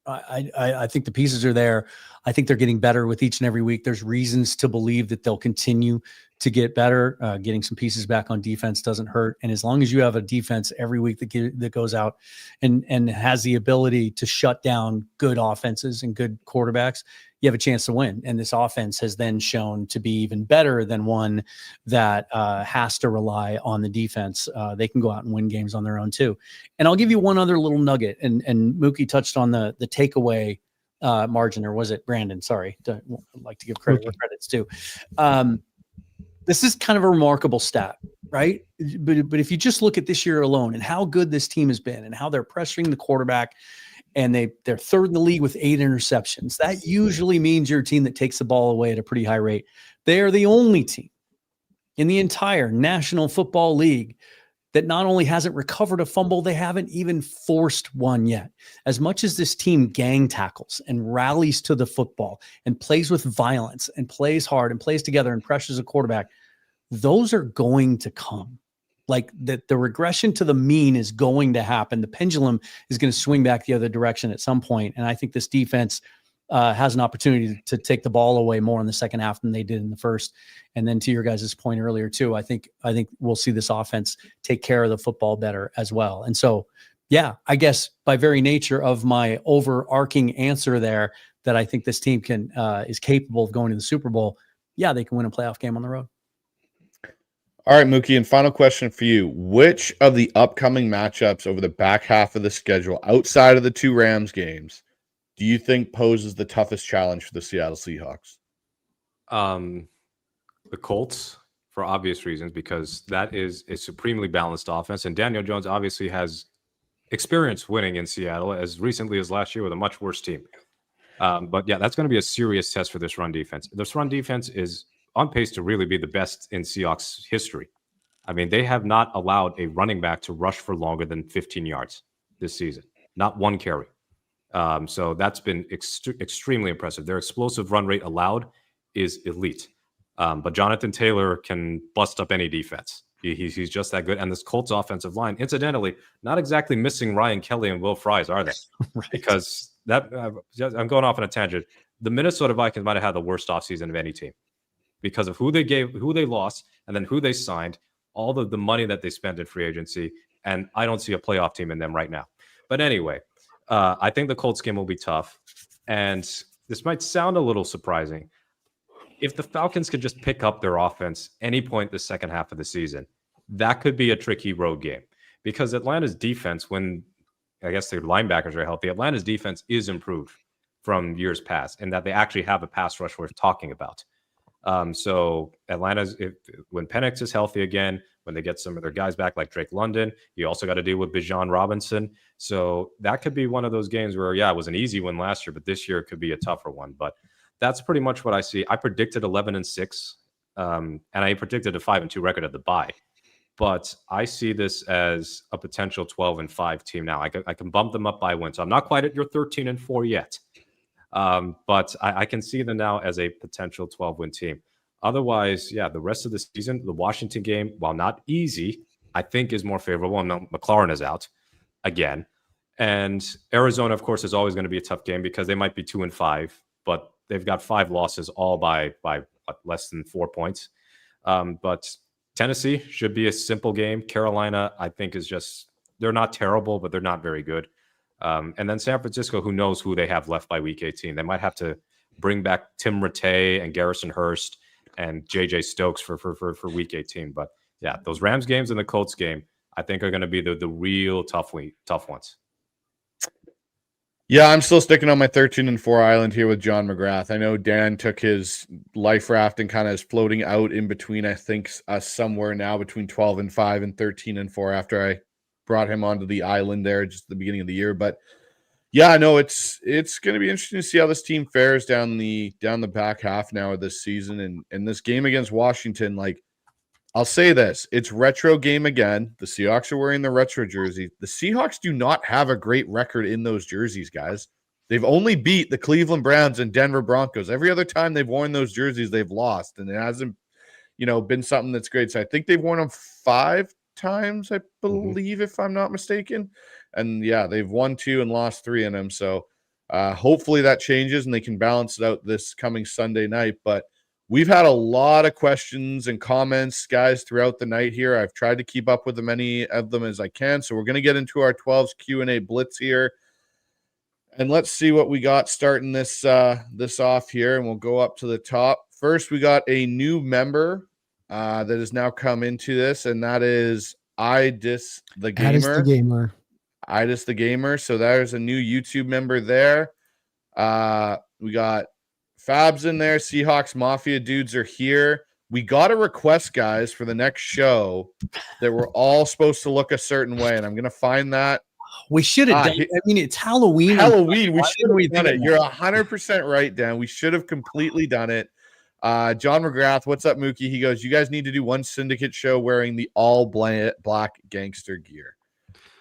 Speaker 4: I think the pieces are there. I think they're getting better with each and every week. There's reasons to believe that they'll continue to get better. Getting some pieces back on defense doesn't hurt. And as long as you have a defense every week that goes out and has the ability to shut down good offenses and good quarterbacks, you have a chance to win. And this offense has then shown to be even better than one that has to rely on the defense. They can go out and win games on their own too. And I'll give you one other little nugget. And Mookie touched on the takeaway margin, or was it Brandon? Sorry, I'd like to give credit where credit's due. This is kind of a remarkable stat, right? But if you just look at this year alone and how good this team has been and how they're pressuring the quarterback, and they're third in the league with 8 interceptions, that usually means you're a team that takes the ball away at a pretty high rate. They are the only team in the entire National Football League that not only hasn't recovered a fumble, they haven't even forced one yet. As much as this team gang tackles and rallies to the football and plays with violence and plays hard and plays together and pressures a quarterback, those are going to come. Like that, the regression to the mean is going to happen. The pendulum is going to swing back the other direction at some point. And I think this defense has an opportunity to take the ball away more in the second half than they did in the first. And then to your guys' point earlier too, I think we'll see this offense take care of the football better as well. And so, yeah, I guess by very nature of my overarching answer there, that I think this team is capable of going to the Super Bowl. Yeah, they can win a playoff game on the road.
Speaker 1: All right, Mookie, and final question for you. Which of the upcoming matchups over the back half of the schedule, outside of the 2 Rams games, do you think poses the toughest challenge for the Seattle Seahawks?
Speaker 3: The Colts, for obvious reasons, because that is a supremely balanced offense. And Daniel Jones obviously has experience winning in Seattle as recently as last year with a much worse team. But yeah, that's going to be a serious test for this run defense. This run defense is on pace to really be the best in Seahawks history. I mean, they have not allowed a running back to rush for longer than 15 yards this season. Not one carry. So that's been extremely impressive. Their explosive run rate allowed is elite. But Jonathan Taylor can bust up any defense. He's just that good. And this Colts offensive line, incidentally, not exactly missing Ryan Kelly and Will Fries, are they? Right. Because I'm going off on a tangent. The Minnesota Vikings might have had the worst offseason of any team, because of who they lost, and then who they signed, all the money that they spent in free agency. And I don't see a playoff team in them right now. But anyway, I think the Colts game will be tough. And this might sound a little surprising. If the Falcons could just pick up their offense any point the second half of the season, that could be a tricky road game. Because Atlanta's defense, when I guess their linebackers are healthy, Atlanta's defense is improved from years past, and that they actually have a pass rush worth talking about. So Atlanta's, when Penix is healthy again, when they get some of their guys back like Drake London, you also got to deal with Bijan Robinson. So that could be one of those games where, yeah, it was an easy one last year, but this year it could be a tougher one. But that's pretty much what I see. I predicted 11-6, and I predicted a 5-2 record at the bye. But I see this as a potential 12-5 team now. I can bump them up by win. So I'm not quite at your 13-4 yet. But I can see them now as a potential 12-win team. Otherwise, yeah, the rest of the season, the Washington game, while not easy, I think is more favorable. And McLaurin is out again. And Arizona, of course, is always going to be a tough game because they might be 2-5, but they've got 5 losses all by less than 4 points. But Tennessee should be a simple game. Carolina, I think, is just, they're not terrible, but they're not very good. And then San Francisco, who knows who they have left by week 18. They might have to bring back Tim Rattay and Garrison Hurst and J.J. Stokes for week 18. But yeah, those Rams games and the Colts game, I think, are going to be the real tough ones.
Speaker 1: Yeah, I'm still sticking on my 13-4 island here with John McGrath. I know Dan took his life raft and kind of is floating out in between, I think, somewhere now between 12-5 and 13-4 after I brought him onto the island there just at the beginning of the year. But Yeah, no, it's going to be interesting to see how this team fares down the back half now of this season, and this game against Washington. Like, I'll say this: it's retro game again. The Seahawks are wearing the retro jersey. The Seahawks do not have a great record in those jerseys, guys. They've only beat the Cleveland Browns and Denver Broncos. Every other time they've worn those jerseys, they've lost, and it hasn't, been something that's great. So I think they've worn them 5 times, I believe, if I'm not mistaken. And yeah, they've won 2 and lost 3 in them. So hopefully that changes and they can balance it out this coming Sunday night. But we've had a lot of questions and comments, guys, throughout the night here. I've tried to keep up with as many of them as I can. So we're going to get into our 12s Q&A blitz here. And let's see what we got starting this off here. And we'll go up to the top. First, we got a new member that has now come into this, and that is Idis the Gamer. Idis the Gamer. So there's a new YouTube member there. We got Fabs in there. Seahawks Mafia dudes are here. We got a request, guys, for the next show that we're all supposed to look a certain way, and I'm going to find that.
Speaker 4: We should have done. I mean, it's Halloween.
Speaker 1: We should have done it. You're 100% right, Dan. We should have completely done it. John McGrath, what's up, Mookie? He goes, you guys need to do one Syndicate show wearing the all black gangster gear.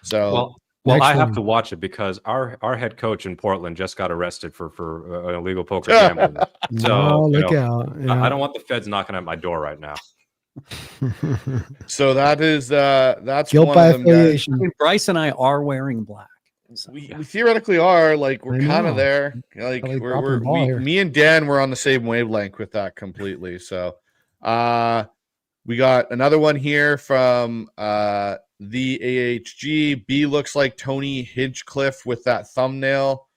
Speaker 1: So,
Speaker 3: well, I have to watch it because our head coach in Portland just got arrested for illegal poker gambling. So
Speaker 2: look out! Yeah.
Speaker 3: I don't want the feds knocking at my door right now.
Speaker 1: So that's
Speaker 2: guilt
Speaker 1: one
Speaker 2: by
Speaker 1: of them,
Speaker 2: affiliation.
Speaker 4: I mean, Bryce and I are wearing black. So,
Speaker 1: we theoretically are, like, we're kind of there. Like, me and Dan were on the same wavelength with that completely. So we got another one here from the AHG. B looks like Tony Hinchcliffe with that thumbnail.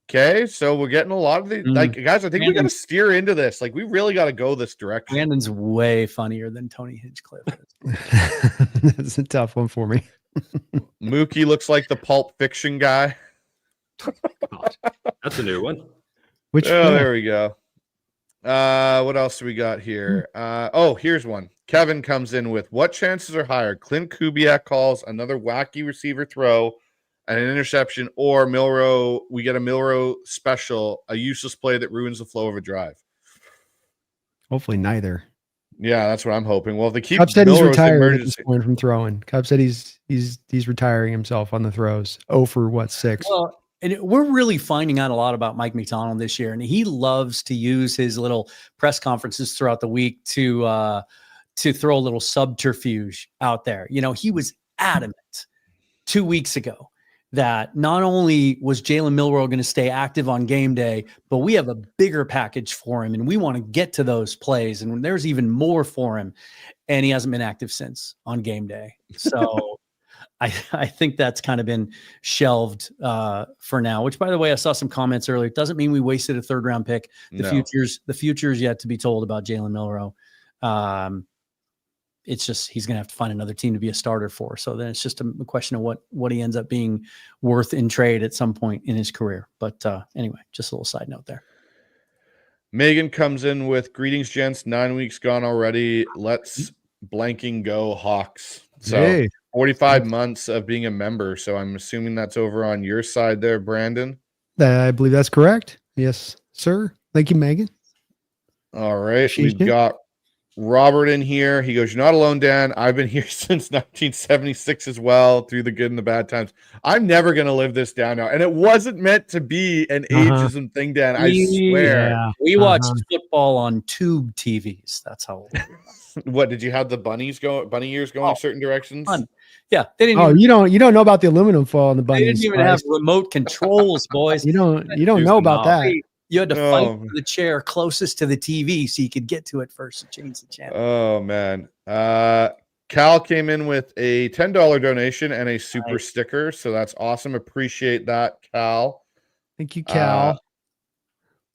Speaker 1: Okay, so we're getting a lot of the guys. I think we got to steer into this. Like, we really got to go this direction.
Speaker 4: Brandon's way funnier than Tony Hinchcliffe is.
Speaker 2: That's a tough one for me.
Speaker 1: Mookie looks like the Pulp Fiction guy.
Speaker 3: God, that's a new one.
Speaker 1: There we go. What else do we got here? Here's one. Kevin comes in with, what chances are higher? Klint Kubiak calls another wacky receiver throw and an interception, or we get a Milrow special, a useless play that ruins the flow of a drive.
Speaker 2: Hopefully neither.
Speaker 1: Yeah, that's what I'm hoping. Well, if they keep
Speaker 2: Cub said he's
Speaker 1: Milrow's
Speaker 2: retired at this point from throwing. Cub said he's retiring himself on the throws. 0 for 6.
Speaker 4: Well, and we're really finding out a lot about Mike Macdonald this year, and he loves to use his little press conferences throughout the week to throw a little subterfuge out there. He was adamant 2 weeks ago that not only was Jalen Milrow going to stay active on game day, but we have a bigger package for him, and we want to get to those plays, and there's even more for him. And he hasn't been active since on game day. So I think that's kind of been shelved for now, which, by the way, I saw some comments earlier. It doesn't mean we wasted a 3rd-round pick. The future's yet to be told about Jalen Milrow. It's just he's going to have to find another team to be a starter for. So then it's just a question of what he ends up being worth in trade at some point in his career. But anyway, just a little side note there.
Speaker 1: Megan comes in with, greetings, gents. 9 weeks gone already. Let's blanking go Hawks. So 45 months of being a member. So I'm assuming that's over on your side there, Brandon.
Speaker 2: I believe that's correct. Yes, sir. Thank you, Megan.
Speaker 1: All right. We've got Robert in here. He goes, you're not alone, Dan. I've been here since 1976 as well, through the good and the bad times. I'm never going to live this down now. And it wasn't meant to be an ageism thing, Dan. I swear.
Speaker 4: Yeah. We watched football on tube TVs. That's how old we are.
Speaker 1: What, did you have the bunny ears going certain directions?
Speaker 4: Fun. Yeah. They didn't
Speaker 2: you don't know about the aluminum foil on the bunnies.
Speaker 4: They didn't even have remote controls, boys.
Speaker 2: You don't know about that.
Speaker 4: You had to fight for the chair closest to the TV so you could get to it first and change the channel.
Speaker 1: Oh, man. Cal came in with a $10 donation and a super sticker, so that's awesome. Appreciate that, Cal.
Speaker 2: Thank you, Cal.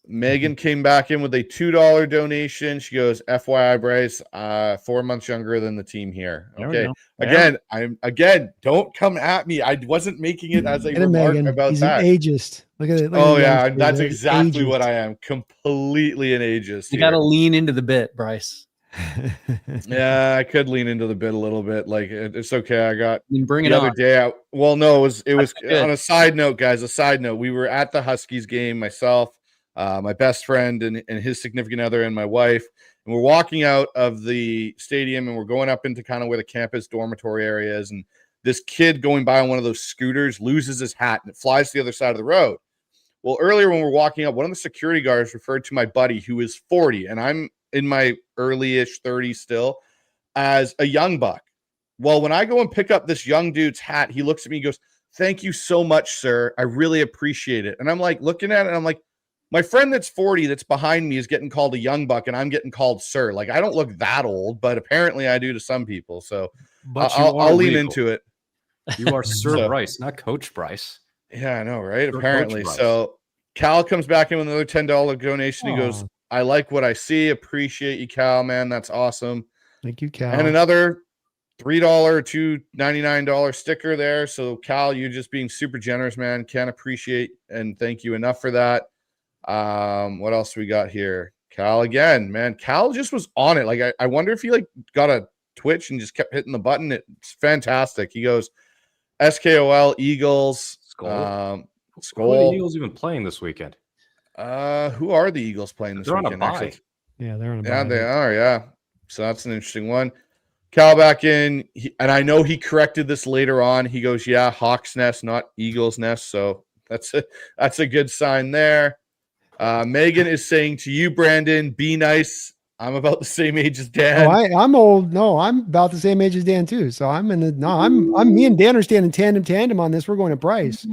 Speaker 1: Megan came back in with a $2 donation. She goes, FYI, Bryce, 4 months younger than the team here. Okay. Again, don't come at me. I wasn't making it as a remark about
Speaker 2: He's
Speaker 1: that.
Speaker 2: An ageist. Look at it.
Speaker 1: That's exactly what I am. Completely an ageist.
Speaker 4: You got to lean into the bit, Bryce.
Speaker 1: Yeah, I could lean into the bit a little bit. Like it's okay. I got
Speaker 4: Bring it
Speaker 1: the other
Speaker 4: on.
Speaker 1: day. Well, no, it was
Speaker 4: good.
Speaker 1: on a side note, guys. A side note. We were at the Huskies game. Myself, my best friend, and his significant other, and my wife. And we're walking out of the stadium, and we're going up into kind of where the campus dormitory area is. And this kid going by on one of those scooters loses his hat, and it flies to the other side of the road. Well, earlier when we're walking up, one of the security guards referred to my buddy who is 40, and I'm in my early-ish 30s still, as a young buck. Well, when I go and pick up this young dude's hat, he looks at me and goes, "Thank you so much, sir. I really appreciate it." And I'm like looking at it, and I'm like, my friend that's 40 that's behind me is getting called a young buck, and I'm getting called sir. Like, I don't look that old, but apparently I do to some people. So
Speaker 3: But
Speaker 1: I'll lean into it.
Speaker 3: You are Sir
Speaker 1: So-
Speaker 3: Bryce, not Coach Bryce.
Speaker 1: Yeah, I know, right?
Speaker 3: Sir
Speaker 1: Apparently.
Speaker 3: Coach Bryce.
Speaker 1: So Cal comes back in with another $10 donation. He goes,
Speaker 2: Aw.
Speaker 1: "I like what I see. Appreciate you, Cal, man. That's awesome."
Speaker 2: Thank you, Cal.
Speaker 1: And another $3 to $99 sticker there. So Cal, you just being super generous, man. Can't appreciate and thank you enough for that. What else we got here? Cal again, man. Cal just was on it. Like I wonder if he like got a twitch and just kept hitting the button. It's fantastic. He goes, SKOL Eagles.
Speaker 3: Skull. Who are the
Speaker 1: Skull.
Speaker 3: Eagles even playing this weekend?
Speaker 1: Who are the Eagles playing this
Speaker 3: They're on a
Speaker 1: weekend?
Speaker 3: bye.
Speaker 1: Actually?
Speaker 2: Yeah, they're on a
Speaker 1: Yeah,
Speaker 2: bye.
Speaker 1: they are. Yeah. So that's an interesting one. Cal back in, and I know he corrected this later on. He goes, "Yeah, Hawks Nest, not Eagles Nest." So that's a good sign there. Megan is saying to you, Brandon, be nice. I'm about the same age as Dan.
Speaker 2: Oh, I'm old. No, I'm about the same age as Dan too. So I'm me and Dan are standing tandem on this. We're going to Bryce.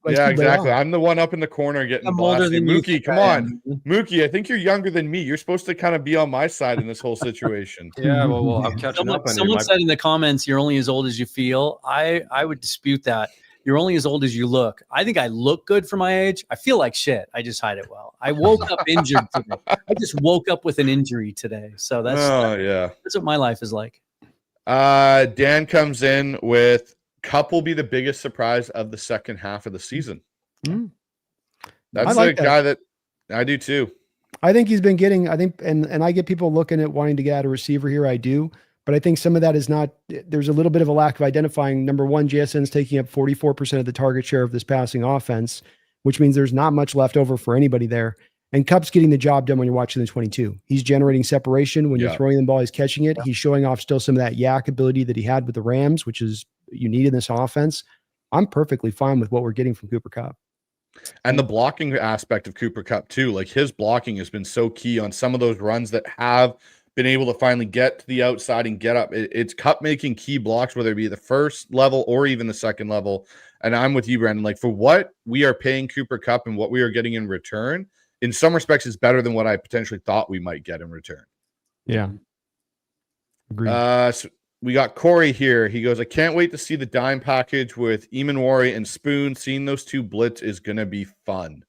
Speaker 2: Let's
Speaker 1: Yeah,
Speaker 2: keep it
Speaker 1: exactly.
Speaker 2: on.
Speaker 1: I'm the one up in the corner getting
Speaker 4: I'm older
Speaker 1: blasted.
Speaker 4: than you.
Speaker 1: Mookie, come on. Mookie, I think you're younger than me. You're supposed to kind of be on my side in this whole situation.
Speaker 3: Yeah, well, I'm catching up on you.
Speaker 4: Someone said in the comments, "You're only as old as you feel." I would dispute that. You're only as old as you look. I think I look good for my age. I feel like shit. I just hide it well. I woke up injured today. I just woke up with an injury today. So that's what my life is like.
Speaker 1: Dan comes in with Cup will be the biggest surprise of the second half of the season.
Speaker 2: Mm.
Speaker 1: That's
Speaker 2: I like
Speaker 1: the guy that I do too.
Speaker 2: I think he's been getting, and I get people looking at wanting to get out a receiver here. I do, but I think some of that is not, there's a little bit of a lack of identifying. Number one, JSN's taking up 44% of the target share of this passing offense, which means there's not much left over for anybody there. And Cup's getting the job done when you're watching the 22. He's generating separation. When you're throwing the ball, he's catching it. He's showing off still some of that yak ability that he had with the Rams, which is you need in this offense. I'm perfectly fine with what we're getting from Cooper Kupp.
Speaker 1: And the blocking aspect of Cooper Kupp too. Like his blocking has been so key on some of those runs that have been able to finally get to the outside and get up. It's Kupp making key blocks, whether it be the first level or even the second level. And I'm with you, Brandon. Like for what we are paying Cooper Kupp and what we are getting in return, in some respects, is better than what I potentially thought we might get in return.
Speaker 2: Yeah. Agreed.
Speaker 1: So we got Corey here. He goes, I can't wait to see the dime package with Eamon and Spoon. Seeing those two blitz is going to be fun.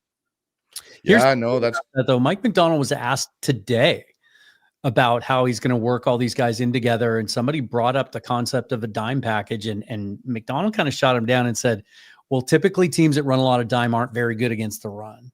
Speaker 4: Though Mike McDonald was asked today about how he's going to work all these guys in together. And somebody brought up the concept of a dime package and McDonald kind of shot him down and said, well, typically teams that run a lot of dime aren't very good against the run.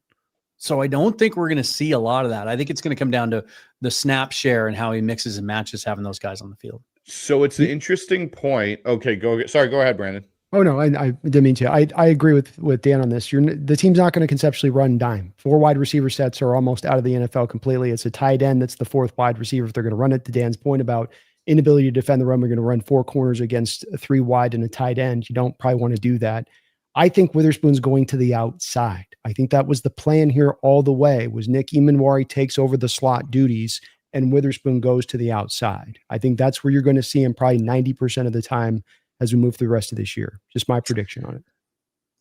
Speaker 4: So I don't think we're going to see a lot of that. I think it's going to come down to the snap share and how he mixes and matches having those guys on the field.
Speaker 1: So it's an interesting point. Okay, go ahead, Brandon.
Speaker 2: Oh no, I didn't mean to. I agree with Dan on this. The team's not going to conceptually run dime. 4 wide receiver sets are almost out of the NFL completely. It's a tight end that's the 4th wide receiver if they're going to run it. To Dan's point about inability to defend the run, we're going to run 4 corners against 3 wide and a tight end. You don't probably want to do that. I think Witherspoon's going to the outside. I think that was the plan here all the way. Was Nick Eamon takes over the slot duties and Witherspoon goes to the outside. I think that's where you're going to see him probably 90% of the time as we move through the rest of this year. Just my prediction on it.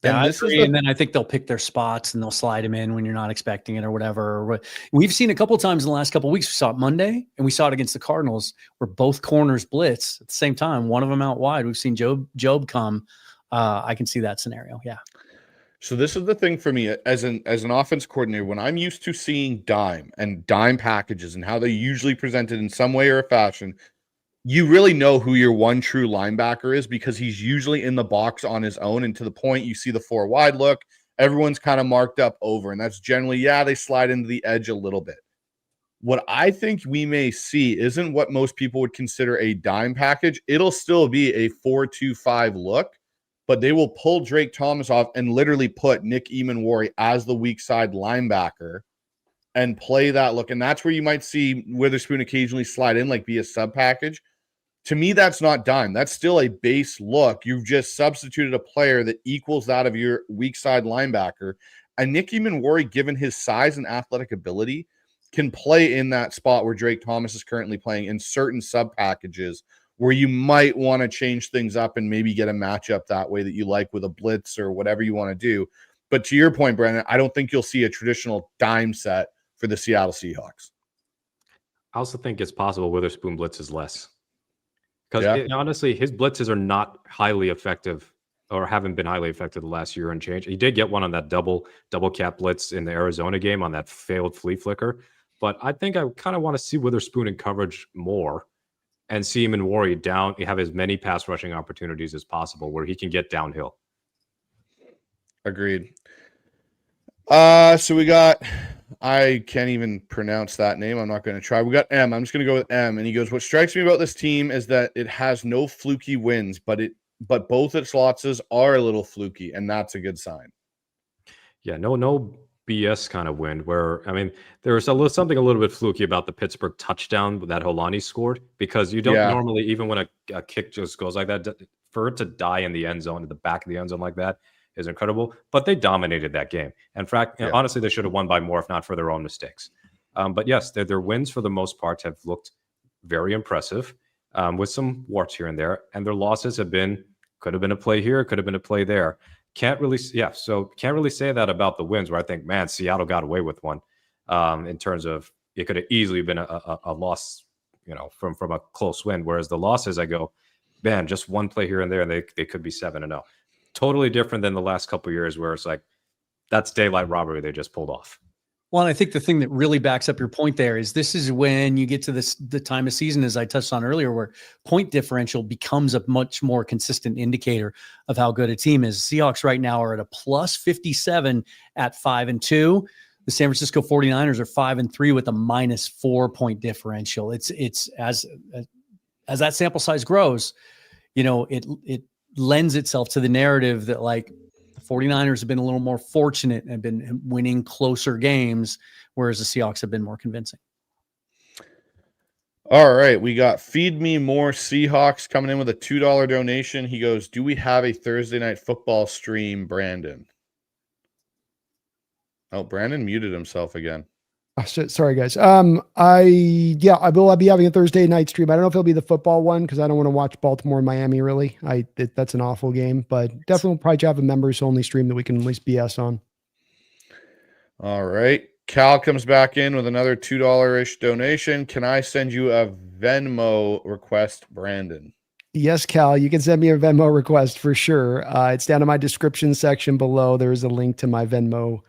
Speaker 4: Yeah, and then I think they'll pick their spots and they'll slide him in when you're not expecting it or whatever. We've seen a couple of times in the last couple of weeks. We saw it Monday and we saw it against the Cardinals where both corners blitz at the same time. One of them out wide. We've seen Job come. I can see that scenario. Yeah.
Speaker 1: So this is the thing for me as an offense coordinator, when I'm used to seeing dime packages and how they usually presented in some way or fashion, you really know who your one true linebacker is because he's usually in the box on his own. And to the point, you see the 4 wide look, everyone's kind of marked up over. And that's generally, they slide into the edge a little bit. What I think we may see isn't what most people would consider a dime package. It'll still be a 4-2-5 look, but they will pull Drake Thomas off and literally put Nick Eamon-Warry as the weak side linebacker and play that look. And that's where you might see Witherspoon occasionally slide in, like be a sub package. To me, that's not dime. That's still a base look. You've just substituted a player that equals that of your weak side linebacker. And Nick Eamon-Warry, given his size and athletic ability, can play in that spot where Drake Thomas is currently playing in certain sub packages where you might want to change things up and maybe get a matchup that way that you like with a blitz or whatever you want to do. But to your point, Brandon, I don't think you'll see a traditional dime set for the Seattle Seahawks.
Speaker 3: I also think it's possible Witherspoon blitzes less. Because honestly, his blitzes are not highly effective or haven't been highly effective the last year and change. He did get one on that double cap blitz in the Arizona game on that failed flea flicker. But I think I kind of want to see Witherspoon in coverage more and see him in Warrior down, have as many pass rushing opportunities as possible where he can get downhill.
Speaker 1: Agreed. So we got, I can't even pronounce that name. I'm not going to try. We got M. I'm just going to go with M. And he goes, what strikes me about this team is that it has no fluky wins, but both its losses are a little fluky, and that's a good sign.
Speaker 3: Yeah, no BS kind of win where, I mean, there was something a little bit fluky about the Pittsburgh touchdown that Holani scored, because you don't normally, even when a kick just goes like that, for it to die in the end zone, at the back of the end zone like that is incredible. But they dominated that game. In fact, honestly, they should have won by more if not for their own mistakes. But yes, their wins for the most part have looked very impressive, with some warts here and there. And their losses have been, could have been a play here, could have been a play there. Can't really say that about the wins where I think, man, Seattle got away with one, in terms of it could have easily been a loss, from a close win. Whereas the losses, I go, man, just one play here and there, and they could be 7-0. Totally different than the last couple of years where it's like, that's daylight robbery they just pulled off.
Speaker 4: Well, and I think the thing that really backs up your point there is this is when you get to the time of season, as I touched on earlier, where point differential becomes a much more consistent indicator of how good a team is. Seahawks right now are at a plus 57 at 5-2. The San Francisco 49ers are 5-3 with a minus 4 point differential. It's as that sample size grows, it lends itself to the narrative that like the 49ers have been a little more fortunate and have been winning closer games, whereas the Seahawks have been more convincing.
Speaker 1: All right. We got Feed Me More Seahawks coming in with a $2 donation. He goes, do we have a Thursday night football stream, Brandon? Oh, Brandon muted himself again.
Speaker 2: Oh, sorry, guys. I will be having a Thursday night stream. I don't know if it'll be the football one because I don't want to watch Baltimore and Miami. Really, that's an awful game. But definitely we'll probably have a members only stream that we can at least BS on.
Speaker 1: All right, Cal comes back in with another $2-ish donation. Can I send you a Venmo request, Brandon?
Speaker 2: Yes, Cal, you can send me a Venmo request for sure. It's down in my description section below. There is a link to my Venmo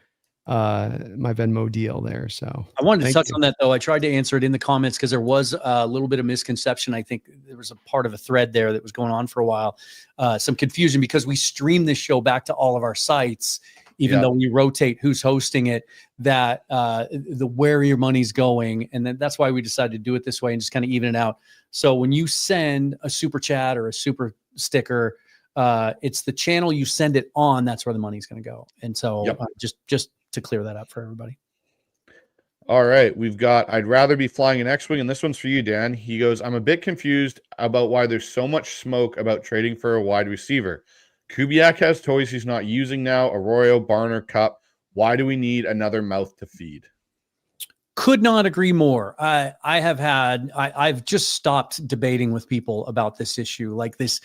Speaker 2: deal there. So
Speaker 4: I wanted to touch on that though. I tried to answer it in the comments because there was a little bit of misconception. I think there was a part of a thread there that was going on for a while. Some confusion because we stream this show back to all of our sites, even though we rotate who's hosting it, that where your money's going. And that's why we decided to do it this way and just kind of even it out. So when you send a super chat or a super sticker, it's the channel you send it on. That's where the money's going to go. And so just to clear that up for everybody.
Speaker 1: All right. We've got, I'd rather be flying an X-Wing, and this one's for you, Dan. He goes, I'm a bit confused about why there's so much smoke about trading for a wide receiver. Kubiak has toys he's not using now, Arroyo, Barner, Cup. Why do we need another mouth to feed?
Speaker 4: Could not agree more. I've just stopped debating with people about this issue, like this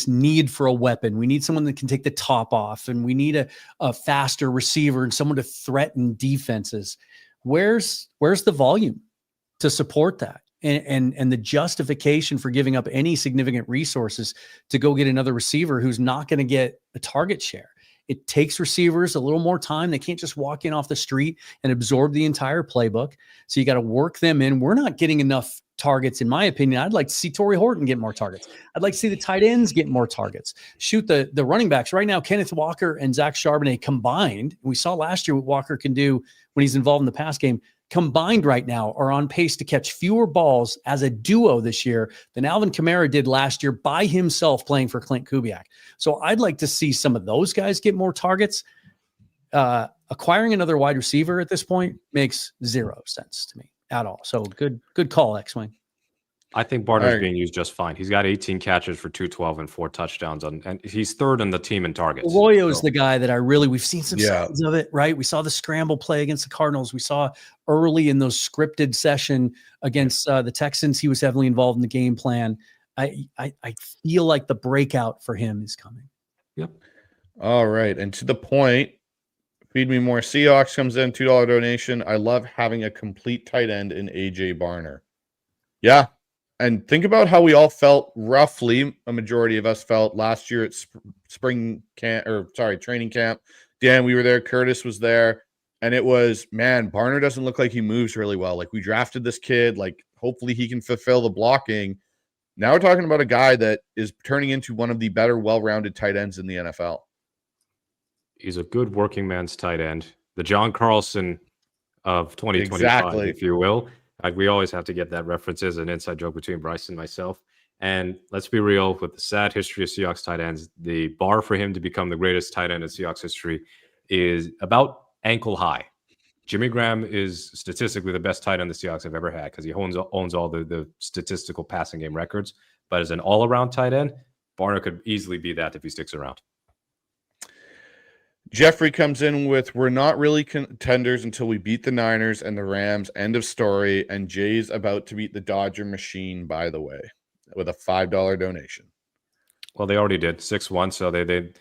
Speaker 4: need for a weapon. We need someone that can take the top off, and we need a faster receiver and someone to threaten defenses. Where's the volume to support that? And the justification for giving up any significant resources to go get another receiver who's not going to get a target share. It takes receivers a little more time. They can't just walk in off the street and absorb the entire playbook. So you got to work them in. We're not getting enough targets, in my opinion. I'd like to see Torrey Horton get more targets. I'd like to see the tight ends get more targets. Shoot the running backs. Right now, Kenneth Walker and Zach Charbonnet combined, we saw last year what Walker can do when he's involved in the pass game. combined right now are on pace to catch fewer balls as a duo this year than Alvin Kamara did last year by himself playing for Klint Kubiak. So I'd like to see some of those guys get more targets. Acquiring another wide receiver at this point makes zero sense to me at all. So good call, X-Wing.
Speaker 3: I think Barner's being used just fine. He's got 18 catches for 212 and 4 touchdowns, and he's third in the team in targets.
Speaker 4: Arroyo's the guy that we've seen some signs of it, right? We saw the scramble play against the Cardinals. We saw early in those scripted session against the Texans, he was heavily involved in the game plan. I feel like the breakout for him is coming.
Speaker 3: Yep.
Speaker 1: All right. And to the point, Feed Me More Seahawks comes in, $2 donation. I love having a complete tight end in AJ Barner. Yeah. And think about how we all felt, roughly a majority of us felt last year at training camp. Dan, we were there. Curtis was there. And it was, man, Barner doesn't look like he moves really well. Like, we drafted this kid. Like, hopefully he can fulfill the blocking. Now we're talking about a guy that is turning into one of the better, well-rounded tight ends in the NFL.
Speaker 3: He's a good working man's tight end. The John Carlson of 2025, if you will. We always have to get that reference as an inside joke between Bryce and myself. And let's be real, with the sad history of Seahawks tight ends, the bar for him to become the greatest tight end in Seahawks history is about ankle high. Jimmy Graham is statistically the best tight end the Seahawks have ever had because he owns all the statistical passing game records. But as an all-around tight end, Barner could easily be that if he sticks around.
Speaker 1: Jeffrey comes in with, we're not really contenders until we beat the Niners and the Rams. End of story. And Jay's about to beat the Dodger machine, by the way, with a $5 donation.
Speaker 3: Well, they already did 6-1. So the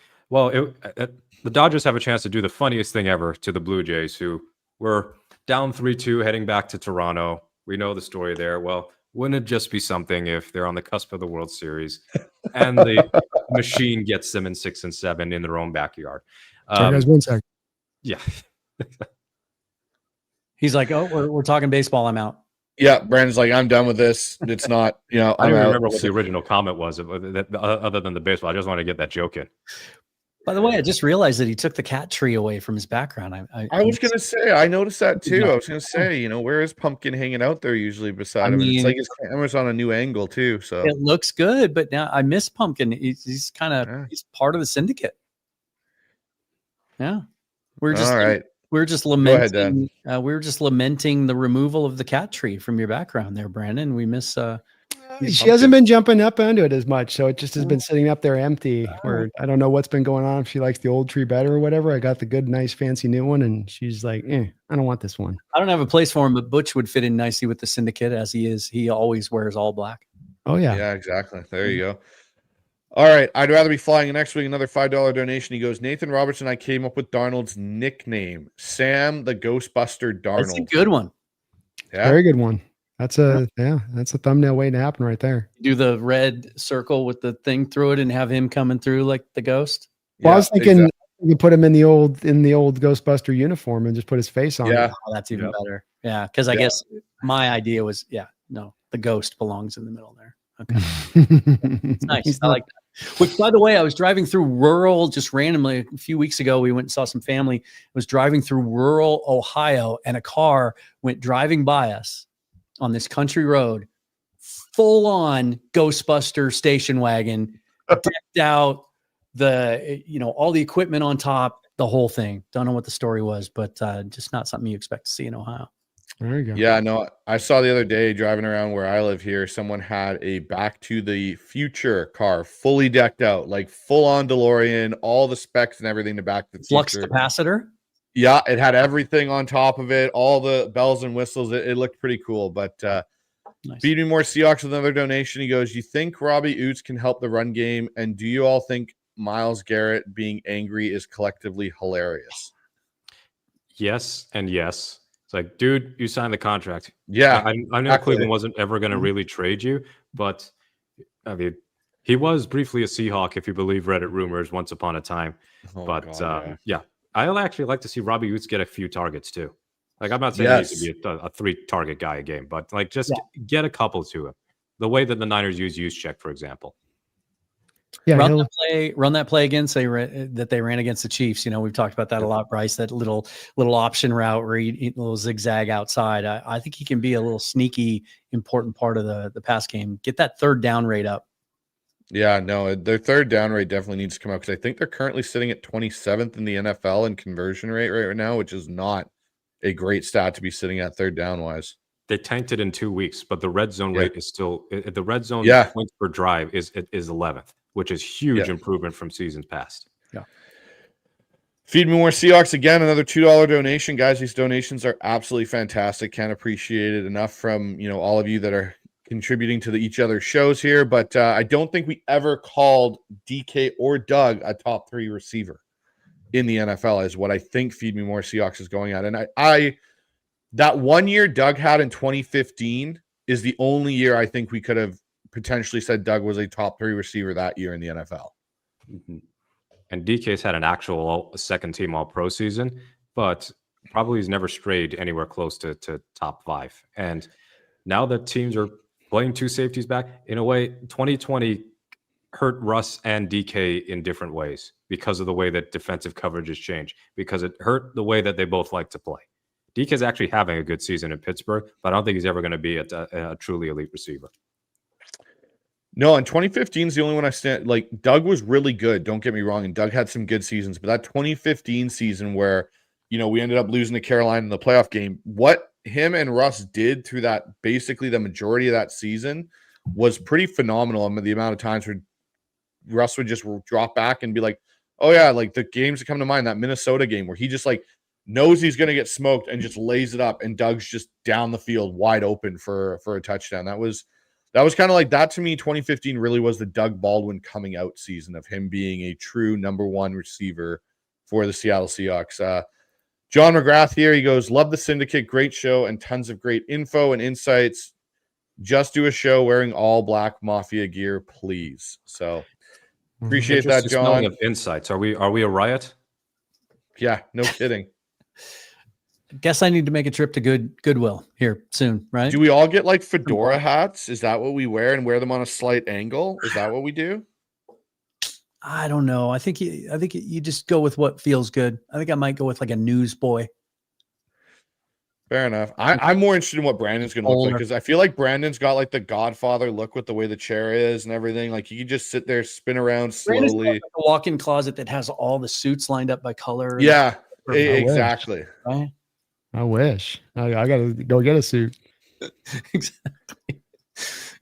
Speaker 3: Dodgers have a chance to do the funniest thing ever to the Blue Jays, who were down 3-2 heading back to Toronto. We know the story there. Well, wouldn't it just be something if they're on the cusp of the World Series and the machine gets them in 6 and 7 in their own backyard?
Speaker 2: Sorry, guys, 1 sec.
Speaker 3: Yeah.
Speaker 4: He's like, oh, we're talking baseball. I'm out.
Speaker 1: Yeah, Brandon's like, I'm done with this. It's not,
Speaker 3: I don't even remember what the original comment was other than the baseball. I just want to get that joke in.
Speaker 4: By the way, I just realized that he took the cat tree away from his background.
Speaker 1: I was going to say, I noticed that too. I was going to say, where is Pumpkin hanging out there usually beside him? It's like his camera's on a new angle too. So
Speaker 4: it looks good, but now I miss Pumpkin. He's kind of he's part of the syndicate. Yeah, we're just lamenting. We're just lamenting the removal of the cat tree from your background there, Brandon. We miss.
Speaker 2: She hasn't been jumping up onto it as much, so it just has been sitting up there empty. Where I don't know what's been going on. If she likes the old tree better or whatever. I got the good, nice, fancy new one, and she's like, I don't want this one.
Speaker 4: I don't have a place for him, but Butch would fit in nicely with the syndicate as he is. He always wears all black.
Speaker 2: Oh yeah,
Speaker 1: yeah, exactly. There you go. All right, I'd rather be flying an X-Wing. Another $5 donation. He goes, Nathan Robertson and I came up with Darnold's nickname, Sam the Ghostbuster Darnold.
Speaker 4: That's a good one.
Speaker 1: Yeah.
Speaker 2: Very good one. That's a thumbnail waiting to happen right there.
Speaker 4: Do the red circle with the thing through it and have him coming through like the ghost.
Speaker 2: Well, I was thinking you put him in the old Ghostbuster uniform and just put his face on.
Speaker 1: Yeah,
Speaker 2: it.
Speaker 4: Oh, that's even better. Yeah, because I guess my idea was, the ghost belongs in the middle there. Okay. It's nice. I like that. Which, by the way, I was driving through rural, just randomly a few weeks ago. We went and saw some family. I was driving through rural Ohio, and a car went driving by us on this country road, full on Ghostbuster station wagon, decked out, all the equipment on top, the whole thing. Don't know what the story was, but just not something you expect to see in Ohio.
Speaker 2: There you go.
Speaker 1: Yeah, no, I saw the other day driving around where I live here, someone had a Back to the Future car fully decked out, like full on DeLorean, all the specs and everything to Back to the
Speaker 4: Flux
Speaker 1: Future.
Speaker 4: capacitor?
Speaker 1: Yeah, it had everything on top of it, all the bells and whistles. It looked pretty cool, but
Speaker 4: nice.
Speaker 1: Feed Me More Seahawks with another donation. He goes, you think Robbie Oots can help the run game, and do you all think Myles Garrett being angry is collectively hilarious?
Speaker 3: Yes and yes. It's like, dude, you signed the contract.
Speaker 1: Yeah.
Speaker 3: I know Cleveland wasn't ever going to really trade you, but I mean, he was briefly a Seahawk, if you believe Reddit rumors, once upon a time. Yeah. I'll actually like to see Robbie Oots get a few targets too. Like, I'm not saying he needs to be a 3-target guy a game, but like just get a couple to him. The way that the Niners use check, for example.
Speaker 2: Yeah,
Speaker 4: run that play again. Say that they ran against the Chiefs. We've talked about that a lot, Bryce. That little option route where he little zigzag outside. I think he can be a little sneaky, important part of the pass game. Get that third down rate up.
Speaker 1: Yeah, no, their third down rate definitely needs to come out because I think they're currently sitting at 27th in the NFL in conversion rate right now, which is not a great stat to be sitting at third down wise.
Speaker 3: They tanked it in 2 weeks, but the red zone rate is still the red zone points per drive is 11th, which is huge improvement from seasons past.
Speaker 4: Yeah.
Speaker 1: Feed Me More Seahawks again, another $2 donation, guys. These donations are absolutely fantastic. Can't appreciate it enough from all of you that are contributing to each other's shows here. But I don't think we ever called DK or Doug a top 3 receiver in the NFL, is what I think Feed Me More Seahawks is going at. And I that 1 year Doug had in 2015 is the only year I think we could have potentially said Doug was a top 3 receiver that year in the NFL.
Speaker 3: Mm-hmm. And DK's had an actual second team All-Pro season, but probably he's never strayed anywhere close to top 5. And now that teams are playing 2 safeties back, in a way, 2020 hurt Russ and DK in different ways because of the way that defensive coverage has changed, because it hurt the way that they both like to play. DK's actually having a good season in Pittsburgh, but I don't think he's ever going to be a truly elite receiver.
Speaker 1: No, and 2015 is the only one I stand. Like, Doug was really good, don't get me wrong, and Doug had some good seasons, but that 2015 season where, we ended up losing to Carolina in the playoff game, what him and Russ did through that, basically the majority of that season, was pretty phenomenal. I mean, the amount of times where Russ would just drop back and be like, oh yeah, like the games that come to mind, that Minnesota game where he just knows he's going to get smoked and just lays it up, and Doug's just down the field wide open for a touchdown. That was kind of like that to me. 2015 really was the Doug Baldwin coming out season of him being a true number 1 receiver for the Seattle Seahawks. John McGrath here, he goes, love the Syndicate, great show and tons of great info and insights. Just do a show wearing all black Mafia gear, please. So appreciate that, John.
Speaker 3: Of insights. Are we a riot?
Speaker 1: Yeah, no kidding.
Speaker 4: Guess I need to make a trip to Goodwill here soon, right?
Speaker 1: Do we all get fedora hats? Is that what we wear and wear them on a slight angle? Is that what we do?
Speaker 4: I don't know. I think you just go with what feels good. I think I might go with a newsboy.
Speaker 1: Fair enough. I'm more interested in what Brandon's going to look like, because I feel like Brandon's got the Godfather look with the way the chair is and everything. Like, he can just sit there, spin around slowly.
Speaker 4: A walk-in closet that has all the suits lined up by color.
Speaker 1: Yeah, exactly.
Speaker 4: Right?
Speaker 2: I wish. I got to go get a suit.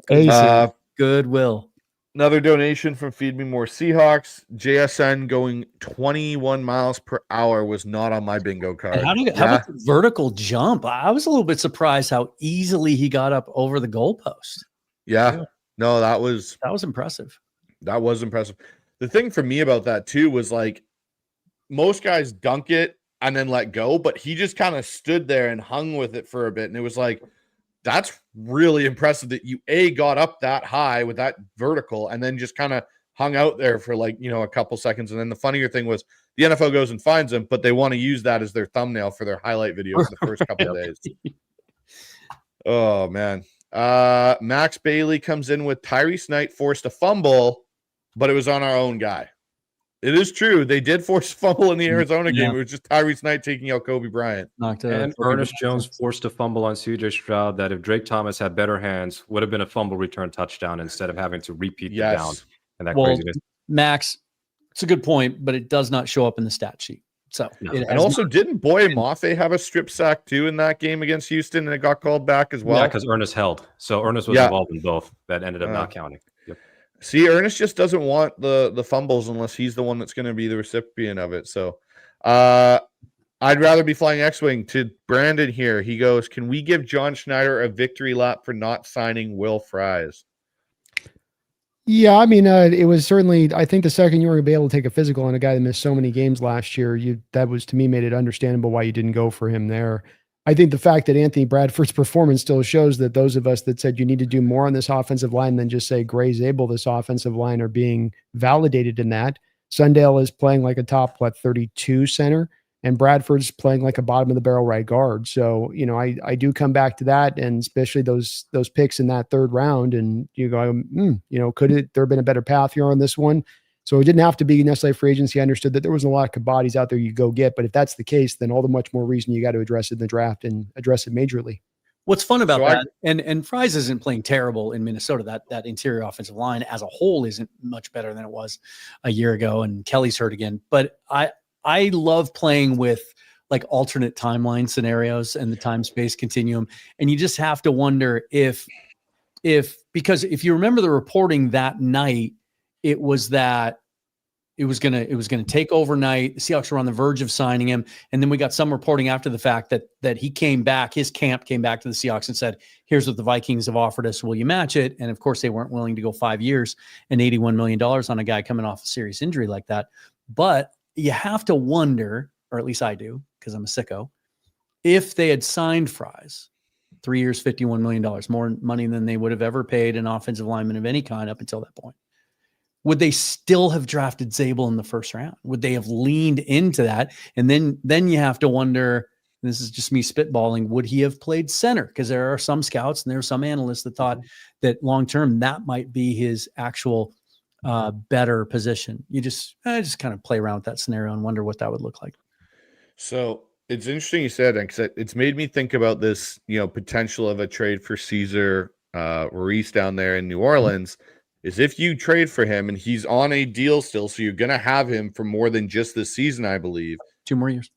Speaker 4: Exactly. Goodwill.
Speaker 1: Another donation from Feed Me More Seahawks. JSN going 21 miles per hour was not on my bingo card.
Speaker 4: How about the vertical jump? I was a little bit surprised how easily he got up over the goalpost.
Speaker 1: Yeah. No, that was
Speaker 4: impressive.
Speaker 1: That was impressive. The thing for me about that too was most guys dunk it and then let go, but he just kind of stood there and hung with it for a bit. And it was that's really impressive that you got up that high with that vertical and then just kind of hung out there for a couple seconds. And then the funnier thing was the NFL goes and finds them, but they want to use that as their thumbnail for their highlight video for the first couple of days. Oh man. Max Bailey comes in with Tyrese Knight forced a fumble, but it was on our own guy. It is true. They did force a fumble in the Arizona game. It was just Tyrese Knight taking out Kobe Bryant.
Speaker 3: And Ernest Jones forced a fumble on CJ Stroud that if Drake Thomas had better hands, would have been a fumble return touchdown instead of having to repeat the down. And that craziness.
Speaker 4: Max, it's a good point, but it does not show up in the stat sheet. So,
Speaker 1: and also, didn't Boye Mafe have a strip sack too in that game against Houston, and it got called back as well?
Speaker 3: Yeah, because Ernest held. So Ernest was involved in both. That ended up not counting. Yep.
Speaker 1: See, Ernest just doesn't want the fumbles unless he's the one that's going to be the recipient of it. So, I'd rather be flying X-Wing. To Brandon here, he goes, can we give John Schneider a victory lap for not signing Will Fries?
Speaker 2: Yeah, I mean, it was certainly, I think the second you were going to be able to take a physical on a guy that missed so many games last year, that was, to me, made it understandable why you didn't go for him there. I think the fact that Anthony Bradford's performance still shows that those of us that said you need to do more on this offensive line than just say Gray Zabel, this offensive line, are being validated in that. Sundale is playing like a top, 32 center, and Bradford's playing like a bottom of the barrel right guard. So, I do come back to that, and especially those picks in that third round, and you go, could there have been a better path here on this one? So it didn't have to be necessarily free agency. I understood that there wasn't a lot of bodies out there you go get, but if that's the case, then all the much more reason you got to address it in the draft and address it majorly.
Speaker 4: What's fun about that, and Fries isn't playing terrible in Minnesota. That interior offensive line as a whole isn't much better than it was a year ago, and Kelly's hurt again. But I love playing with like alternate timeline scenarios and the time space continuum, and you just have to wonder if because if you remember the reporting that night, it was that it was gonna take overnight. The Seahawks were on the verge of signing him, and then we got some reporting after the fact that he came back. His camp came back to the Seahawks and said, "Here's what the Vikings have offered us. Will you match it?" And of course, they weren't willing to go 5 years and $81 million on a guy coming off a serious injury like that. But you have to wonder, or at least I do, because I'm a sicko, if they had signed Fries, 3 years, $51 million, more money than they would have ever paid an offensive lineman of any kind up until that point, would they still have drafted Zabel in the first round? Would they have leaned into that? And then you have to wonder, this is just me spitballing, would he have played center? Because there are some scouts and there are some analysts that thought that long-term that might be his actual better position. I just kind of play around with that scenario and wonder what that would look like.
Speaker 1: So it's interesting you said that, because it's made me think about this, potential of a trade for Cesar Ruiz down there in New Orleans. Is if you trade for him and he's on a deal still, so you're going to have him for more than just this season, I believe.
Speaker 4: 2 more years.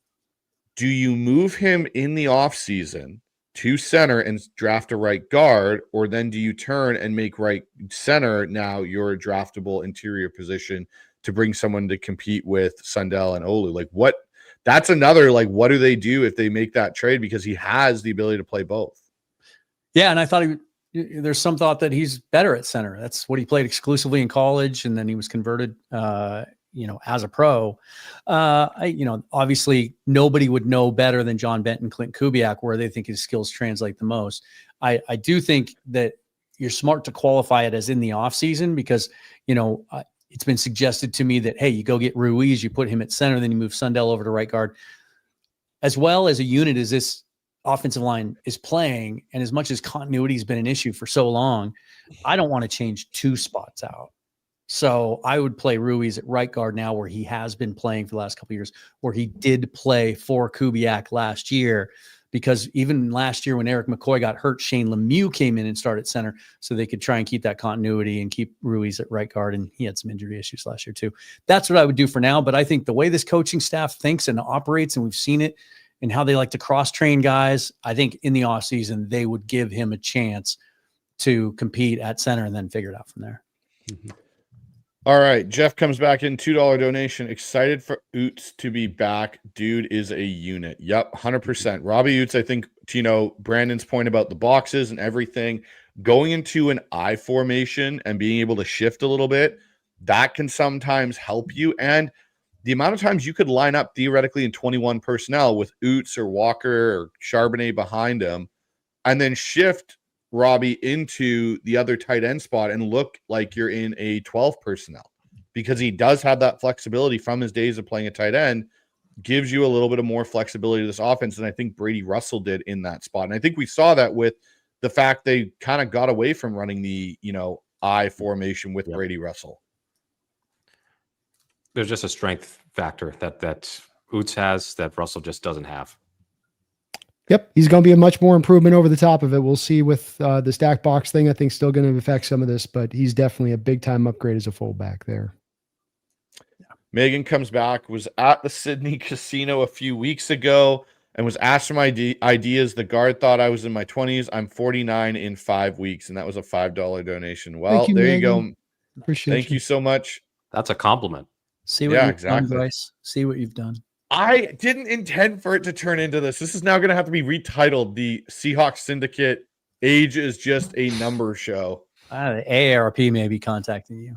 Speaker 1: Do you move him in the offseason to center and draft a right guard, or then do you turn and make right center now your draftable interior position to bring someone to compete with Sundell and Olu? Like, what? That's another, like, what do they do if they make that trade? Because he has the ability to play both.
Speaker 4: Yeah, and I thought there's some thought that he's better at center. That's what he played exclusively in college, and then he was converted, as a pro. Obviously nobody would know better than John Benton, Klint Kubiak, where they think his skills translate the most. I do think that you're smart to qualify it as in the offseason, because, it's been suggested to me that, hey, you go get Ruiz, you put him at center, then you move Sundell over to right guard. As well as a unit as this offensive line is playing, and as much as continuity has been an issue for so long, I don't want to change 2 spots out. So I would play Ruiz at right guard now, where he has been playing for the last couple of years, where he did play for Kubiak last year, because even last year when Eric McCoy got hurt, Shane Lemieux came in and started center so they could try and keep that continuity and keep Ruiz at right guard. And he had some injury issues last year too. That's what I would do for now. But I think the way this coaching staff thinks and operates, and we've seen it, and how they like to cross-train guys, I think in the offseason, they would give him a chance to compete at center and then figure it out from there.
Speaker 3: Mm-hmm.
Speaker 1: All right. Jeff comes back in, $2 donation. Excited for Oots to be back. Dude is a unit. Yep, 100%. Robbie Oots, I think, Brandon's point about the boxes and everything, going into an I formation and being able to shift a little bit, that can sometimes help you. And the amount of times you could line up theoretically in 21 personnel with Oots or Walker or Charbonnet behind him, and then shift Robbie into the other tight end spot and look like you're in a 12 personnel, because he does have that flexibility from his days of playing a tight end, gives you a little bit of more flexibility to this offense than I think Brady Russell did in that spot. And I think we saw that with the fact they kind of got away from running the, I formation with Brady Russell.
Speaker 3: There's just a strength factor that Oots has that Russell just doesn't have.
Speaker 2: Yep, he's going to be a much more improvement over the top of it. We'll see with the stack box thing. I think still going to affect some of this, but he's definitely a big time upgrade as a fullback there.
Speaker 1: Yeah. Megan comes back, was at the Sydney casino a few weeks ago and was asked for my ideas. The guard thought I was in my 20s. I'm 49 in 5 weeks, and that was a $5 donation. Well, there
Speaker 2: Megan.
Speaker 1: you go.
Speaker 2: Appreciate
Speaker 1: Thank you so much.
Speaker 3: That's a compliment.
Speaker 4: See what you've done, Bryce. See what you've done.
Speaker 1: I didn't intend for it to turn into this. This is now going to have to be retitled the Seahawks Syndicate Age is Just a Number Show.
Speaker 4: The AARP may be contacting you.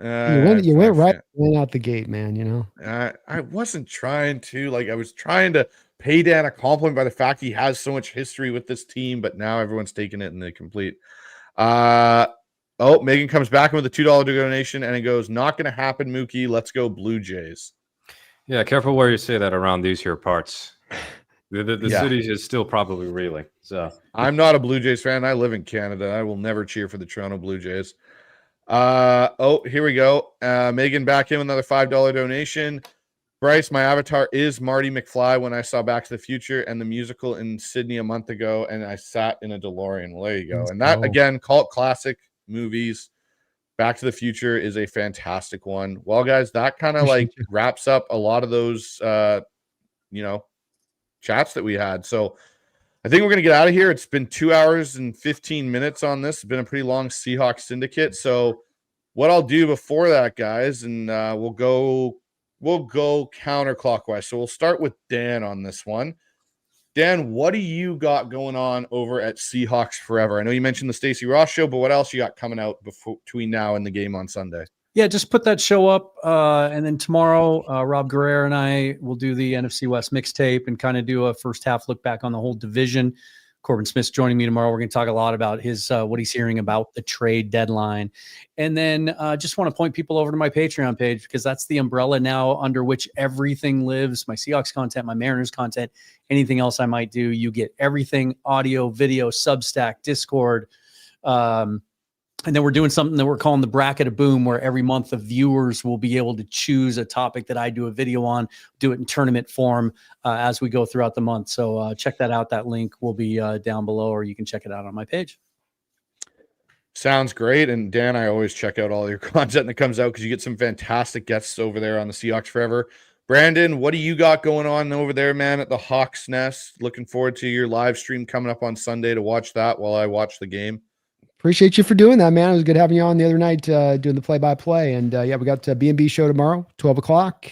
Speaker 2: You went out the gate, man,
Speaker 1: I wasn't trying to. I was trying to pay Dan a compliment by the fact he has so much history with this team, but now everyone's taking it in the complete. Megan comes back with a $2 donation, and it goes, not going to happen, Mookie. Let's go Blue Jays.
Speaker 3: Yeah, careful where you say that around these here parts. The city is still probably reeling. So
Speaker 1: I'm not a Blue Jays fan. I live in Canada. I will never cheer for the Toronto Blue Jays. Here we go. Megan back in with another $5 donation. Bryce, my avatar is Marty McFly when I saw Back to the Future and the musical in Sydney a month ago, and I sat in a DeLorean. Well, there you go. And that, again, cult classic movies. Back to the Future is a fantastic one. Well, guys, that kind of like wraps up a lot of those, chats that we had. So I think we're going to get out of here. It's been 2 hours and 15 minutes on this. It's been a pretty long Seahawks Syndicate. So what I'll do before that, guys, and we'll go counterclockwise. So we'll start with Dan on this one. Dan, what do you got going on over at Seahawks Forever? I know you mentioned the Stacey Ross show, but what else you got coming out between now and the game on Sunday?
Speaker 4: Yeah, just put that show up. And then tomorrow, Rob Guerrero and I will do the NFC West mixtape and kind of do a first half look back on the whole division. Corbin Smith's joining me tomorrow. We're going to talk a lot about his what he's hearing about the trade deadline. And then just want to point people over to my Patreon page because that's the umbrella now under which everything lives. My Seahawks content, my Mariners content, anything else I might do. You get everything, audio, video, Substack, Discord. And then we're doing something that we're calling the Bracket of Boom, where every month the viewers will be able to choose a topic that I do a video on, do it in tournament form as we go throughout the month. So check that out. That link will be down below, or you can check it out on my page.
Speaker 1: Sounds great. And Dan, I always check out all your content that comes out because you get some fantastic guests over there on the Seahawks Forever. Brandon, what do you got going on over there, man, at the Hawks Nest? Looking forward to your live stream coming up on Sunday to watch that while I watch the game.
Speaker 2: Appreciate you for doing that, man. It was good having you on the other night doing the play-by-play. And we got B&B show tomorrow, 12 o'clock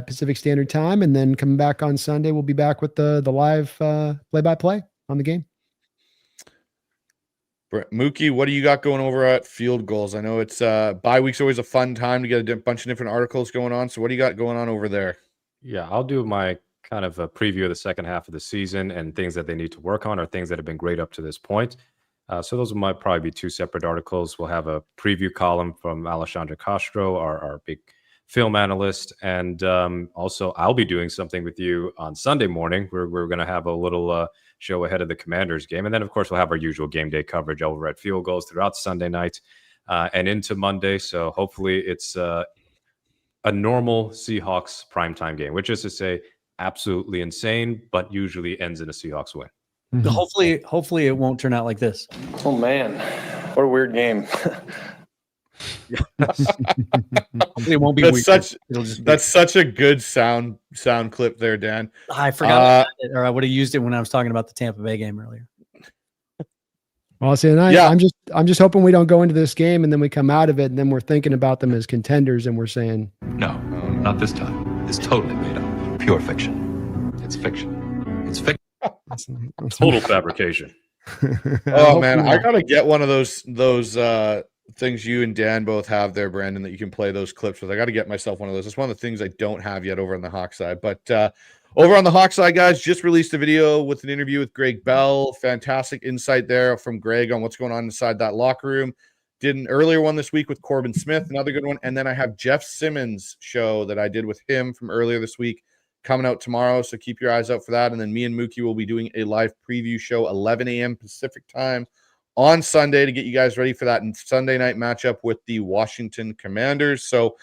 Speaker 2: Pacific Standard Time. And then coming back on Sunday, we'll be back with the live play-by-play on the game.
Speaker 1: Mookie, what do you got going over at Field Goals? I know it's bye week's always a fun time to get a bunch of different articles going on. So what do you got going on over there?
Speaker 3: Yeah, I'll do my kind of a preview of the second half of the season and things that they need to work on or things that have been great up to this point. So those might probably be two separate articles. We'll have a preview column from Alexandre Castro, our big film analyst. And also I'll be doing something with you on Sunday morning. We're going to have a little show ahead of the Commanders game. And then, of course, we'll have our usual game day coverage over at Field Goals throughout Sunday night and into Monday. So hopefully it's a normal Seahawks primetime game, which is to say absolutely insane, but usually ends in a Seahawks win.
Speaker 4: Mm-hmm. Hopefully it won't turn out like this.
Speaker 5: Oh man, what a weird game.
Speaker 4: It won't be
Speaker 1: that's such a good sound clip there, Dan.
Speaker 4: I forgot about it, or I would have used it when I was talking about the Tampa Bay game earlier.
Speaker 2: Well, see, and I'm just hoping we don't go into this game and then we come out of it and then we're thinking about them as contenders and we're saying,
Speaker 6: no, not this time. It's totally made up. Pure fiction. It's fiction. It's fiction.
Speaker 3: Total fabrication.
Speaker 1: Oh man, I gotta get one of those things you and Dan both have there, Brandon, that you can play those clips with. I got to get myself one of those. It's one of the things I don't have yet over on the Hawk side. But over on the Hawk side, guys, just released a video with an interview with Greg Bell. Fantastic insight there from Greg on what's going on inside that locker room. Did an earlier one this week with Corbin Smith, another good one. And then I have Jeff Simmons' show that I did with him from earlier this week coming out tomorrow. So keep your eyes out for that. And then me and Mookie will be doing a live preview show 11 a.m. Pacific time on Sunday to get you guys ready for that Sunday night matchup with the Washington Commanders. So,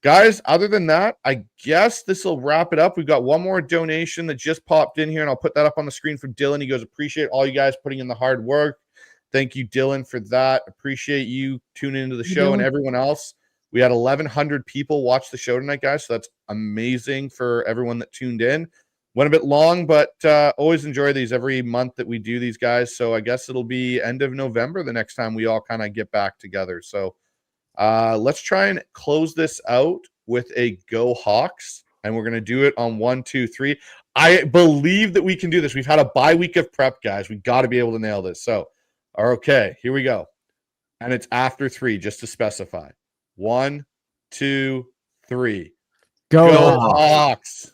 Speaker 1: guys, other than that, I guess this will wrap it up. We've got one more donation that just popped in here, and I'll put that up on the screen for Dylan. He goes, appreciate all you guys putting in the hard work. Thank you, Dylan, for that. Appreciate you tuning into the show and everyone else. We had 1,100 people watch the show tonight, guys, so that's amazing for everyone that tuned in. Went a bit long, but always enjoy these every month that we do these, guys. So I guess it'll be end of November the next time we all kind of get back together. So let's try and close this out with a Go Hawks, and we're going to do it on 1, 2, 3. I believe that we can do this. We've had a bye week of prep, guys. We got to be able to nail this. So, okay, here we go. And it's after 3, just to specify. 1, 2, 3.
Speaker 2: Go
Speaker 1: Hawks.